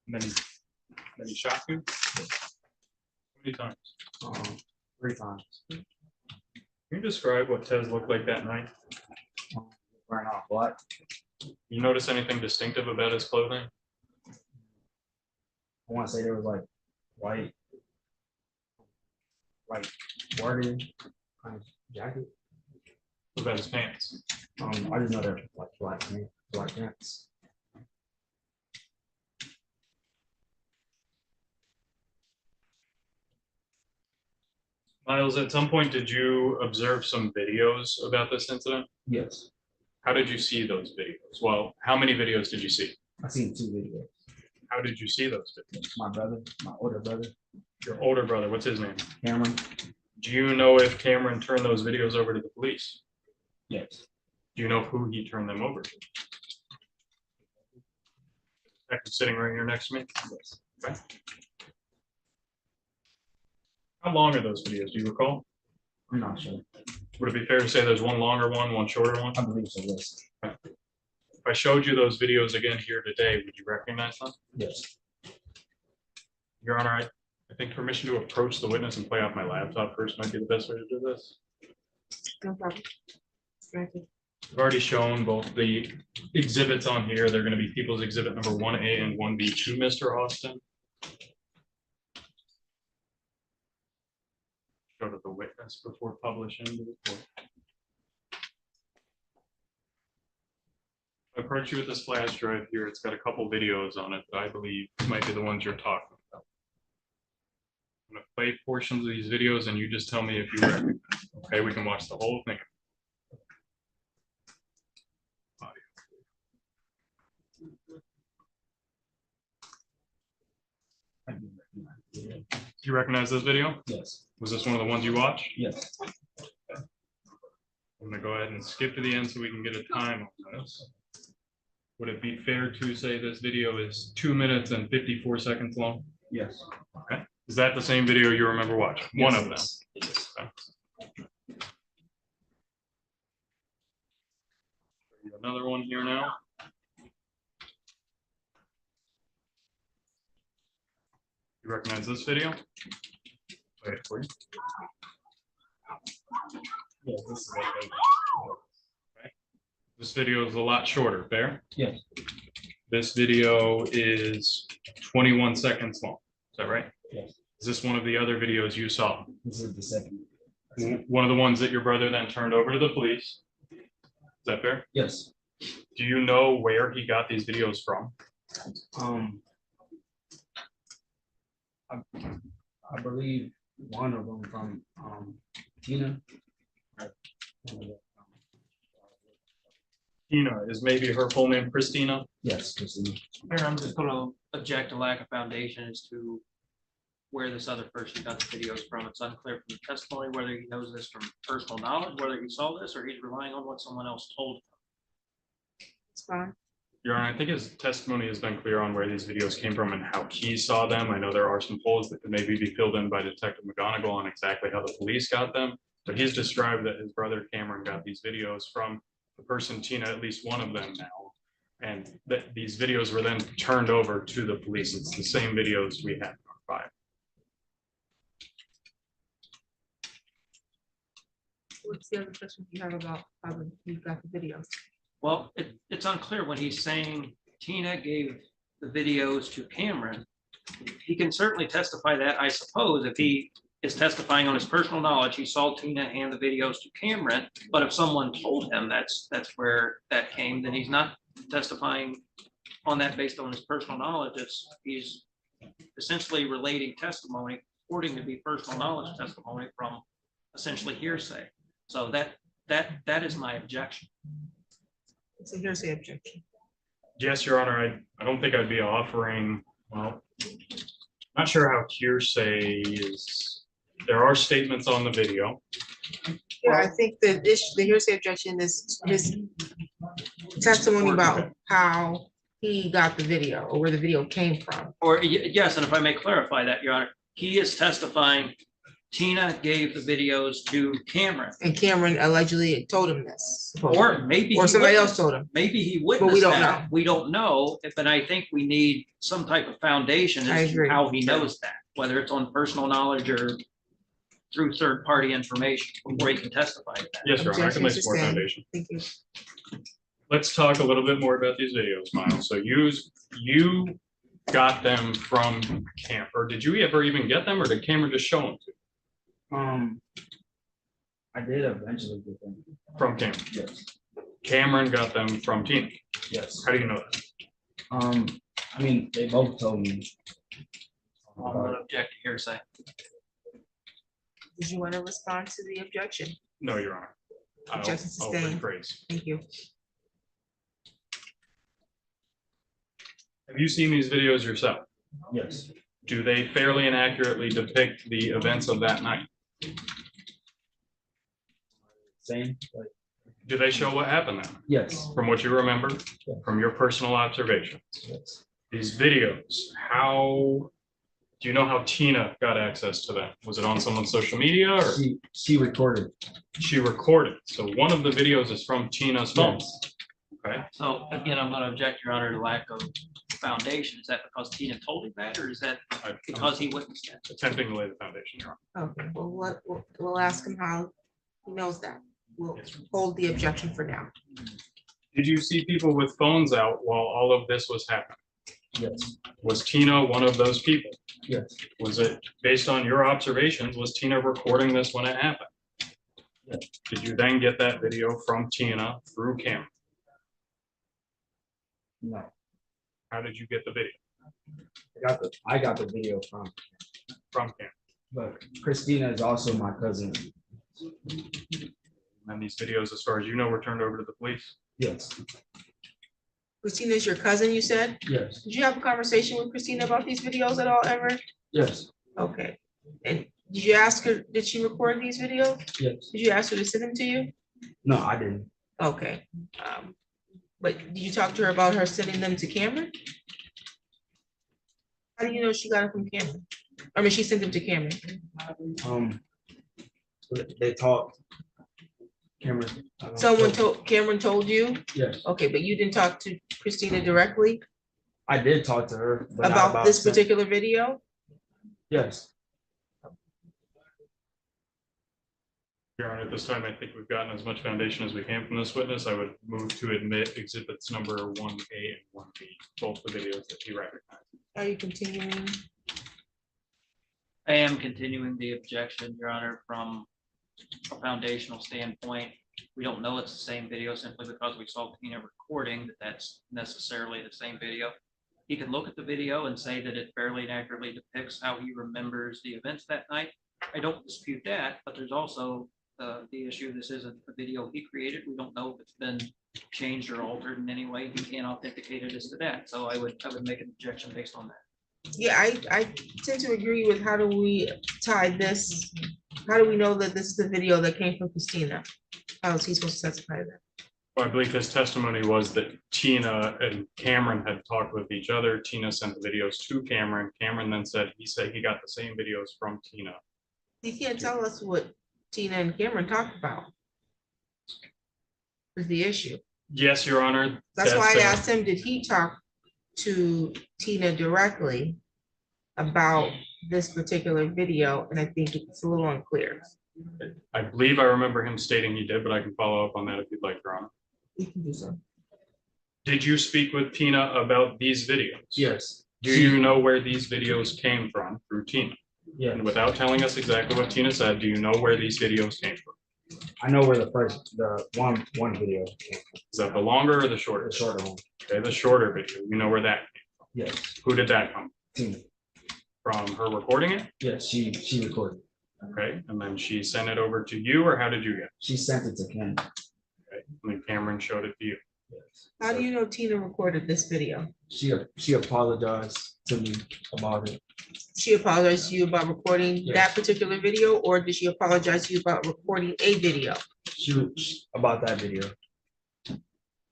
And then he shot you? How many times? 3 times. Can you describe what Tez looked like that night? Wearing off black. You notice anything distinctive about his clothing? I want to say there was like white wording kind of jacket. What about his pants? I just know they're like black pants. Miles, at some point, did you observe some videos about this incident? Yes. How did you see those videos? Well, how many videos did you see? I seen 2 videos. How did you see those videos? My brother, my older brother. Your older brother, what's his name? Cameron. Do you know if Cameron turned those videos over to the police? Yes. Do you know who he turned them over to? Detective sitting right here next to me? Yes. Okay. How long are those videos? Do you recall? I'm not sure. Would it be fair to say there's one longer one shorter one? I believe so, yes. Okay. If I showed you those videos again here today, would you recognize them? Yes. Your Honor, I think permission to approach the witness and play off my laptop first might be the best way to do this. No problem. Granted. I've already shown both the exhibits on here. They're going to be People's Exhibit number 1A and 1B to Mr. Austin. Go to the witness before publishing the report. I approach you with this flash drive here. It's got a couple videos on it that I believe might be the ones you're talking about. I'm going to play portions of these videos and you just tell me if you recognize. Okay, we can watch the whole thing. Do you recognize this video? Yes. Was this one of the ones you watched? Yes. gonna go ahead and skip to the end so we can get a time on this. Would it be fair to say this video is 2 minutes and 54 seconds long? Yes. Okay, is that the same video you remember watching? One of them. Okay. Another one here now. You recognize this video? Wait for you. Yeah, this is it. Okay. This video is a lot shorter, fair? Yes. This video is 21 seconds long. Is that right? Yes. Is this one of the other videos you saw? This is the second. One of the ones that your brother then turned over to the police? Is that fair? Yes. Do you know where he got these videos from? I believe one of them from Tina. Tina, is maybe her full name Christina? Yes, Christina. Mayor, I'm just gonna object to lack of foundation as to where this other person got the videos from. It's unclear from the testimony whether he knows this from personal knowledge, whether he saw this, or he's relying on what someone else told him. It's fine. Your Honor, I think his testimony has been clear on where these videos came from and how he saw them. I know there are some holes that could maybe be filled in by Detective McGonigal on exactly how the police got them. But he's described that his brother Cameron got these videos from the person Tina, at least one of them now. And that these videos were then turned over to the police. It's the same videos we had in our file. What's the other question you have about how you got the videos? Well, it's unclear when he's saying Tina gave the videos to Cameron. He can certainly testify that, I suppose, if he is testifying on his personal knowledge, he saw Tina hand the videos to Cameron. But if someone told him that's where that came, then he's not testifying on that based on his personal knowledge. He's essentially relating testimony, purporting to be personal knowledge testimony from essentially hearsay. So that is my objection. It's a hearsay objection. Yes, Your Honor, I don't think I'd be offering, well, not sure how hearsay is. There are statements on the video. Yeah, I think that the hearsay objection is his testimony about how he got the video or where the video came from. Or yes, and if I may clarify that, Your Honor, he is testifying Tina gave the videos to Cameron. And Cameron allegedly told him this. Or maybe. Or he somebody else witnessed- told him. Maybe he witnessed But we don't that. know. We don't know, but I think we need some type of foundation I as to agree. how he knows that, whether it's on personal knowledge or through third-party information before he can testify to that. Yes, Your Honor, I can lay some more Objection foundation. Thank you. Let's talk a little bit more about these videos, Miles. So you got them from Cam, or did you ever even get them, or did Cameron just show them to you? I did eventually get them. From Cameron? Yes. Cameron got them from Tina? Yes. How do you know that? I mean, they both told me. I'm gonna object to hearsay. Did you want to respond to the objection? No, Your Honor. Objection I'll sustained. rephrase. Thank you. Have you seen these videos yourself? Yes. Do they fairly and accurately depict the events of that night? Same. Like, Do they show what happened then? yes. From what you remember, from your personal observations? Yes. These videos, how, do you know how Tina got access to them? Was it on someone's social media or? She recorded. She recorded. So one of the videos is from Tina's phone. Okay. So again, I'm gonna object, Your Honor, to lack of foundation. Is that because Tina told him that, or is that because he witnessed that? Attempting to lay the foundation, Your Honor. Okay, well, we'll ask him how he knows that. We'll hold the objection for now. Did you see people with phones out while all of this was happening? Yes. Was Tina one of those people? Yes. Was it, based on your observations, was Tina recording this when it happened? Yes. Did you then get that video from Tina through Cam? No. How did you get the video? I got the video from Cam. But Christina is also my cousin. And these videos, as far as you know, were turned over to the police? Yes. Christina is your cousin, you said? Yes. Did you have a conversation with Christina about these videos at all ever? Yes. Okay. And did you ask her, did she record these videos? Yes. Did you ask her to send them to you? No, I didn't. Okay. But did you talk to her about her sending them to Cameron? How do you know she got it from Cameron? I mean, she sent them to Cameron. They talked. Cameron. Cameron told you? Yes, Okay, but you didn't talk to Christina directly I did talk to her. but not about this sen- particular video? Yes, Your Honor, at this time, I think we've gotten as much foundation as we can from this witness. I would move to admit exhibits number 1A and 1B, both the videos that he recognized. Are you continuing? I am continuing the objection, Your Honor, from a foundational standpoint. We don't know it's the same video simply because we saw Tina recording that that's necessarily the same video. He can look at the video and say that it fairly and accurately depicts how he remembers the events that night. I don't dispute that, but there's also the issue, this isn't a video he created. We don't know if it's been changed or altered in any way. He can't authenticate it as to that. So I would make an objection based on that. Yeah, I tend to agree with how do we tie this? How do we know that this is the video that came from Christina? How is he supposed to testify to that? Well, I believe his testimony was that Tina and Cameron had talked with each other. Tina sent the videos to Cameron. Cameron then said he got the same videos from Tina. He can't tell us what Tina and Cameron talked about. Is the issue. Yes, Your Honor. That's why I asked him, did he talk to Tina directly about this particular video? And I think it's a little unclear. I believe I remember him stating he did, but I can follow up on that if you'd like, Your Honor. You can do so. Did you speak with Tina about these videos? yes, Do you know where these videos came from through Tina? yeah. And without telling us exactly what Tina said, do you know where these videos came from? I know where the one video came from, Is that the longer or the shorter? the shorter one. Okay, the shorter video. You know where that came from. Yes, Who did that come Tina. from? Her recording it? Yes, she recorded. Okay, and then she sent it over to you, or how did you get it? She sent it to Cameron. Okay, and then Cameron showed it to you. Yes. How do you know Tina recorded this video? She apologized to me about it. She apologized to you about recording Yes. that particular video, or did she apologize to you about recording a video? About that video.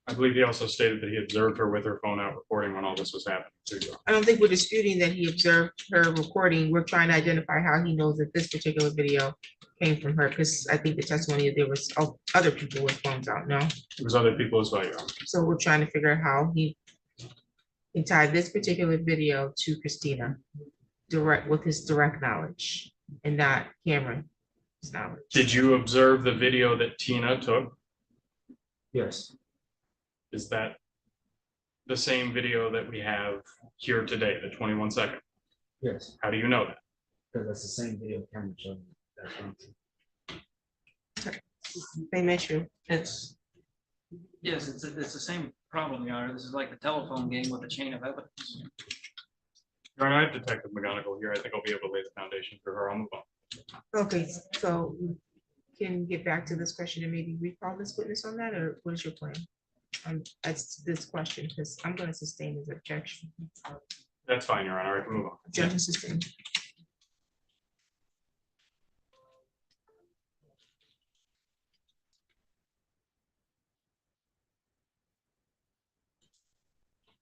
I believe he also stated that he observed her with her phone out recording when all this was happening too. I don't think we're disputing that he observed her recording. We're trying to identify how he knows that this particular video came from her, because I think the testimony, there was other people with phones out, no? There was other people as well, Your Honor. So we're trying to figure out how he tied this particular video to Christina with his direct knowledge and not Cameron's knowledge. Did you observe the video that Tina took? Yes, Is that the same video that we have here today, the 21 second? yes, How do you know that? because that's the same video Cameron showed me. That's one. They met you. Yes, it's the same problem, Your Honor. This is like the telephone game with a chain of evidence. Your Honor, I have Detective McGonigal here. I think I'll be able to lay the foundation for her. I'll move on. Okay, so we can get back to this question and maybe recall this witness on that, or what is your plan? That's this question, because I'm going to sustain his objection. That's fine, Your Honor. I can move on. Objection sustained.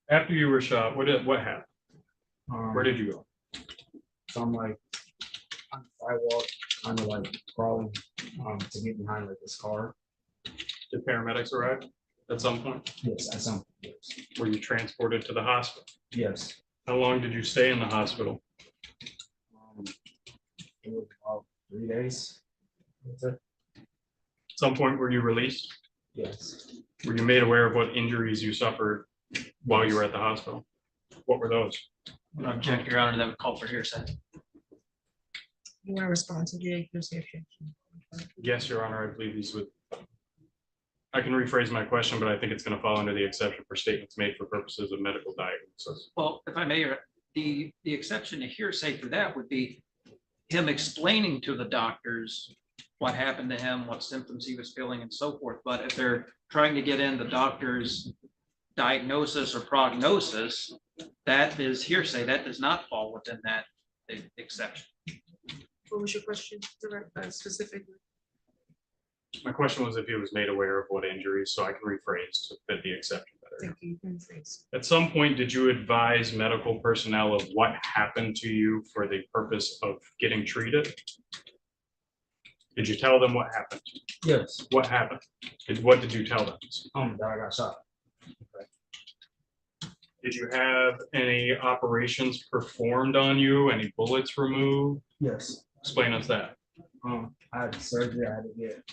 After you were shot, what happened? Where did you go? So I'm like on the sidewalk, kind of like crawling to get behind like this car. Did paramedics arrive at some point? Yes, at some point. Were you transported to the hospital? Yes. How long did you stay in the hospital? It was about 3 days. That's it. At some point, were you released? Yes. Were you made aware of what injuries you suffered while you were at the hospital? What were those? I object, Your Honor, that would call for hearsay. You want to respond to the accusation? Yes, Your Honor, I believe these would. I can rephrase my question, but I think it's going to fall under the exception for statements made for purposes of medical diagnosis. Well, if I may, the exception to hearsay for that would be him explaining to the doctors what happened to him, what symptoms he was feeling and so forth. But if they're trying to get in the doctor's diagnosis or prognosis, that is hearsay. That does not fall within that exception. What was your question specifically? My question was if he was made aware of what injuries, so I can rephrase to fit the exception better. At some point, did you advise medical personnel of what happened to you for the purpose of getting treated? Did you tell them what happened? Yes. What happened? What did you tell them? That I got shot. Did you have any operations performed on you? Any bullets removed? Yes. Explain us that. I had surgery. I had to get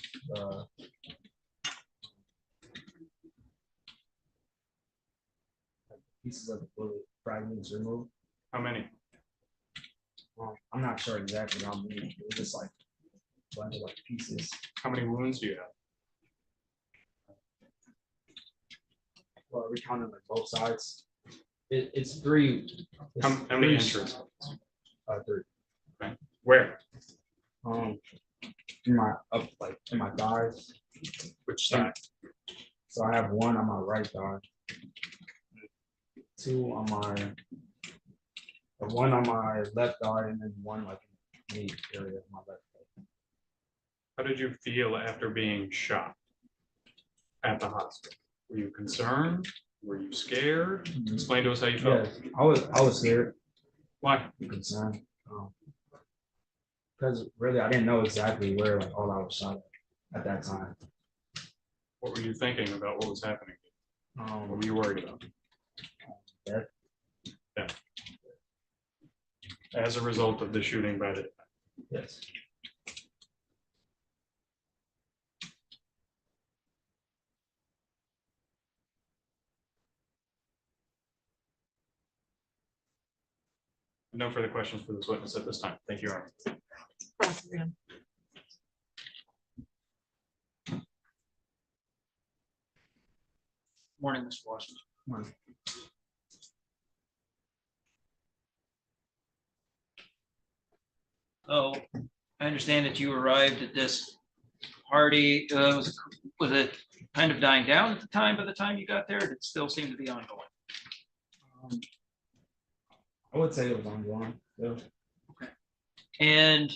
pieces of the bullet fragments removed. How many? I'm not sure exactly how many. It was just like a bunch of like pieces. How many wounds do you have? Well, we counted like both sides. It's three. How many injuries? Three. Okay. Where? In my in my thighs. Which side? So I have one on my right thigh, one on my left thigh, and then one like in the knee area of my left thigh. How did you feel after being shot at the hospital? Were you concerned? Were you scared? Explain to us how you felt. Yeah, I was scared. Why? Concerned. Because really, I didn't know exactly where like all I was shot at that time. What were you thinking about what was happening? What were you worried about? Death. Yeah. As a result of the shooting by the. Yes. No further questions for this witness at this time. Thank you, Your Honor. Morning, Mr. Washington. Morning. So I understand that you arrived at this party. Was it kind of dying down at the time by the time you got there? Did it still seem to be ongoing? I would say it was ongoing. Yeah. Okay. And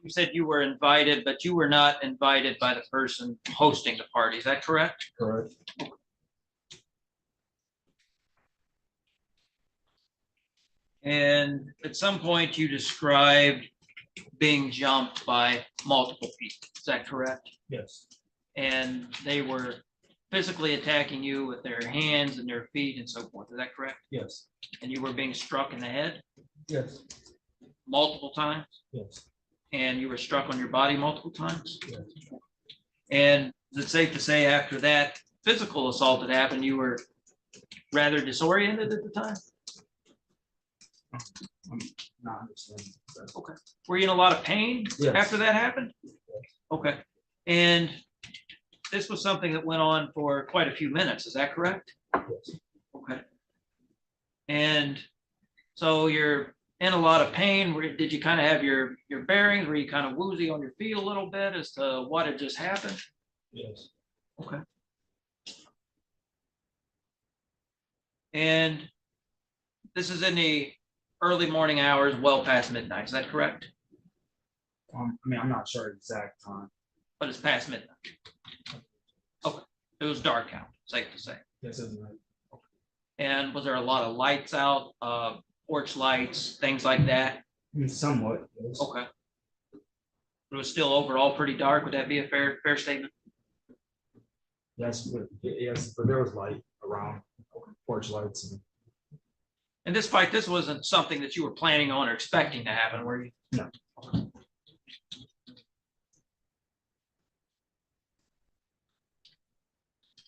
you said you were invited, but you were not invited by the person hosting the party. Is that correct? Correct. And at some point you described being jumped by multiple people. Is that correct? Yes. And they were physically attacking you with their hands and their feet and so forth. Is that correct? Yes. And you were being struck in the head Yes. multiple times? Yes. And you were struck on your body multiple times? Yes. And is it safe to say after that physical assault that happened, you were rather disoriented at the time? I'm not understanding. Okay. Were you in a lot of pain Yes. after that happened? Yes. Okay. And this was something that went on for quite a few minutes. Is that correct? Yes. Okay. And so you're in a lot of pain. Did you kind of have your bearings? Were you kind of woozy on your feet a little bit as to what had just happened? Yes. Okay. And this is in the early morning hours, well past midnight. Is that correct? I mean, I'm not sure exact time. But it's past midnight. Okay. It was dark out, safe to say. Yes, it's right. And was there a lot of lights out, porch lights, things like that? I mean, somewhat. Yes. Okay. It was still overall pretty dark. Would that be a fair statement? Yes, but there was light around, porch lights. And despite this wasn't something that you were planning on or expecting to happen, were you? No. Okay.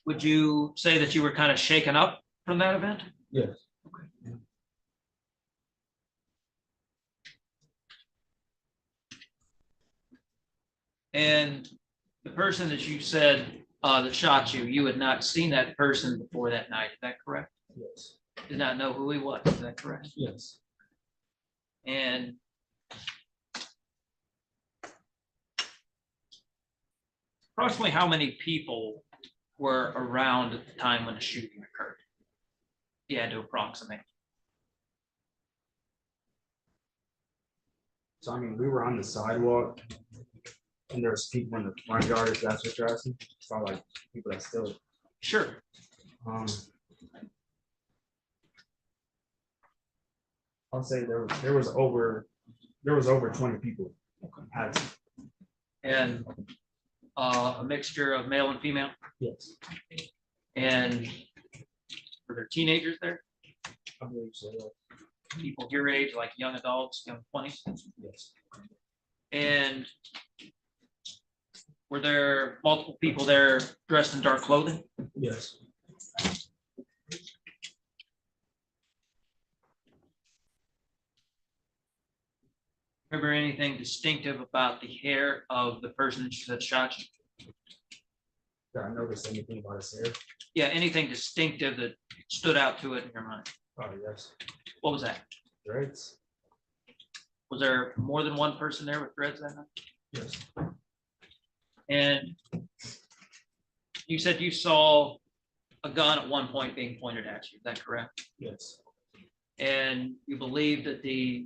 Would you say that you were kind of shaken up from that event? Yes. Okay. And the person that you said that shot you, you had not seen that person before that night. Is that correct? Yes. Did not know who he was. Is that correct? Yes. And approximately how many people were around at the time when the shooting occurred? You had to approximate. So I mean, we were on the sidewalk. And there's people in the front yard, if that's what you're asking. So like people that still. Sure. I'll say there was over 20 people. Had- And a mixture of male and female? Yes, And were there teenagers there? I believe so. People your age, like young adults, young 20s? Yes. And were there multiple people there dressed in dark clothing? Yes. Remember anything distinctive about the hair of the person that shot you? Did I notice anything about his hair? Yeah, anything distinctive that stood out to it in your mind? Oh, yes. What was that? Dreads? Was there more than one person there with dreads that night? Yes. And you said you saw a gun at one point being pointed at you, is that correct? Yes. And you believe that the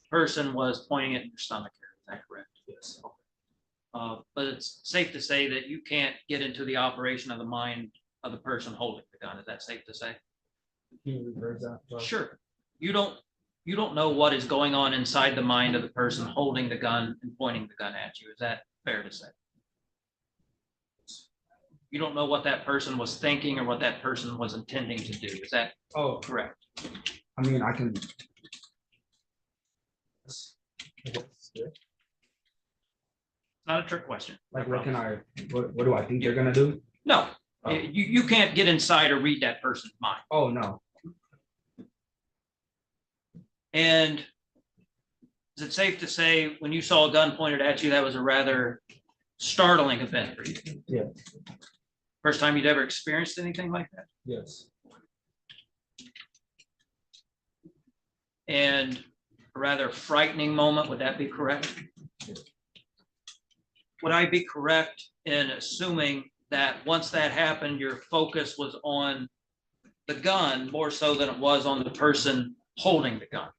person was pointing it in your stomach area, is that correct? Yes. But it's safe to say that you can't get into the operation of the mind of the person holding the gun, is that safe to say? Can you reverse that? Sure. You don't know what is going on inside the mind of the person holding the gun and pointing the gun at you, is that fair to say? You don't know what that person was thinking or what that person was intending to do, is that correct? I mean, I can. Not a trick question. Like, what do I think they're gonna do? No, Oh. you can't get inside or read that person's mind. Oh, no. And is it safe to say when you saw a gun pointed at you, that was a rather startling event for you? Yeah. First time you'd ever experienced anything like that? Yes. And a rather frightening moment, would that be correct? Would I be correct in assuming that once that happened, your focus was on the gun more so than it was on the person holding the gun?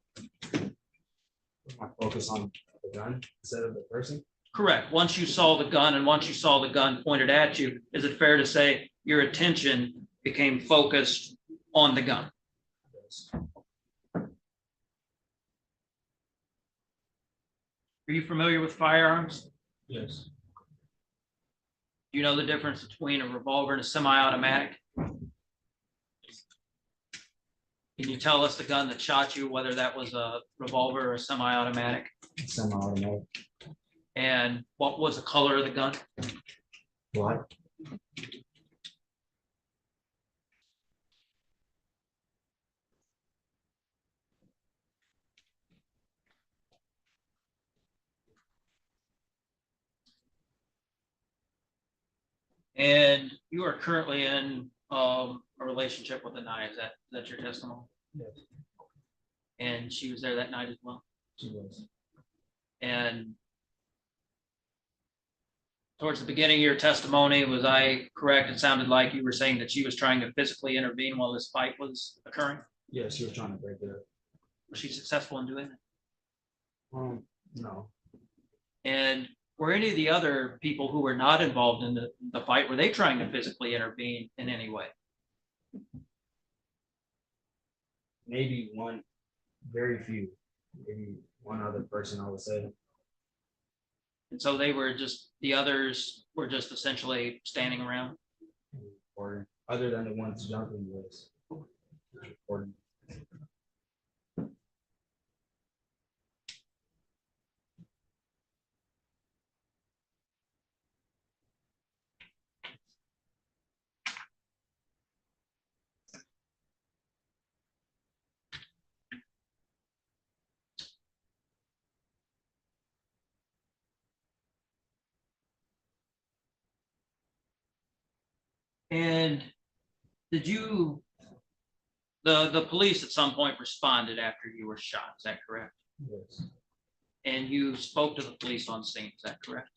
My focus on the gun instead of the person? Correct. Once you saw the gun and once you saw the gun pointed at you, is it fair to say your attention became focused on the gun? Yes. Are you familiar with firearms? Yes. Do you know the difference between a revolver and a semi-automatic? Can you tell us the gun that shot you, whether that was a revolver or a semi-automatic? Semi-automatic. And what was the color of the gun? Black. And you are currently in a relationship with Anaya, is that your testimony? Yes. And she was there that night as well? She was. And towards the beginning of your testimony, was I correct? It sounded like you were saying that she was trying to physically intervene while this fight was occurring? Yes, she was trying to break it up. Was she successful in doing that? No. And were any of the other people who were not involved in the fight, were they trying to physically intervene in any way? Maybe one, very few, maybe one other person, I would say. And so they were just, the others were just essentially standing around? Or other than the ones jumping was recording. And did you, the police at some point responded after you were shot, is that correct? Yes. And you spoke to the police on scene, is that correct?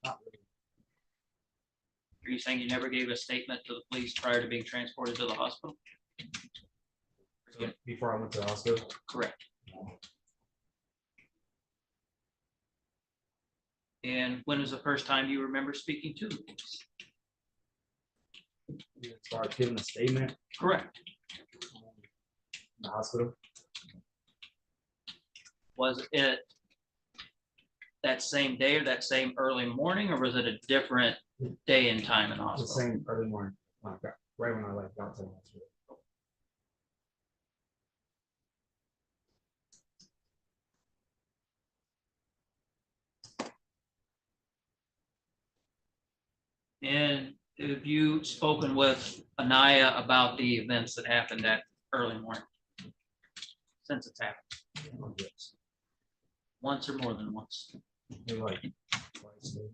Not really. Are you saying you never gave a statement to the police prior to being transported to the hospital? So before I went to the hospital? Correct. And when was the first time you remember speaking to the police? As far as giving a statement Correct. in the hospital. Was it that same day or that same early morning, or was it a different day and time in the The hospital? same early morning, when I got- right when I left got to the hospital. And have you spoken with Anaya about the events that happened that early morning? Since it's happened? Yes. Once or more than once? Maybe like twice, maybe.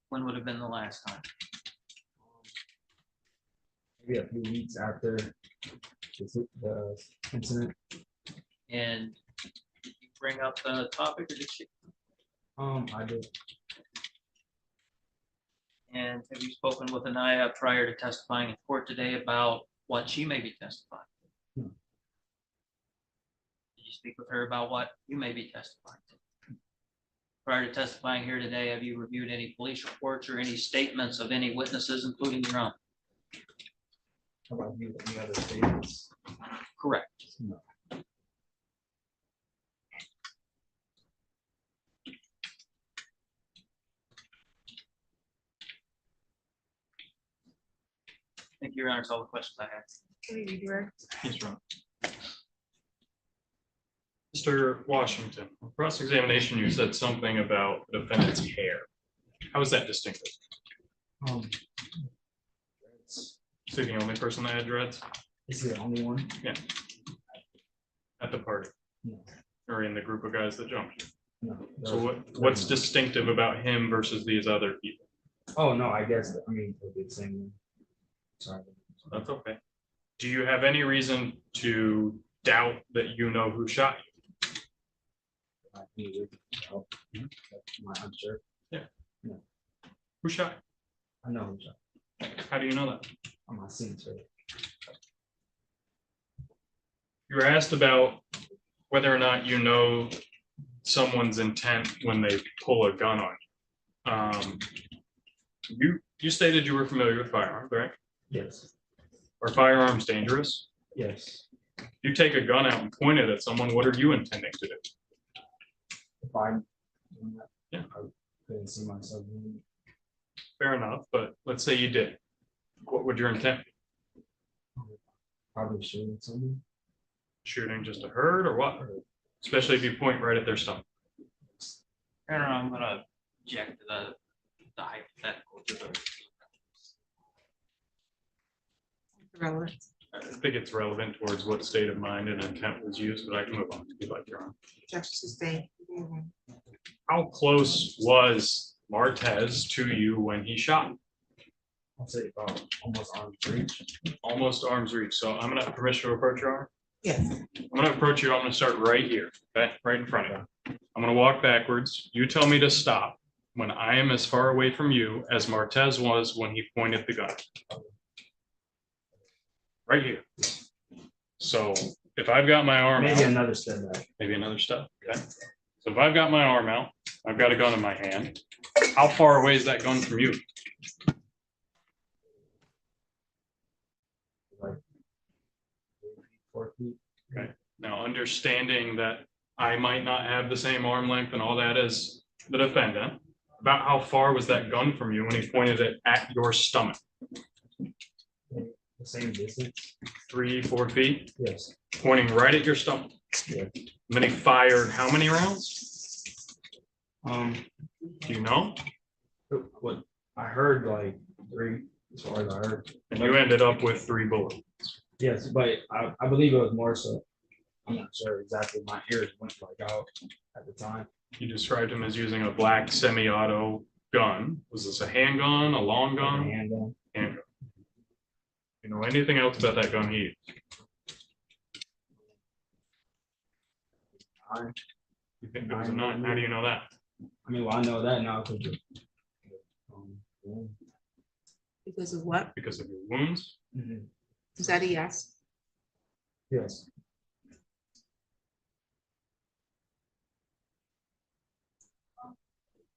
When would have been the last time? Maybe a few weeks after the incident. And did you bring up the topic, or did she? I did. And have you spoken with Anaya prior to testifying in court today about what she may be testifying? No. Did you speak with her about what you may be testifying to? Prior to testifying here today, have you reviewed any police reports or any statements of any witnesses, including your own? How about you, any other statements? Correct. No. Thank you, Your Honor. That's all the questions I have. Yes, Ron. Mr. Washington, on cross-examination, you said something about the defendant's hair. How is that distinctive? Is he the only person that had dreads? Is he the only one? Yeah. At the party? No. Or in the group of guys that jumped you? No. So what's distinctive about him versus these other people? Oh, no, I guess, I mean, it'll be the same one. Sorry. That's okay. Do you have any reason to doubt that you know who shot you? I'm sure. Yeah. No. Who shot I know who shot. you? How do you know that? On my scene, sir. You were asked about whether or not you know someone's intent when they pull a gun on you. You stated you were familiar with firearms, right? Yes. Are firearms dangerous? Yes. You take a gun out and point it at someone, what are you intending to do? If I, Yeah. I couldn't see myself doing it. Fair enough, but let's say you did. What would your intent be? Probably shooting someone. Shooting just to hurt or what? Especially if you point right at their stomach. Your Honor, I'm gonna object to the hypothetical. To the Relevant. I think it's relevant towards what state of mind and intent was used, but I can move on if you'd like, Your Honor. Objection sustained. How close was Martez to you when he shot? I'll say about almost arm's reach. Almost arm's reach. So I'm gonna have permission to approach, Your Honor? Yes. I'm gonna approach you. I'm gonna start right here, okay? Right in front of you. I'm gonna walk backwards. You tell me to stop when I am as far away from you as Martez was when he pointed the gun. Right here. So if I've got my arm Maybe out, another step back. maybe another step, okay? So if I've got my arm out, I've got a gun in my hand. How far away is that gun from you? Like 4 feet. Okay. Now, understanding that I might not have the same arm length and all that as the defendant, about how far was that gun from you when he pointed it at your stomach? The same distance. 3, 4 feet? Yes. Pointing right at your stomach. Yeah. And then he fired how many rounds? Do you know? What I heard, like 3, as far as I heard. And you ended up with 3 bullets. Yes, but I believe it was more so. I'm not sure exactly. My ears went like out at the time. You described him as using a black semi-auto gun. Was this a handgun, a long gun? Handgun. Handgun. You know anything else about that gun he used? You think it was a 9? How do you know that? I mean, well, I know that now because Because of what? Because of your wounds? Is that a yes? Yes.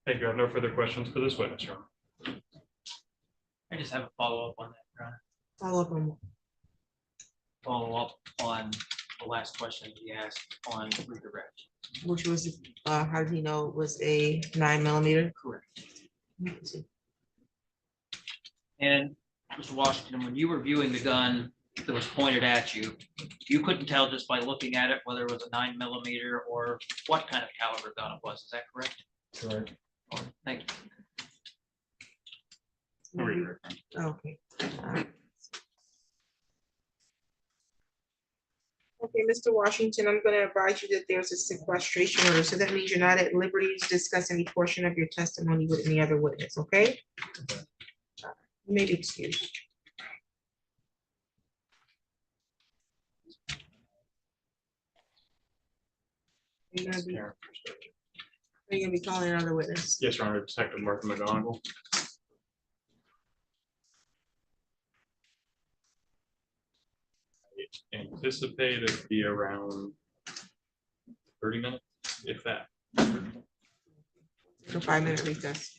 Thank you. I have no further questions for this witness, Your Honor. I just have a follow-up on that, Your Honor. Follow up on The last question he asked on redirect. which was, how did he know it was a 9 mm? Correct. And Mr. Washington, when you were viewing the gun that was pointed at you, you couldn't tell just by looking at it whether it was a 9 mm or what kind of caliber gun it was. Is that correct? Correct. Thank Okay. Okay, Mr. Washington, I'm gonna advise you that there's a sequestration order, so that means you're not at liberty to discuss any portion of your testimony with any other witness, okay? You may be excused. You're gonna be, are you gonna be calling another witness? Yes, Your Honor. Detective Martha McGonigal. I anticipate it to be around 30 minutes, if that. A 5-minute recess.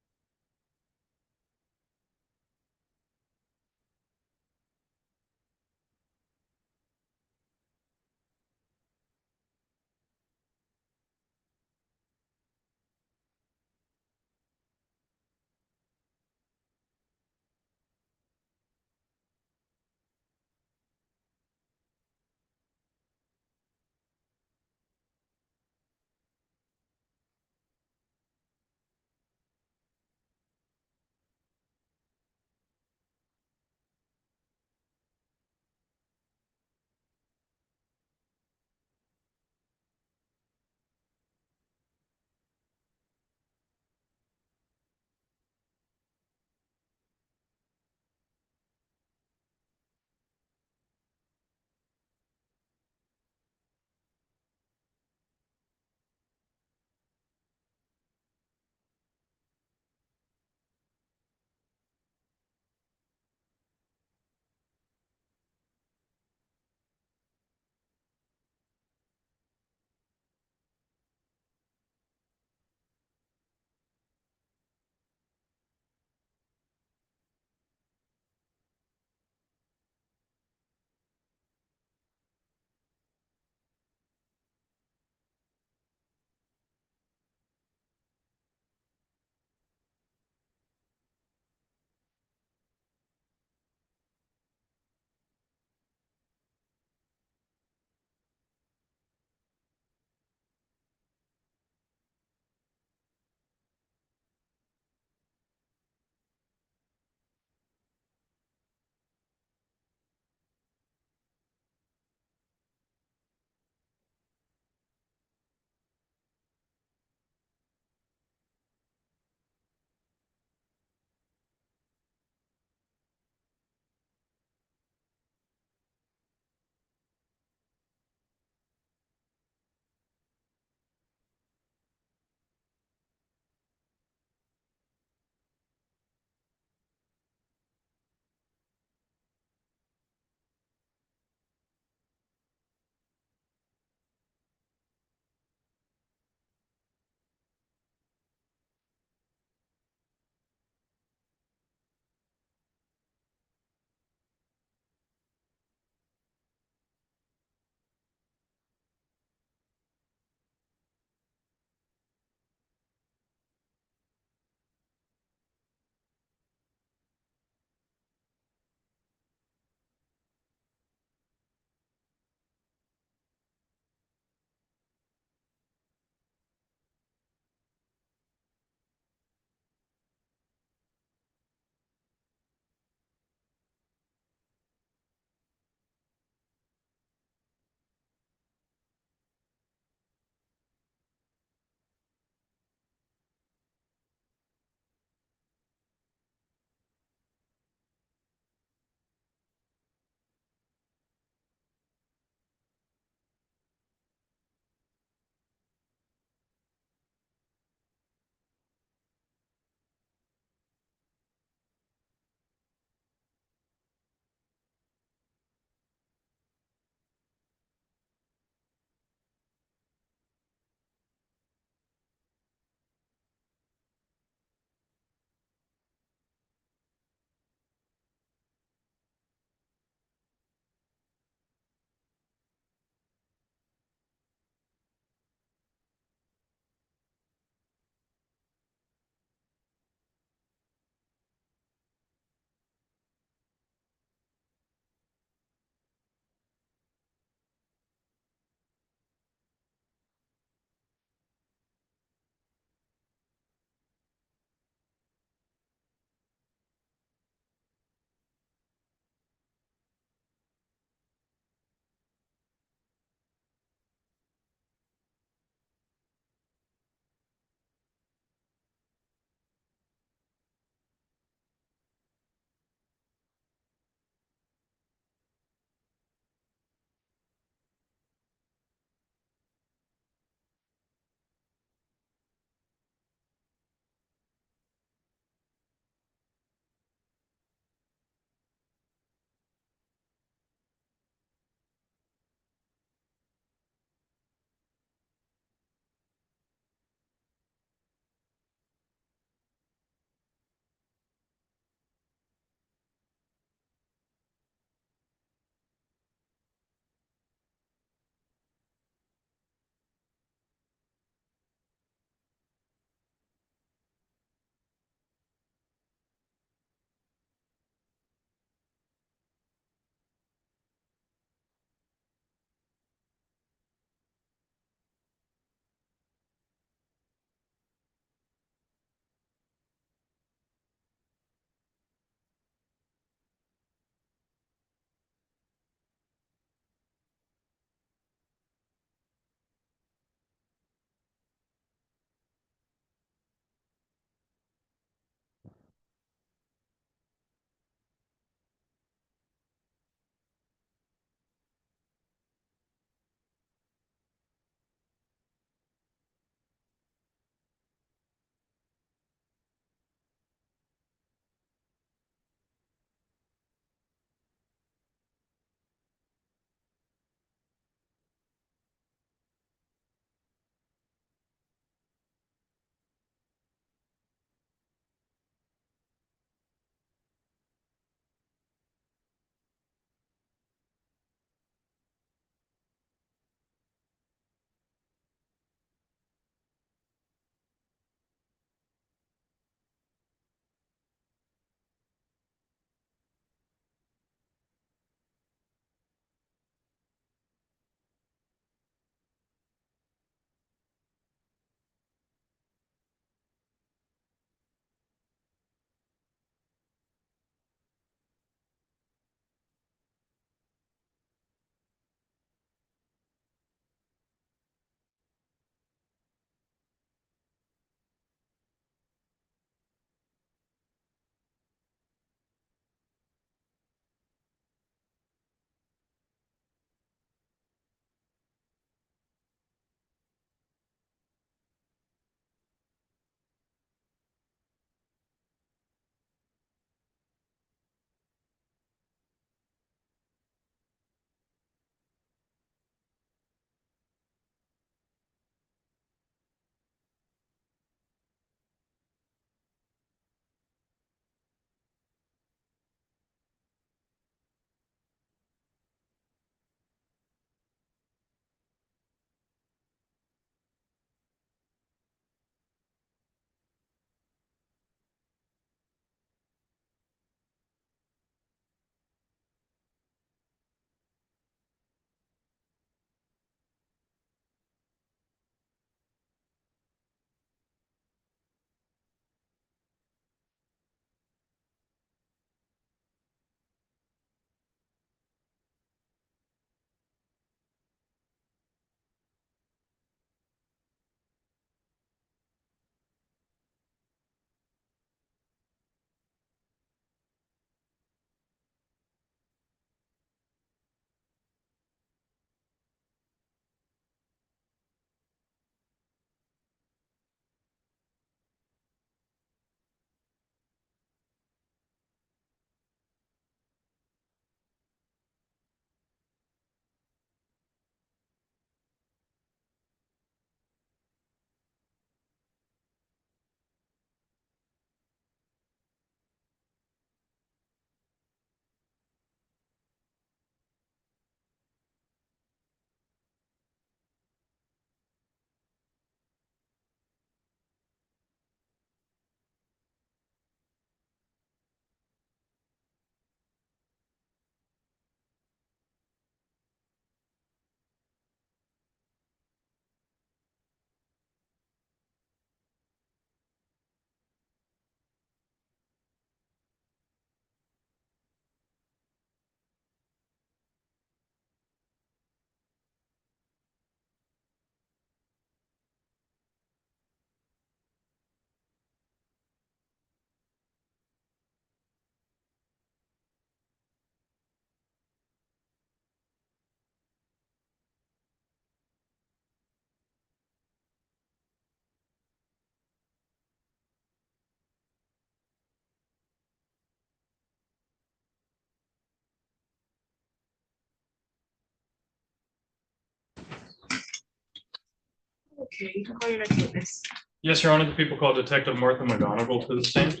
Okay, you can call your next witness. Yes, Your Honor, the people called Detective Martha McGonigal to the stand.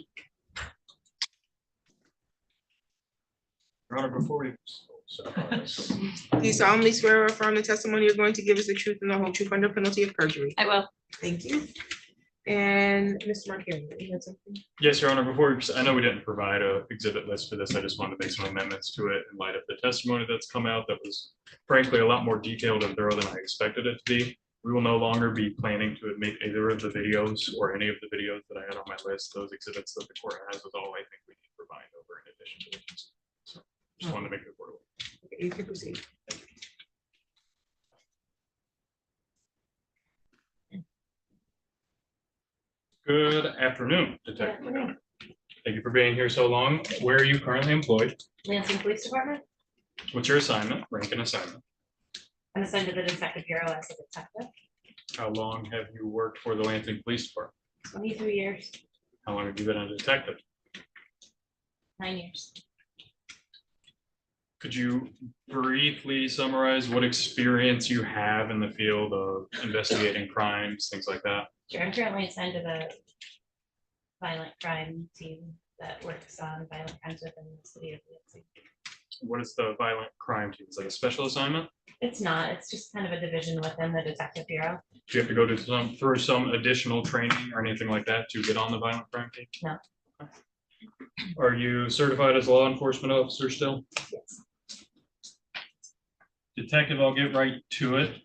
Your Honor, before we. Do you solemnly swear or affirm the testimony you're going to give us the truth and the whole truth under penalty of perjury? I will. Thank you. And Mr. Marquardt, you had something? Yes, Your Honor, before, I know we didn't provide a exhibit list for this. I just wanted to make some amendments to it in light of the testimony that's come out that was frankly a lot more detailed and thorough than I expected it to be. We will no longer be planning to admit either of the videos or any of the videos that I had on my list. Those exhibits that the court has is all I think we need to provide over in addition to this. So just wanted to make it affordable. Okay, you can proceed. Good afternoon, Detective McGonigal. Thank you for being here so long. Where are you currently employed? Lansing Police Department. What's your assignment, rank and assignment? I'm assigned to the Detective Bureau as a detective. How long have you worked for the Lansing Police Department? 23 years, How long have you been a detective? 9 years. Could you briefly summarize what experience you have in the field of investigating crimes, things like that? Sure, I'm currently assigned to the violent crime team that works on violent crimes within the city of Lansing. What is the violent crime team? Is that a special assignment? It's not, it's just kind of a division within the Detective Bureau. Do you have to go to through some additional training or anything like that to get on the violent crime team? No. Are you certified as a law enforcement officer still? Yes. Detective, I'll get right to it.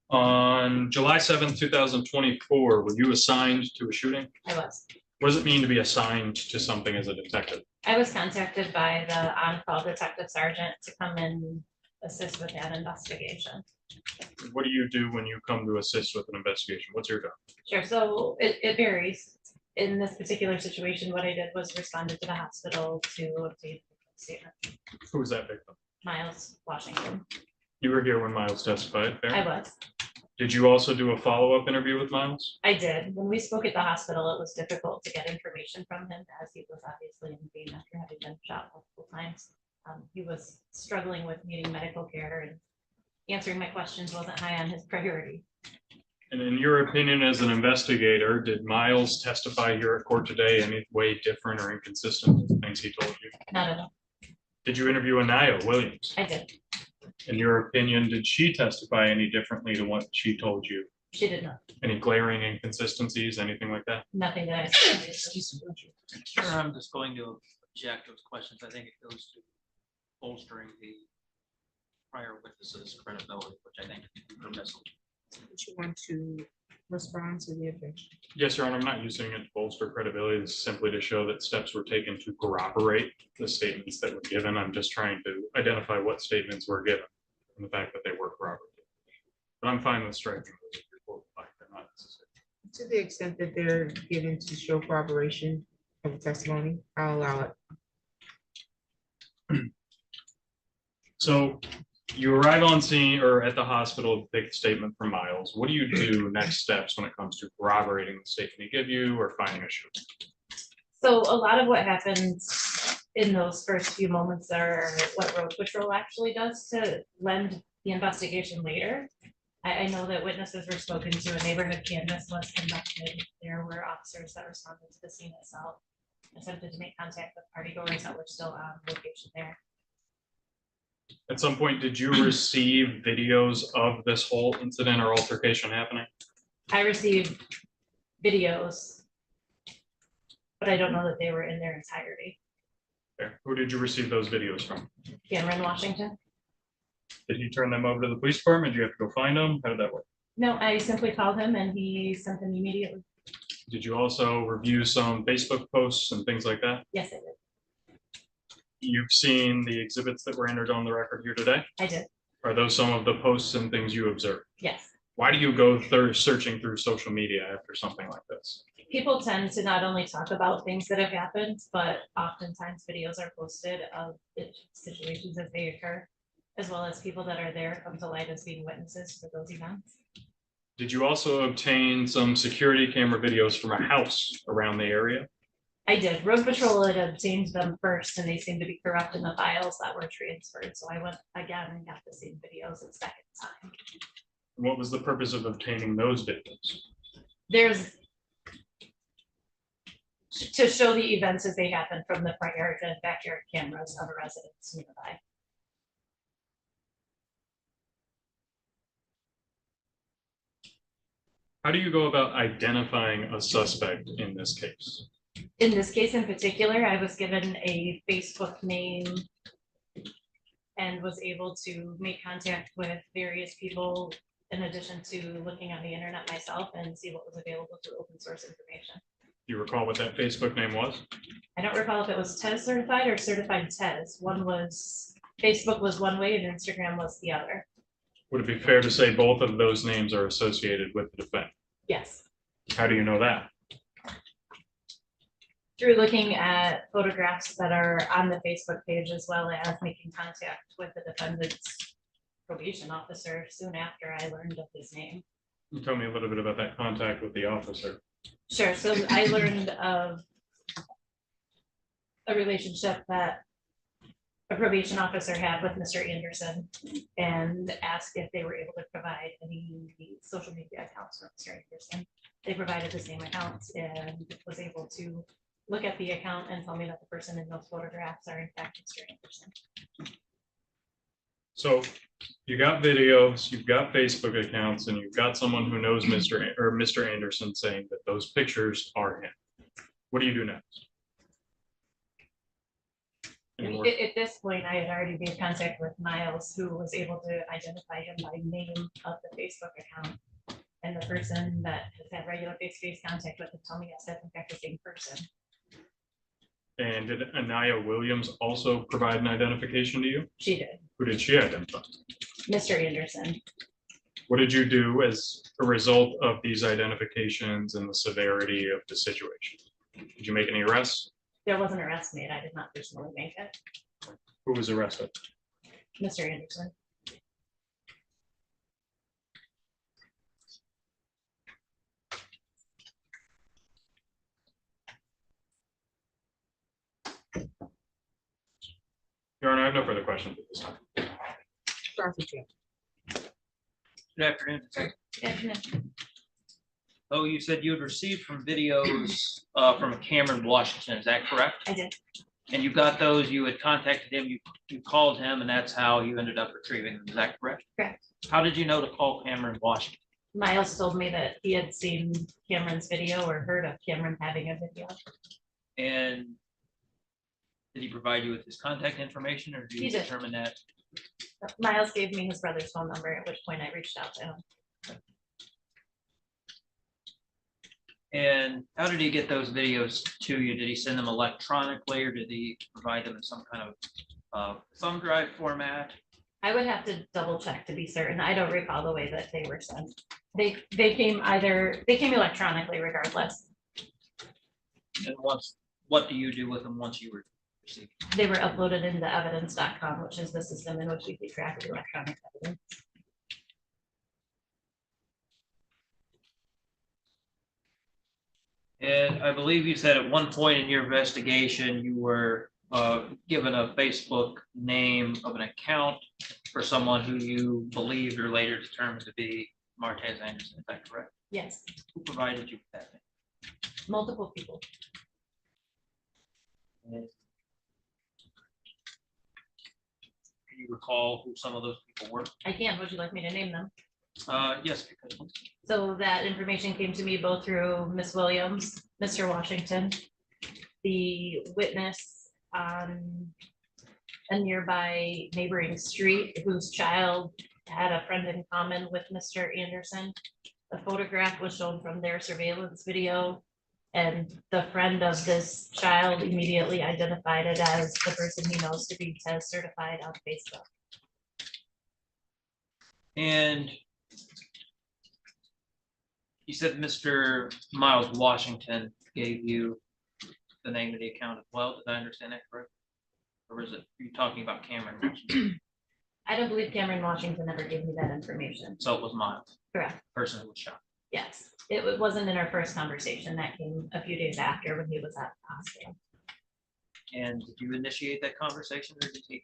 On July 7th, 2024, were you assigned to a shooting? I was. What does it mean to be assigned to something as a detective? I was contacted by the on-call detective sergeant to come and assist with that investigation. What do you do when you come to assist with an investigation? What's your job? Sure, so it varies. In this particular situation, what I did was responded to the hospital to obtain a statement. Who was that victim? Miles, Washington. You were here when Miles testified, fair? I was. Did you also do a follow-up interview with Miles? I did. When we spoke at the hospital, it was difficult to get information from him as he was obviously in pain after having been shot multiple times. He was struggling with needing medical care, and answering my questions wasn't high on his priority. And in your opinion, as an investigator, did Miles testify here at court today any way different or inconsistent with the things he told you? Not at all. Did you interview Anaya Williams? I did. In your opinion, did she testify any differently to what she told you? She did not. Any glaring inconsistencies, anything like that? Nothing that I said. Sure, I'm just going to object to those questions. I think it goes to bolstering the prior witnesses' credibility, which I think is permissible. Would you want to respond to the objection? Yes, Your Honor, I'm not using it to bolster credibility. This is simply to show that steps were taken to corroborate the statements that were given. I'm just trying to identify what statements were given and the fact that they were corroborated. But I'm fine with striking those if you're qualified. They're not necessary. To the extent that they're given to show corroboration of the testimony, I'll allow it. So you arrive on scene or at the hospital to take a statement from Miles. What do you do next steps when it comes to corroborating the statement he give you or finding a shooter? So a lot of what happens in those first few moments are what road patrol actually does to lend the investigation later. I know that witnesses were spoken to, a neighborhood canvass was conducted. There were officers that responded to the scene itself, attempted to make contact with party goers that were still on location there. At some point, did you receive videos of this whole incident or altercation happening? I received videos, but I don't know that they were in their entirety. Okay. Who did you receive those videos from? Cameron, Washington. Did you turn them over to the police department? Did you have to go find them? How did that work? No, I simply called him and he sent them immediately. Did you also review some Facebook posts and things like that? Yes, I did. You've seen the exhibits that were entered on the record here today? I did. Are those some of the posts and things you observed? Yes. Why do you go searching through social media after something like this? People tend to not only talk about things that have happened, but oftentimes videos are posted of situations as they occur, as well as people that are there come to light as being witnesses for those events. Did you also obtain some security camera videos from a house around the area? I did. Road Patrol had obtained them first and they seemed to be corrupt in the files that were transferred. So I went again and got the same videos a second time. What was the purpose of obtaining those videos? There's to show the events as they happen from the front yard and backyard cameras of a residence nearby. How do you go about identifying a suspect in this case? In this case in particular, I was given a Facebook name and was able to make contact with various people in addition to looking on the internet myself and see what was available through open source information. Do you recall what that Facebook name was? I don't recall if it was TES certified or certified TES. One was, Facebook was one way and Instagram was the other. Would it be fair to say both of those names are associated with the defendant? Yes. How do you know that? Through looking at photographs that are on the Facebook page, as well as making contact with the defendant's probation officer soon after I learned of his name. Tell me a little bit about that contact with the officer. Sure, so I learned of a relationship that a probation officer had with Mr. Anderson and asked if they were able to provide any social media accounts for Mr. Anderson. They provided the same accounts and was able to look at the account and tell me that the person in those photographs are in fact Mr. Anderson. So you got videos, you've got Facebook accounts, and you've got someone who knows Mr. Anderson saying that those pictures are him. What do you do next? At this point, I had already made contact with Miles, who was able to identify him by name of the Facebook account. And the person that has had regular face-to-face contact with him told me yes, that's in fact the same person. And did Anaya Williams also provide an identification to you? She did. Who did she identify? Mr. Anderson. What did you do as a result of these identifications and the severity of the situation? Did you make any arrests? There was an arrest made. I did not personally make it. Who was arrested? Mr. Anderson. Your Honor, I have no further questions at this time. Good afternoon. Good afternoon. Oh, you said you had received from videos from Cameron, Washington. Is that correct? I did. And you got those, you had contacted him, you called him, and that's how you ended up retrieving them. Is that correct? Correct. How did you know to call Cameron, Washington? Miles told me that he had seen Cameron's video or heard of Cameron having a video. And did he provide you with his contact information, or did He you did. determine that? Miles gave me his brother's phone number, at which point I reached out to him. And how did he get those videos to you? Did he send them electronically, or did he provide them in some kind of thumb drive format? I would have to double check to be certain. I don't recall the way that they were sent. They came electronically regardless. And what do you do with them once you were received? They were uploaded into evidence.com, which is the system in which we keep track of electronic evidence. And I believe you said at one point in your investigation, you were given a Facebook name of an account for someone who you believed or later determined to be Martez Anderson. Is that correct? Yes. Who provided you with that name? Multiple people. And can you recall who some of those people were? I can. Would you like me to name them? Yes, because So that information came to me both through Miss Williams, Mr. Washington, the witness on a nearby neighboring street whose child had a friend in common with Mr. Anderson. The photograph was shown from their surveillance video, and the friend of this child immediately identified it as the person he knows to be TES certified on Facebook. and you said Mr. Miles Washington gave you the name of the account as well. Did I understand that correct? Or is it, are you talking about Cameron Washington? I don't believe Cameron Washington ever gave me that information. So it was Miles, Correct. person who was shot. Yes, it wasn't in our first conversation. That came a few days after when he was at the hospital. And did you initiate that conversation, or did he?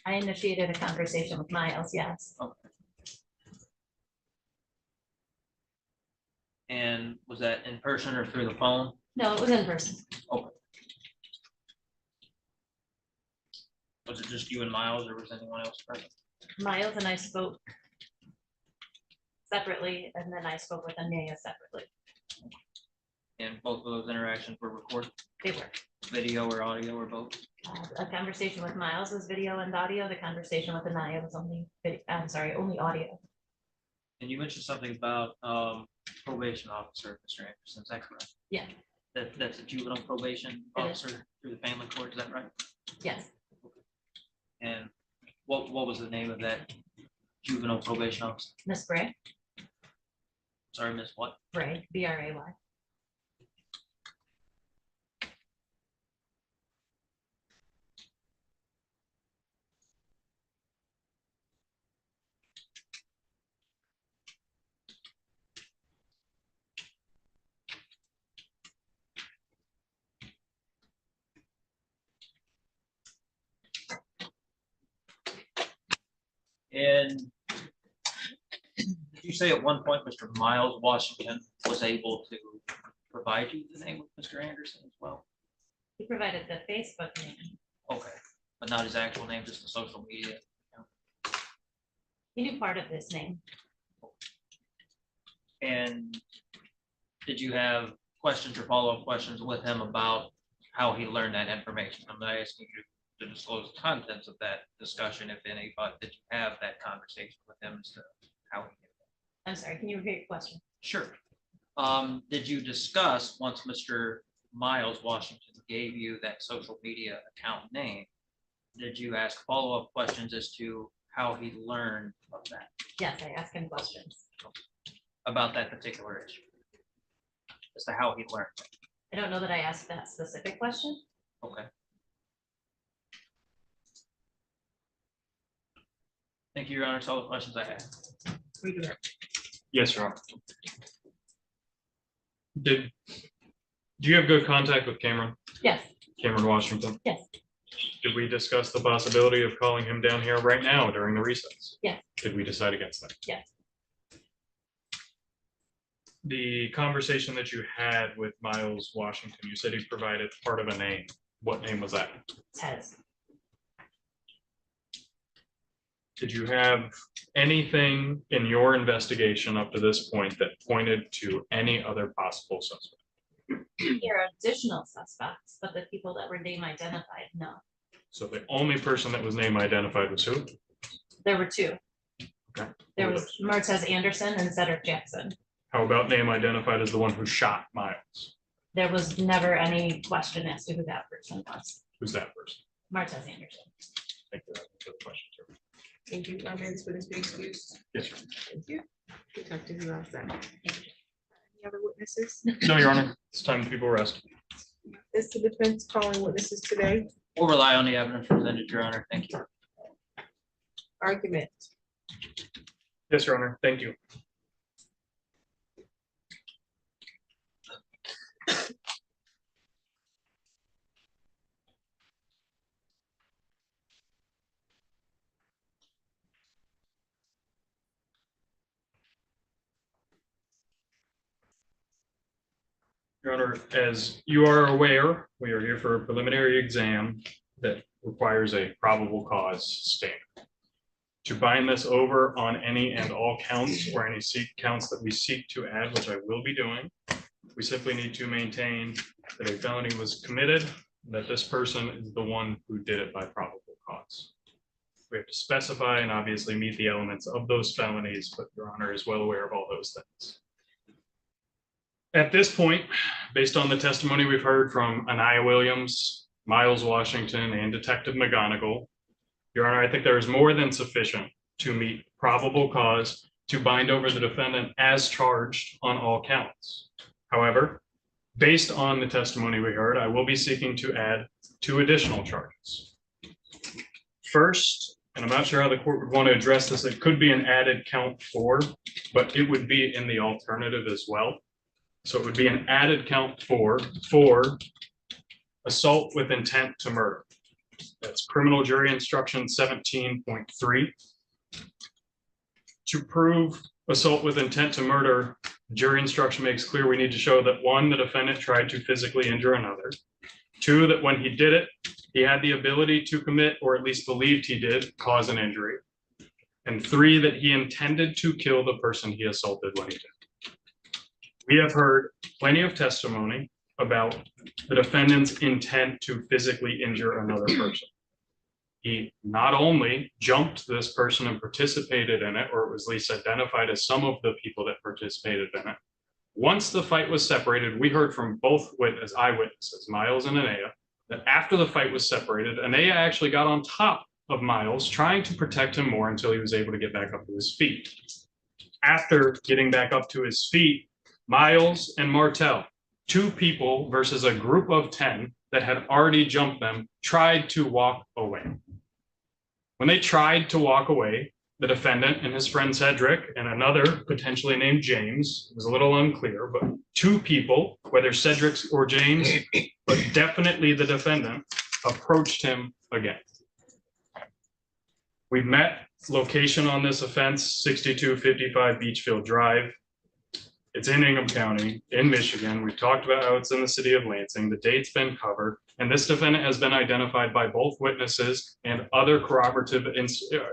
I initiated a conversation with Miles, yes. Okay. And was that in person or through the phone? No, it was in person. Okay. Was it just you and Miles, or was anyone else present? Miles and I spoke separately, and then I spoke with Anaya separately. And both of those interactions were recorded? They were. Video or audio or both? A conversation with Miles was video and audio. The conversation with Anaya was only, only audio. And you mentioned something about probation officer, Mr. Anderson, is that correct? Yeah. That's a juvenile probation It is. officer through the family court, is that right? Yes. And what was the name of that juvenile probation officer? Miss Bray. Sorry, Miss what? Bray, B-R-A-Y. And did you say at one point Mr. Miles Washington was able to provide you the name of Mr. Anderson as well? He provided the Facebook name. Okay, but not his actual name, just the social media account. He knew part of this name. And did you have questions or follow-up questions with him about how he learned that information? I'm not asking you to disclose the contents of that discussion, if any, but did you have that conversation with him as to how he did that? I'm sorry, can you repeat your question? Sure. Did you discuss, once Mr. Miles Washington gave you that social media account name, did you ask follow-up questions as to how he learned of that? Yes, I asked him questions. About that particular issue? As to how he learned? I don't know that I asked that specific question. Okay. Thank you, Your Honor. That's all the questions I have. Yes, Your Honor. Do you have good contact with Cameron? Yes. Cameron Washington? Yes. Did we discuss the possibility of calling him down here right now during the recess? Yes. Did we decide against that? Yes. The conversation that you had with Miles Washington, you said he provided part of a name. What name was that? Tez. Did you have anything in your investigation up to this point that pointed to any other possible suspect? There are additional suspects, but the people that were name identified, no. So the only person that was name identified was who? There were two. Okay. There was Martez Anderson and Cedric Jackson. How about name identified as the one who shot Miles? There was never any question as to who that person was. Who's that person? Martez Anderson. Thank you for the question, sir. Thank you. Comments for this be excused. Yes, sir. Thank you. Detective, you have that. Any other witnesses? No, Your Honor, it's time people rest. Is the defense calling witnesses today? We'll rely on the evidence presented, Your Honor. Thank you. Argument. Yes, Your Honor, thank you. Your Honor, as you are aware, we are here for a preliminary exam that requires a probable cause standard. To bind this over on any and all counts or any counts that we seek to add, which I will be doing, we simply need to maintain that a felony was committed, that this person is the one who did it by probable cause. We have to specify and obviously meet the elements of those felonies, but Your Honor is well aware of all those things. At this point, based on the testimony we've heard from Anaya Williams, Miles Washington, and Detective McGonigal, Your Honor, I think there is more than sufficient to meet probable cause to bind over the defendant as charged on all counts. However, based on the testimony we heard, I will be seeking to add 2 additional charges. First, and I'm not sure how the court would want to address this, it could be an added count 4, but it would be in the alternative as well. So it would be an added count 4 for assault with intent to murder. That's criminal jury instruction 17.3. To prove assault with intent to murder, jury instruction makes clear we need to show that one, the defendant tried to physically injure another. Two, that when he did it, he had the ability to commit, or at least believed he did, cause an injury. And three, that he intended to kill the person he assaulted when he did. We have heard plenty of testimony about the defendant's intent to physically injure another person. He not only jumped this person and participated in it, or it was at least identified as some of the people that participated in it. Once the fight was separated, we heard from both eyewitnesses, Miles and Anaya, that after the fight was separated, Anaya actually got on top of Miles, trying to protect him more until he was able to get back up to his feet. After getting back up to his feet, Miles and Martell, two people versus a group of 10 that had already jumped them, tried to walk away. When they tried to walk away, the defendant and his friend Cedric and another potentially named James, it was a little unclear, but two people, whether Cedric or James, but definitely the defendant, approached him again. We met location on this offense, 6255 Beachfield Drive. It's in Ingham County in Michigan. We talked about how it's in the city of Lansing. The date's been covered, and this defendant has been identified by both witnesses and other corroborative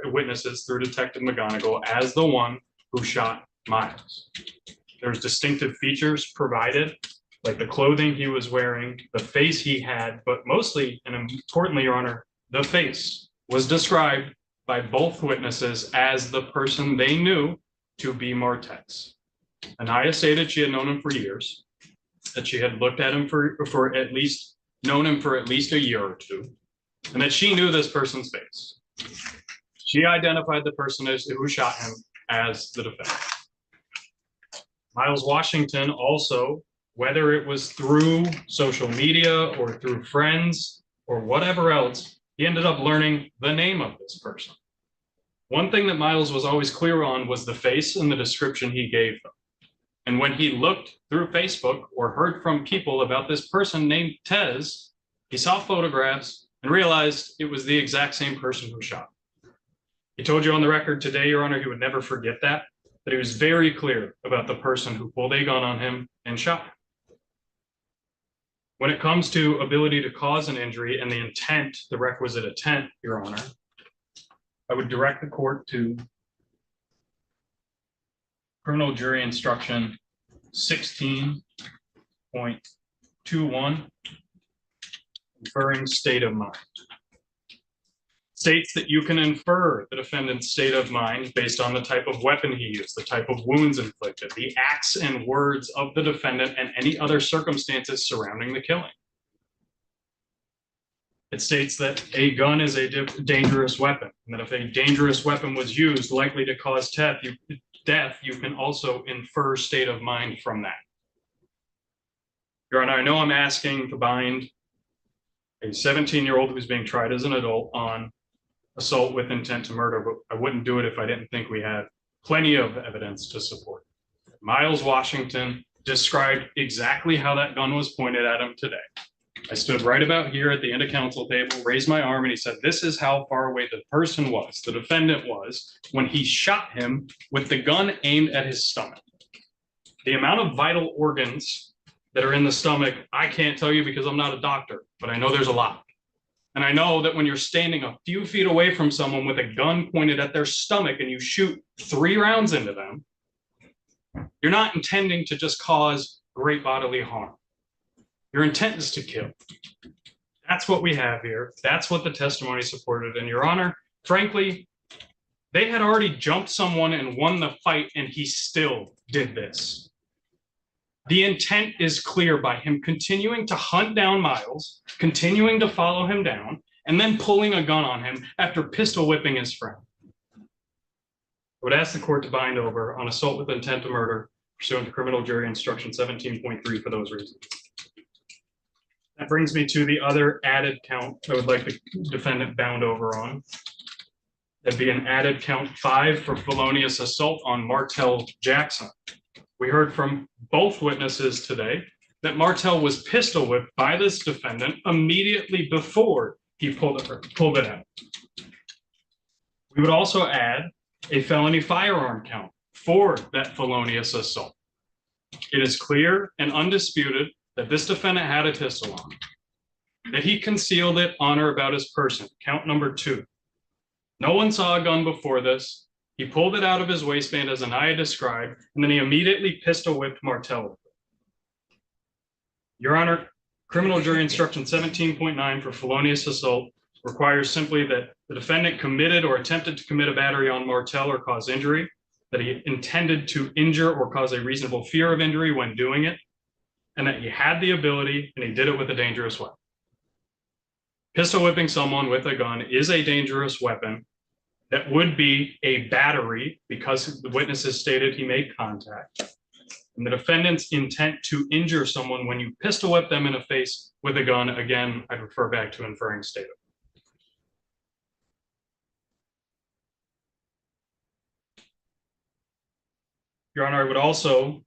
witnesses through Detective McGonigal as the one who shot Miles. There's distinctive features provided, like the clothing he was wearing, the face he had, but mostly, and importantly, Your Honor, the face was described by both witnesses as the person they knew to be Martez. Anaya stated she had known him for years, that she had looked at him for at least, known him for at least a year or two, and that she knew this person's face. She identified the person who shot him as the defendant. Miles Washington also, whether it was through social media or through friends or whatever else, he ended up learning the name of this person. One thing that Miles was always clear on was the face and the description he gave them. And when he looked through Facebook or heard from people about this person named Tez, he saw photographs and realized it was the exact same person who shot him. He told you on the record today, Your Honor, he would never forget that he was very clear about the person who pulled a gun on him and shot him. When it comes to ability to cause an injury and the intent, the requisite intent, Your Honor, I would direct the court to criminal jury instruction 16.21, inferring state of mind. States that you can infer the defendant's state of mind based on the type of weapon he used, the type of wounds inflicted, the acts and words of the defendant, and any other circumstances surrounding the killing. It states that a gun is a dangerous weapon, and that if a dangerous weapon was used likely to cause death, you can also infer state of mind from that. Your Honor, I know I'm asking to bind a 17-year-old who's being tried as an adult on assault with intent to murder, but I wouldn't do it if I didn't think we had plenty of evidence to support it. Miles Washington described exactly how that gun was pointed at him today. I stood right about here at the end of counsel table, raised my arm, and he said, this is how far away the person was, the defendant was, when he shot him with the gun aimed at his stomach. The amount of vital organs that are in the stomach, I can't tell you because I'm not a doctor, but I know there's a lot. And I know that when you're standing a few feet away from someone with a gun pointed at their stomach and you shoot 3 rounds into them, you're not intending to just cause great bodily harm. Your intent is to kill. That's what we have here. That's what the testimony supported. And Your Honor, frankly, they had already jumped someone and won the fight, and he still did this. The intent is clear by him continuing to hunt down Miles, continuing to follow him down, and then pulling a gun on him after pistol whipping his friend. I would ask the court to bind over on assault with intent to murder pursuant to criminal jury instruction 17.3 for those reasons. That brings me to the other added count I would like the defendant bound over on. That'd be an added count 5 for felonious assault on Martell Jackson. We heard from both witnesses today that Martell was pistol whipped by this defendant immediately before he pulled it out. We would also add a felony firearm count for that felonious assault. It is clear and undisputed that this defendant had a pistol on him, that he concealed it on or about his person, count number 2. No one saw a gun before this. He pulled it out of his waistband as Anaya described, and then he immediately pistol whipped Martell. Your Honor, criminal jury instruction 17.9 for felonious assault requires simply that the defendant committed or attempted to commit a battery on Martell or cause injury, that he intended to injure or cause a reasonable fear of injury when doing it, and that he had the ability and he did it with a dangerous weapon. Pistol whipping someone with a gun is a dangerous weapon that would be a battery because the witnesses stated he made contact. And the defendant's intent to injure someone when you pistol whip them in the face with a gun, again, I'd refer back to inferring state. Your Honor, I would also,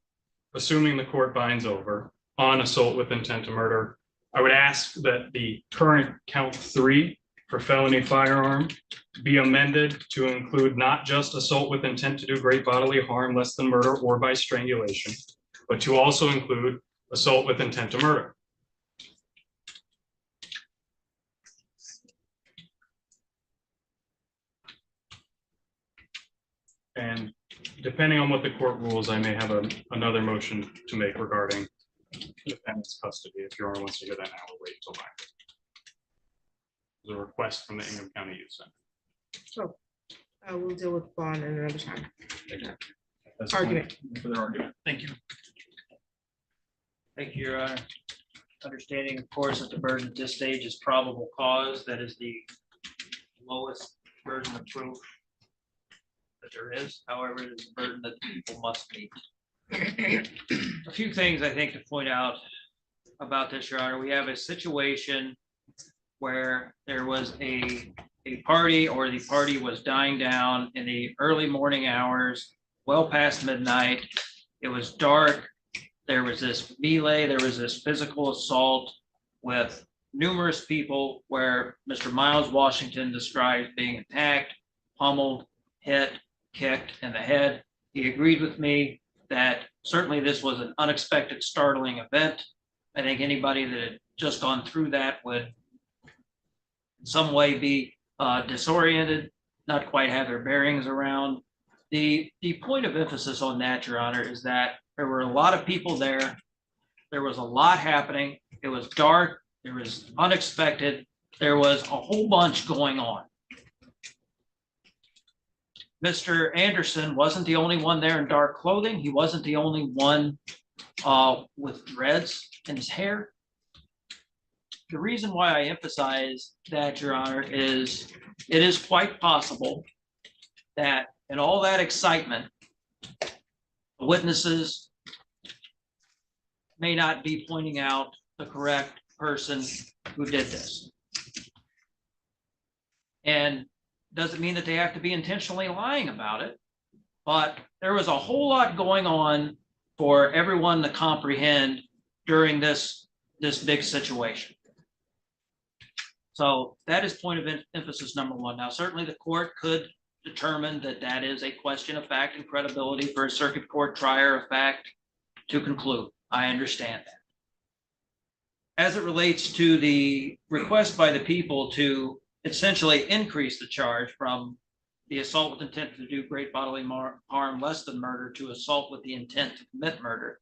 assuming the court binds over on assault with intent to murder, I would ask that the current count 3 for felony firearm be amended to include not just assault with intent to do great bodily harm less than murder or by strangulation, but to also include assault with intent to murder. And depending on what the court rules, I may have another motion to make regarding defendant's custody. If Your Honor wants to hear that now, we'll wait until after. There's a request from the Ingham County Youth Center. So I will deal with bond at another time. That's Argument. for their argument. Thank you. Thank you, Your Honor. Understanding, of course, that the burden at this stage is probable cause. That is the lowest burden of proof that there is. However, it is a burden that people must meet. A few things I think to point out about this, Your Honor. We have a situation where there was a party, or the party was dying down in the early morning hours, well past midnight. It was dark. There was this melee, there was this physical assault with numerous people where Mr. Miles Washington described being attacked, pummeled, hit, kicked in the head. He agreed with me that certainly this was an unexpected, startling event. I think anybody that had just gone through that would in some way be disoriented, not quite have their bearings around. The point of emphasis on that, Your Honor, is that there were a lot of people there. There was a lot happening. It was dark. It was unexpected. There was a whole bunch going on. Mr. Anderson wasn't the only one there in dark clothing. He wasn't the only one with dreads in his hair. The reason why I emphasize that, Your Honor, is it is quite possible that in all that excitement, the witnesses may not be pointing out the correct person who did this. And doesn't mean that they have to be intentionally lying about it, but there was a whole lot going on for everyone to comprehend during this big situation. So that is point of emphasis number one. Now, certainly the court could determine that that is a question of fact and credibility for a circuit court trier of fact to conclude. I understand that. As it relates to the request by the people to essentially increase the charge from the assault with intent to do great bodily harm less than murder to assault with the intent to commit murder,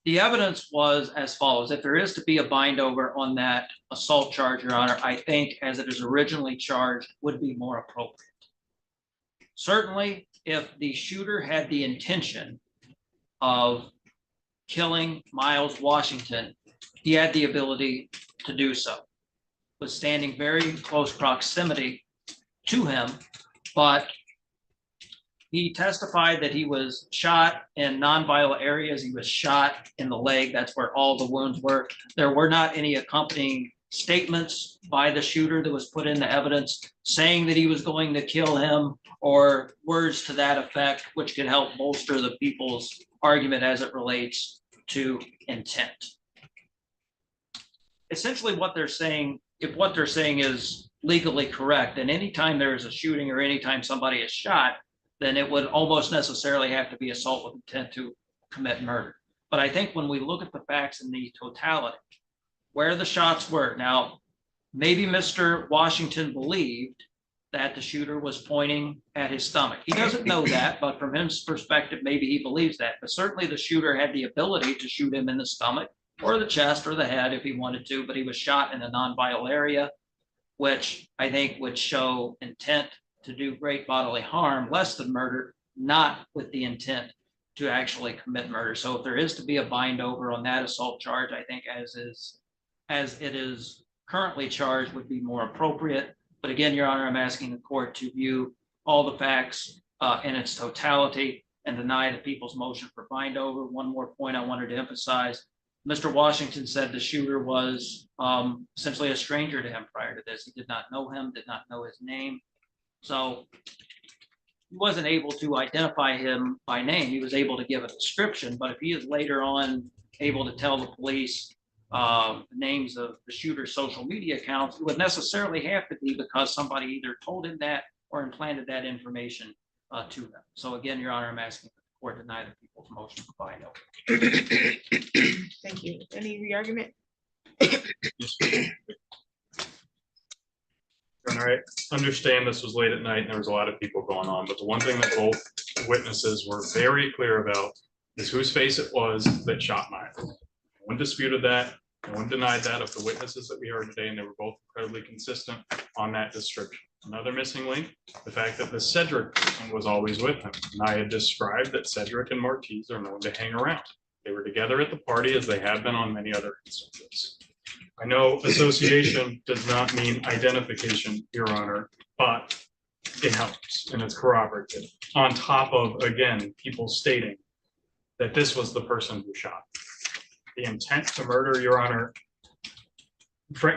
the evidence was as follows. If there is to be a bind over on that assault charge, Your Honor, I think as it is originally charged would be more appropriate. Certainly, if the shooter had the intention of killing Miles Washington, he had the ability to do so. Was standing very close proximity to him, but he testified that he was shot in non-violent areas. He was shot in the leg. That's where all the wounds were. There were not any accompanying statements by the shooter that was put in the evidence saying that he was going to kill him or words to that effect, which could help bolster the people's argument as it relates to intent. Essentially what they're saying, if what they're saying is legally correct, and anytime there is a shooting or anytime somebody is shot, then it would almost necessarily have to be assault with intent to commit murder. But I think when we look at the facts in the totality, where the shots were, now, maybe Mr. Washington believed that the shooter was pointing at his stomach. He doesn't know that, but from his perspective, maybe he believes that. But certainly the shooter had the ability to shoot him in the stomach or the chest or the head if he wanted to, but he was shot in a non-vital area, which I think would show intent to do great bodily harm, less than murder, not with the intent to actually commit murder. So if there is to be a bind over on that assault charge, I think as it is currently charged would be more appropriate. But again, Your Honor, I'm asking the court to view all the facts in its totality and deny the people's motion for bind over. One more point I wanted to emphasize. Mr. Washington said the shooter was essentially a stranger to him prior to this. He did not know him, did not know his name. So he wasn't able to identify him by name. He was able to give a description, but if he is later on able to tell the police the names of the shooter's social media accounts, it would necessarily have to be because somebody either told him that or implanted that information to them. So again, Your Honor, I'm asking the court deny the people's motion for bind over. Thank you. Any re-argument? All right, understand this was late at night and there was a lot of people going on, but the one thing that both witnesses were very clear about is whose face it was that shot Myers. No one disputed that. No one denied that of the witnesses that we heard today, and they were both incredibly consistent on that description. Another missing link, the fact that the Cedric person was always with him. And I had described that Cedric and Marquise are known to hang around. They were together at the party as they have been on many other instances. I know association does not mean identification, Your Honor, but it helps and it's corroborative. On top of, again, people stating that this was the person who shot. The intent to murder, Your Honor,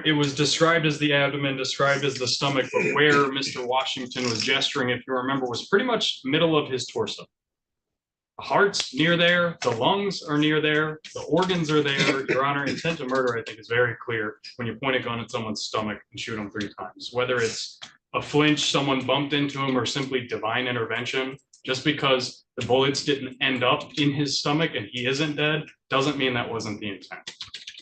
it was described as the abdomen, described as the stomach, but where Mr. Washington was gesturing, if you remember, was pretty much middle of his torso. The heart's near there, the lungs are near there, the organs are there. Your Honor, intent to murder, I think, is very clear when you point a gun at someone's stomach and shoot them 3 times. Whether it's a flinch, someone bumped into him, or simply divine intervention, just because the bullets didn't end up in his stomach and he isn't dead, doesn't mean that wasn't the intent.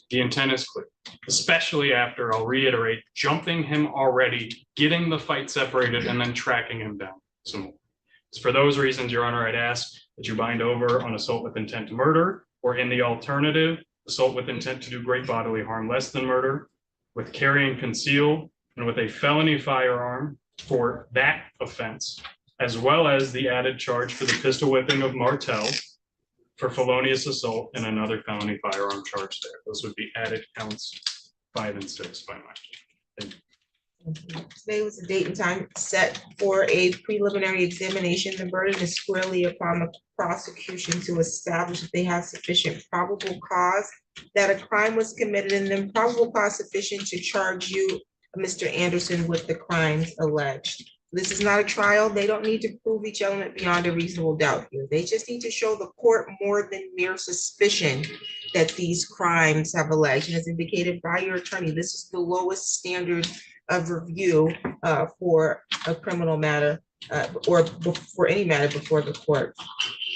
The intent is clear, especially after, I'll reiterate, jumping him already, getting the fight separated, and then tracking him down some more. So for those reasons, Your Honor, I'd ask that you bind over on assault with intent to murder, or in the alternative, assault with intent to do great bodily harm less than murder, with carry and conceal, and with a felony firearm for that offense, as well as the added charge for the pistol whipping of Martell for felonious assault and another felony firearm charge there. Those would be added counts 5 and 6 by my. Thank you. Today was the date and time set for a preliminary examination. The burden is squarely upon the prosecution to establish that they have sufficient probable cause that a crime was committed, and then probable cause sufficient to charge you, Mr. Anderson, with the crimes alleged. This is not a trial. They don't need to prove each element beyond a reasonable doubt here. They just need to show the court more than mere suspicion that these crimes have alleged. And as indicated by your attorney, this is the lowest standard of review for a criminal matter or for any matter before the court.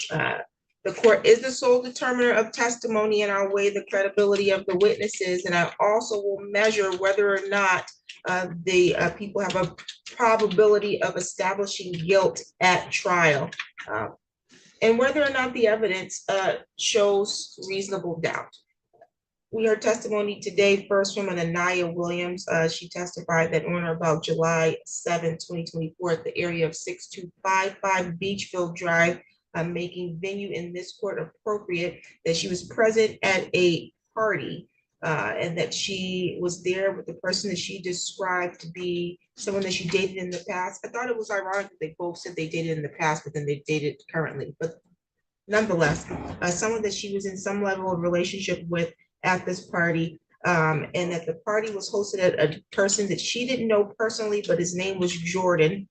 The court is the sole determiner of testimony, and I'll weigh the credibility of the witnesses, and I also will measure whether or not the people have a probability of establishing guilt at trial, and whether or not the evidence shows reasonable doubt. We heard testimony today first from Anaya Williams. She testified that on or about July 7, 2024, at the area of 6255 Beachfield Drive, making venue in this court appropriate, that she was present at a party and that she was there with the person that she described to be someone that she dated in the past. I thought it was ironic that they both said they dated in the past, but then they dated currently. But nonetheless, someone that she was in some level of relationship with at this party, and that the party was hosted at a person that she didn't know personally, but his name was Jordan.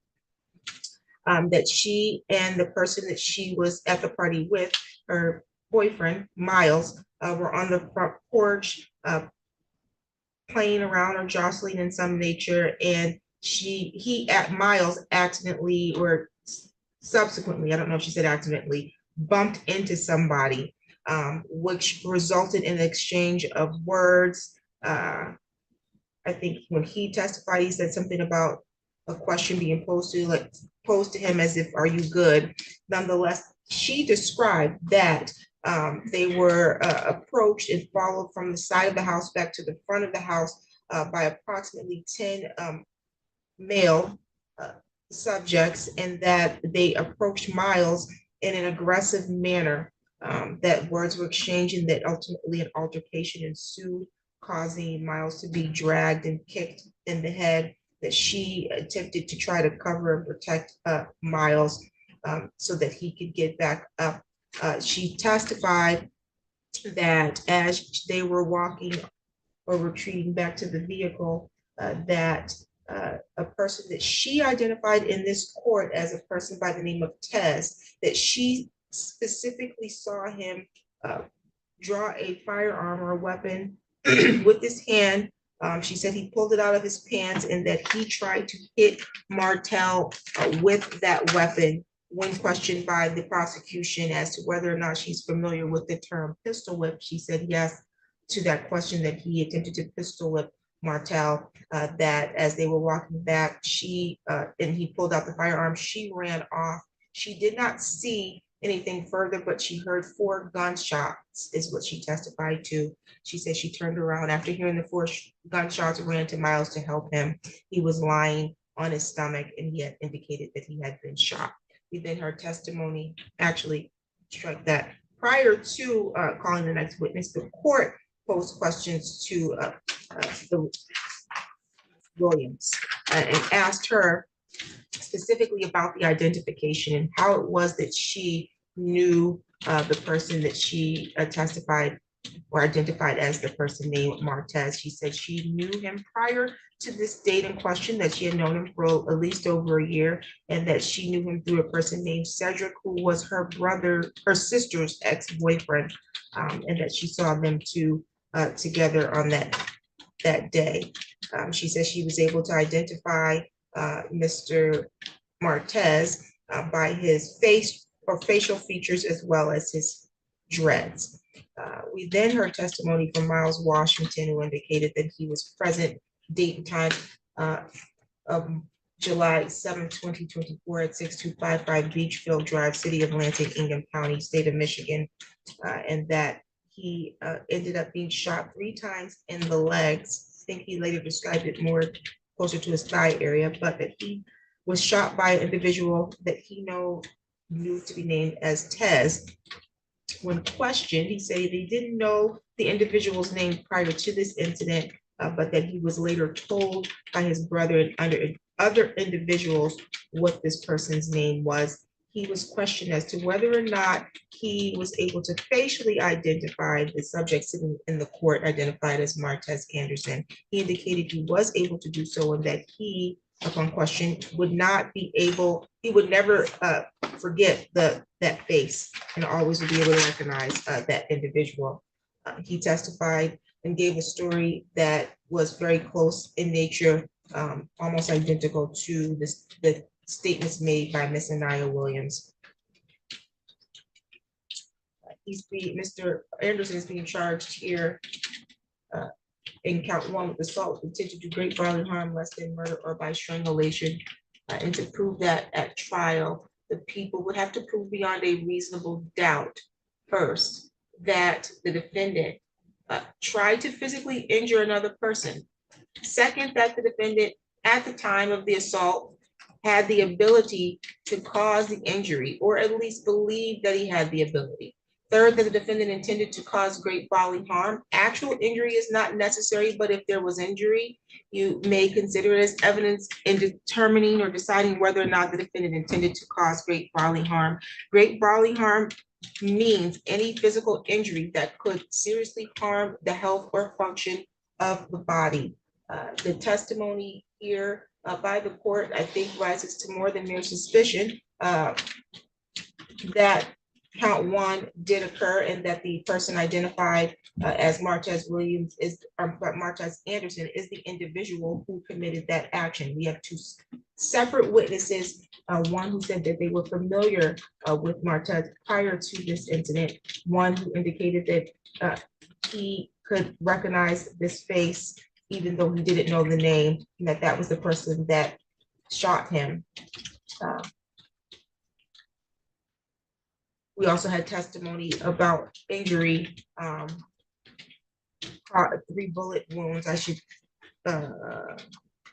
That she and the person that she was at the party with, her boyfriend, Miles, were on the front porch playing around or jostling in some nature, and Miles accidentally or subsequently, I don't know if she said accidentally, bumped into somebody, which resulted in an exchange of words. I think when he testified, he said something about a question being posed to him as if, "Are you good?" Nonetheless, she described that they were approached and followed from the side of the house back to the front of the house by approximately 10 male subjects, and that they approached Miles in an aggressive manner. That words were exchanged and that ultimately an altercation ensued, causing Miles to be dragged and kicked in the head, that she attempted to try to cover and protect Miles so that he could get back up. She testified that as they were walking or retreating back to the vehicle, that a person that she identified in this court as a person by the name of Tez, that she specifically saw him draw a firearm or a weapon with his hand. She said he pulled it out of his pants and that he tried to hit Martell with that weapon. When questioned by the prosecution as to whether or not she's familiar with the term pistol whip, she said yes to that question, that he attempted to pistol whip Martell, that as they were walking back, and he pulled out the firearm, she ran off. She did not see anything further, but she heard 4 gunshots, is what she testified to. She said she turned around after hearing the 4 gunshots, ran to Miles to help him. He was lying on his stomach and he had indicated that he had been shot. We then heard testimony, actually, strike that. Prior to calling the next witness, the court posed questions to the Williams and asked her specifically about the identification and how it was that she knew the person that she testified or identified as the person named Martez. She said she knew him prior to this date in question, that she had known him for at least over a year, and that she knew him through a person named Cedric, who was her sister's ex-boyfriend, and that she saw them two together on that day. She says she was able to identify Mr. Martez by his face or facial features as well as his dreads. We then heard testimony from Miles Washington, who indicated that he was present date and time of July 7, 2024 at 6255 Beachfield Drive, City of Lansing, Ingham County, State of Michigan, and that he ended up being shot 3 times in the legs. I think he later described it more closer to his thigh area, but that he was shot by an individual that he knew to be named as Tez. When questioned, he said he didn't know the individual's name prior to this incident, but that he was later told by his brother and other individuals what this person's name was. He was questioned as to whether or not he was able to facially identify the subject sitting in the court, identified as Martez Anderson. He indicated he was able to do so, and that he, upon question, would never forget that face and always would be able to recognize that individual. He testified and gave a story that was very close in nature, almost identical to the statements made by Miss Anaya Williams. Mr. Anderson is being charged here in count 1 with assault with intent to do great bodily harm, less than murder, or by strangulation. And to prove that at trial, the people would have to prove beyond a reasonable doubt, first, that the defendant tried to physically injure another person. Second, that the defendant at the time of the assault had the ability to cause the injury, or at least believe that he had the ability. Third, that the defendant intended to cause great bodily harm. Actual injury is not necessary, but if there was injury, you may consider it as evidence in determining or deciding whether or not the defendant intended to cause great bodily harm. Great bodily harm means any physical injury that could seriously harm the health or function of the body. The testimony here by the court, I think, rises to more than mere suspicion that count 1 did occur, and that the person identified as Martez Anderson is the individual who committed that action. We have 2 separate witnesses, one who said that they were familiar with Martez prior to this incident, one who indicated that he could recognize this face even though he didn't know the name, and that was the person that shot him. We also had testimony about injury, 3 bullet wounds.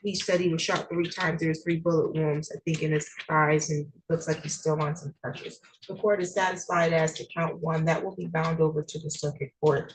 He said he was shot 3 times. There was 3 bullet wounds, I think, in his thighs, and looks like he's still on some crutches. The court is satisfied as to count 1. That will be bound over to the circuit court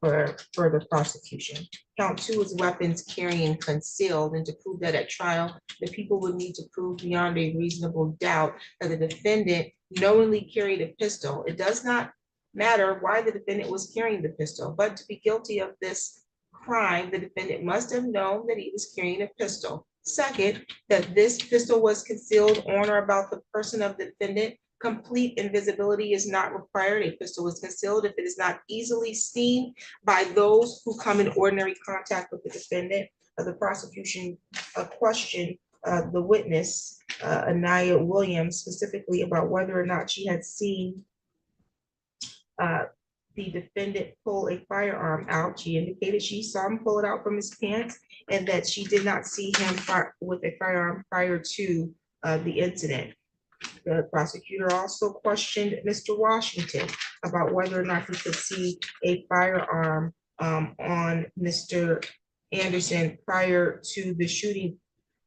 for further prosecution. Count 2 is weapons carrying concealed, and to prove that at trial, the people would need to prove beyond a reasonable doubt that the defendant knowingly carried a pistol. It does not matter why the defendant was carrying the pistol, but to be guilty of this crime, the defendant must have known that he was carrying a pistol. Second, that this pistol was concealed on or about the person of the defendant. Complete invisibility is not required. A pistol is concealed if it is not easily seen by those who come in ordinary contact with the defendant. The prosecution questioned the witness, Anaya Williams, specifically about whether or not she had seen the defendant pull a firearm out. She indicated she saw him pull it out from his pants and that she did not see him with a firearm prior to the incident. The prosecutor also questioned Mr. Washington about whether or not he could see a firearm on Mr. Anderson prior to the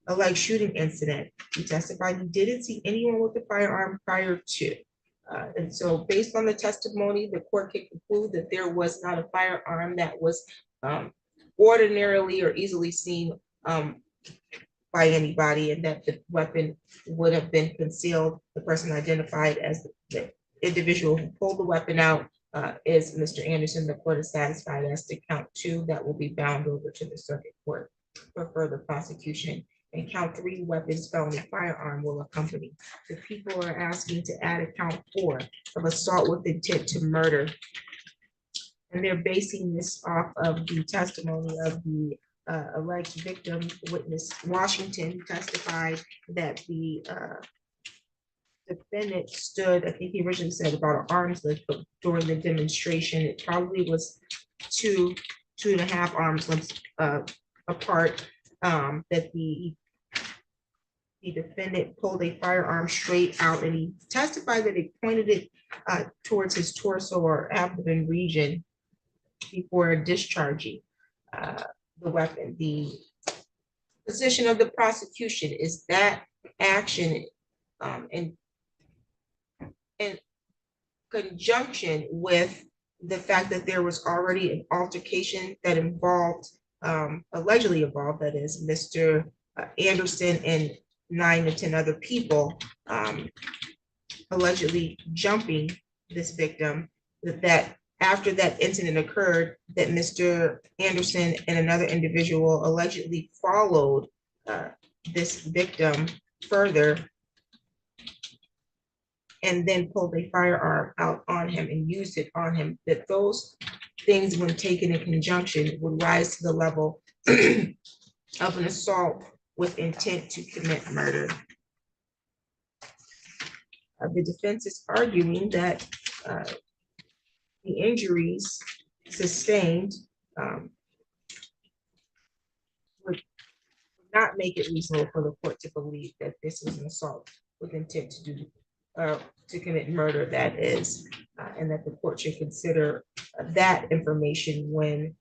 alleged shooting incident. He testified he didn't see anyone with a firearm prior to. And so based on the testimony, the court can conclude that there was not a firearm that was ordinarily or easily seen by anybody, and that the weapon would have been concealed. The person identified as the individual who pulled the weapon out is Mr. Anderson. The court is satisfied as to count 2 that will be bound over to the circuit court for further prosecution. And count 3, weapons felony firearm, will accompany. The people are asking to add a count 4 of assault with intent to murder. And they're basing this off of the testimony of the alleged victim, witness Washington, who testified that the defendant stood, I think he originally said about an arm's length, but during the demonstration, it probably was 2.5 arms lengths apart. That the defendant pulled a firearm straight out, and he testified that he pointed it towards his torso or abdomen region before discharging the weapon. The position of the prosecution is that action in conjunction with the fact that there was already an altercation that allegedly involved, that is, Mr. Anderson and 9 to 10 other people allegedly jumping this victim, that after that incident occurred, that Mr. Anderson and another individual allegedly followed this victim further and then pulled a firearm out on him and used it on him, that those things, when taken in conjunction, would rise to the level of an assault with intent to commit murder. The defense is arguing that the injuries sustained would not make it reasonable for the court to believe that this was an assault with intent to commit murder, that is, and that the court should consider that information when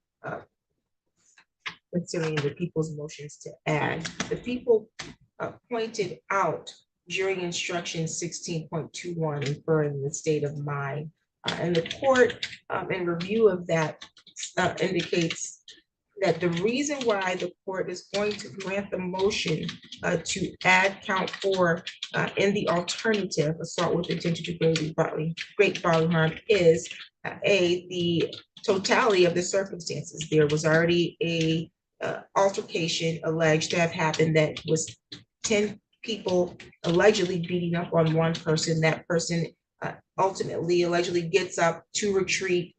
considering the people's motions to add. The people pointed out during instruction 16.21, inferring the state of mind, and the court in review of that indicates that the reason why the court is going to grant the motion to add count 4 in the alternative, assault with intent to do great bodily harm, is the totality of the circumstances. There was already a altercation alleged to have happened that was 10 people allegedly beating up on one person. That person ultimately allegedly gets up to retreat.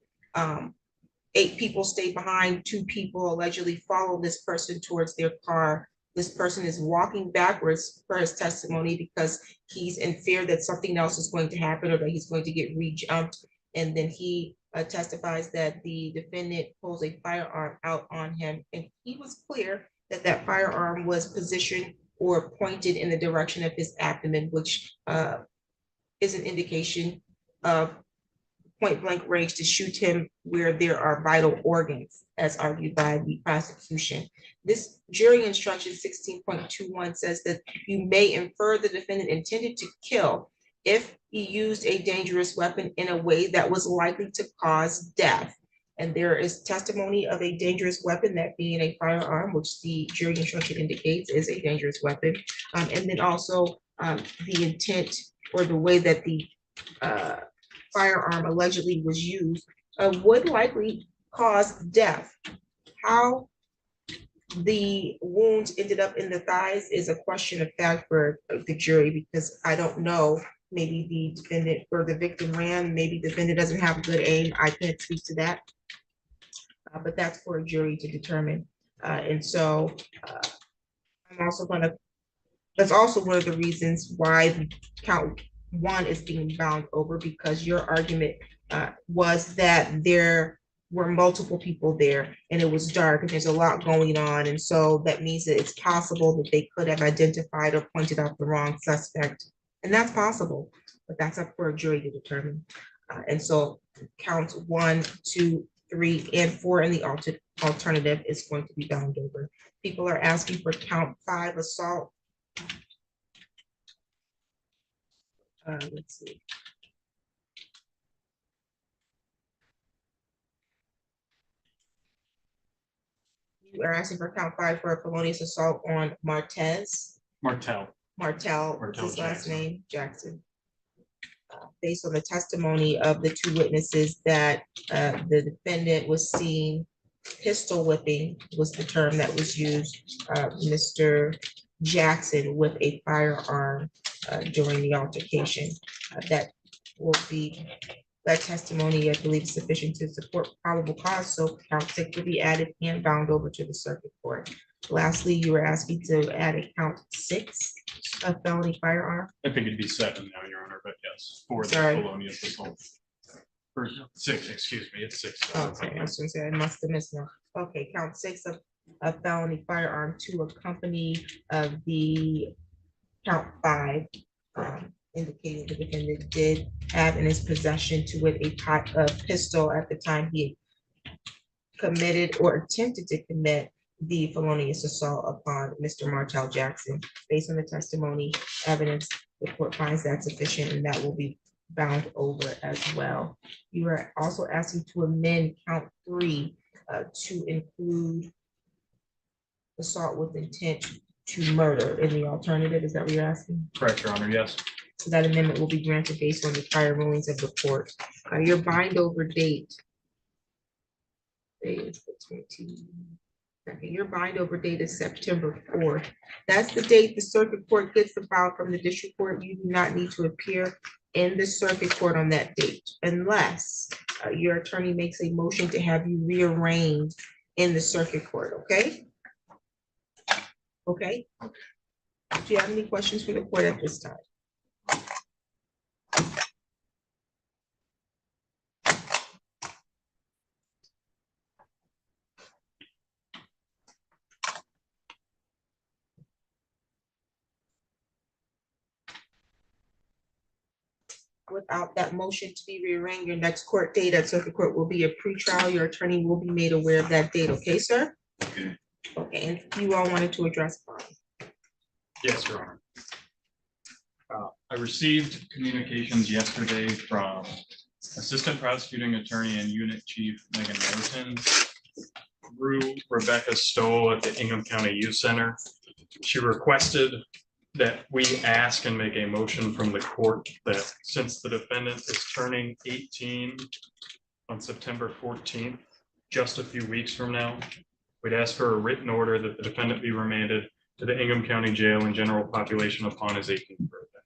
8 people stay behind. 2 people allegedly follow this person towards their car. this person is walking backwards for his testimony because he's in fear that something else is going to happen or that he's going to get re-jumped. And then he testifies that the defendant pulls a firearm out on him, and he was clear that that firearm was positioned or pointed in the direction of his abdomen, which is an indication of point blank range to shoot him where there are vital organs, as argued by the prosecution. This jury instruction 16.21 says that you may infer the defendant intended to kill if he used a dangerous weapon in a way that was likely to cause death. And there is testimony of a dangerous weapon, that being a firearm, which the jury instruction indicates is a dangerous weapon. And then also the intent or the way that the firearm allegedly was used would likely cause death. How the wounds ended up in the thighs is a question of fact for the jury, because I don't know. Maybe the defendant or the victim ran, maybe the defendant doesn't have good aim. I can't speak to that. But that's for a jury to determine. And so I'm also gonna, that's also one of the reasons why count one is being bound over, because your argument was that there were multiple people there and it was dark and there's a lot going on. And so that means that it's possible that they could have identified or pointed out the wrong suspect. And that's possible, but that's up for a jury to determine. And so counts 1, 2, 3, and 4 in the alternative is going to be bound over. People are asking for count 5 assault. Let's see. You are asking for count 5 for a felonious assault on Martell. What's his last name? Jackson. Based on the testimony of the two witnesses that the defendant was seen pistol whipping, was the term that was used, Mr. Jackson with a firearm during the altercation. That will be, that testimony, I believe, is sufficient to support probable cause, so count 6 will be added and bound over to the circuit court. Lastly, you were asking to add a count 6 of felony firearm. I think it'd be 7 now, Your Honor, but yes, for the Sorry. felonious assault. Or 6, excuse me, it's 6. Okay, I was gonna say, I must have missed one. Okay, count 6 of a felony firearm to accompany of the count 5, indicating the defendant did have in his possession to with a pistol at the time he committed or attempted to commit the felonious assault upon Mr. Martell Jackson. Based on the testimony evidence, the court finds that sufficient, and that will be bound over as well. You are also asking to amend count 3 to include assault with intent to murder in the alternative. Is that what you're asking? Correct, Your Honor, yes. So that amendment will be granted based on the prior rulings of the court. Your bind over date is the 20. Okay, your bind over date is September 4th. That's the date the circuit court gets the file from the district court. You do not need to appear in the circuit court on that date unless your attorney makes a motion to have you rearranged in the circuit court, okay? Okay. Do you have any questions for the court at this time? Without that motion to be rearranged, your next court date at circuit court will be a pretrial. Your attorney will be made aware of that date, okay, sir? Okay, and you all wanted to address. Yes, Your Honor. I received communications yesterday from Assistant Prosecuting Attorney and Unit Chief Megan Merton through Rebecca Stoll at the Ingham County Youth Center. She requested that we ask and make a motion from the court that since the defendant is turning 18 on September 14th, just a few weeks from now, we'd ask for a written order that the defendant be remanded to the Ingham County Jail and general population upon his 18th birthday.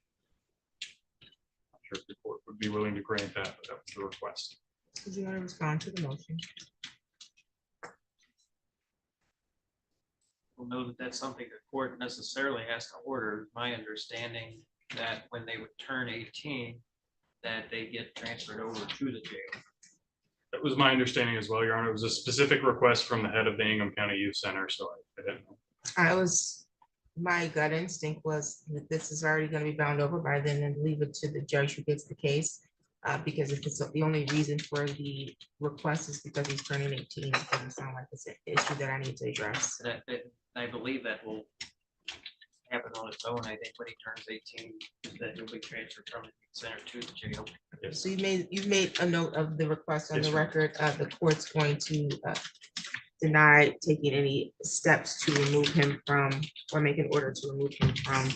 I'm sure if the court would be willing to grant that, but that was the request. Did you want to respond to the motion? people know that that's something the court necessarily has to order. My understanding that when they would turn 18, that they get transferred over to the jail. That was my understanding as well, Your Honor. It was a specific request from the head of the Ingham County Youth Center, so I didn't know. My gut instinct was that this is already gonna be bound over by then and leave it to the judge who gets the case. Because if it's the only reason for the request is because he's turning 18, it doesn't sound like it's an issue that I need to address. I believe that will happen on its own. I think when he turns 18, that he'll be transferred from the youth center to the jail. So you've made a note of the request on Yes, the ma'am. record. The court's going to deny taking any steps to remove him from, or make an order to remove him from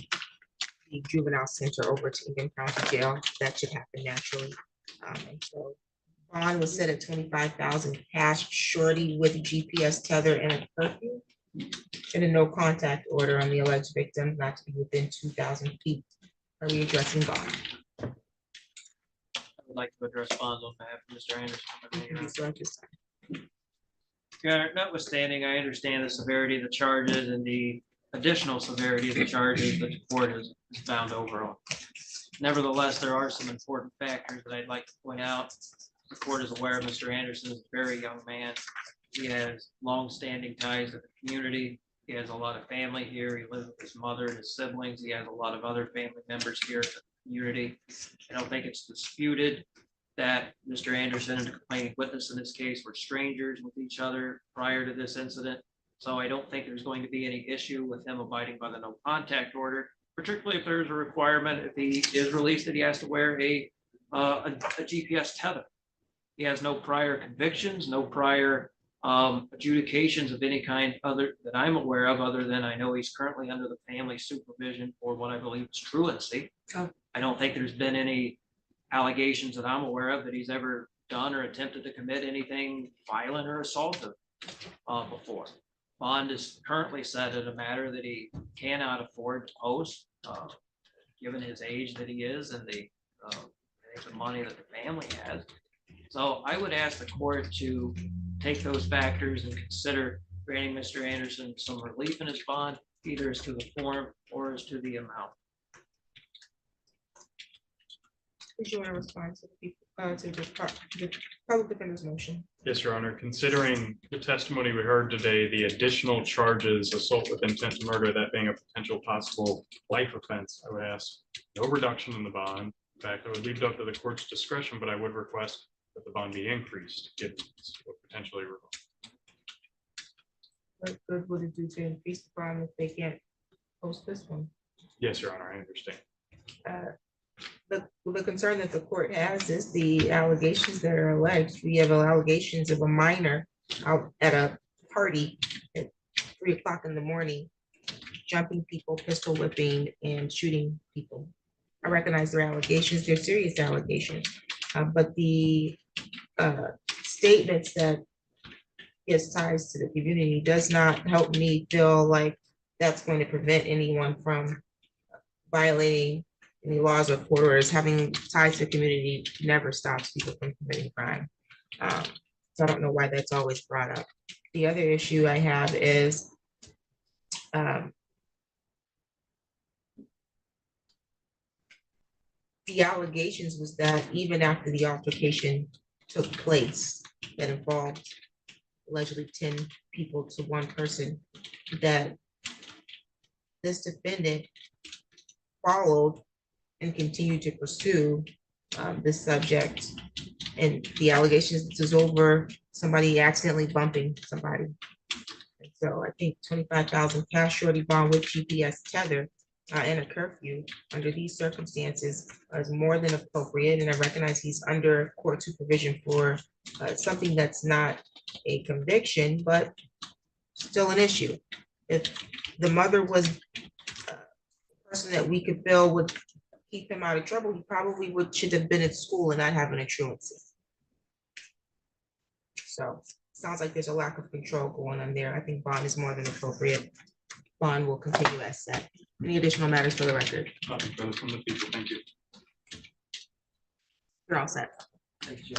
the juvenile center over to Ingham County Jail. That should happen naturally. And so bond was set at 25,000 cash, shorty with GPS tether and a curfew, and a no contact order on the alleged victim not to be within 2,000 feet. Are we addressing bond? I would like to address bonds on behalf of Mr. Anderson. Yeah, notwithstanding, I understand the severity of the charges and the additional severity of the charges that the court has found over on. Nevertheless, there are some important factors that I'd like to point out. The court is aware Mr. Anderson is a very young man. He has long-standing ties to the community. He has a lot of family here. He lives with his mother and his siblings. He has a lot of other family members here in the community. I don't think it's disputed that Mr. Anderson and the complaining witness in this case were strangers with each other prior to this incident. So I don't think there's going to be any issue with him abiding by the no contact order, particularly if there's a requirement, if he is released, that he has to wear a GPS tether. He has no prior convictions, no prior adjudications of any kind other that I'm aware of, other than I know he's currently under the family supervision for what I believe is truancy. I don't think there's been any allegations that I'm aware of that he's ever done or attempted to commit anything violent or assaultive before. Bond is currently set at a matter that he cannot afford to post, given his age that he is and the money that the family has. So I would ask the court to take those factors and consider granting Mr. Anderson some relief in his bond, either as to the form or as to the amount. Did you want to respond to the public defender's motion? Yes, Your Honor. Considering the testimony we heard today, the additional charges, assault with intent to murder, that being a potential possible life offense, I would ask no reduction in the bond. In fact, I would leave it up to the court's discretion, but I would request that the bond be increased, given it's potentially revoked. What good would it do to increase the bond if they can't post this one? Yes, Your Honor, I understand. The concern that the court has is the allegations that are alleged. We have allegations of a minor out at a party at 3 o'clock in the morning, jumping people, pistol whipping, and shooting people. I recognize their allegations, they're serious allegations, but the statements that gives ties to the community does not help me feel like that's going to prevent anyone from violating any laws or court orders. Having ties to the community never stops people from committing crime. So I don't know why that's always brought up. The other issue I have is the allegations was that even after the altercation took place that involved allegedly 10 people to one person, that this defendant followed and continued to pursue this subject. And the allegations, this is over somebody accidentally bumping somebody. And so I think 25,000 cash shorty bond with GPS tether and a curfew under these circumstances is more than appropriate. And I recognize he's under court supervision for something that's not a conviction, but still an issue. If the mother was a person that we could feel would keep him out of trouble, he probably should have been at school and not having a truancy. So sounds like there's a lack of control going on there. I think bond is more than appropriate. Bond will continue as set. Any additional matters for the record? Nothing further from the people. Thank you. You're all set. Thank you.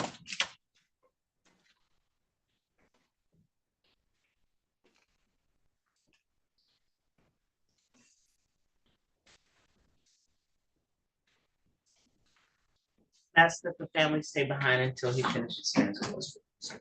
ask that the family stay behind until he finishes hearing his case.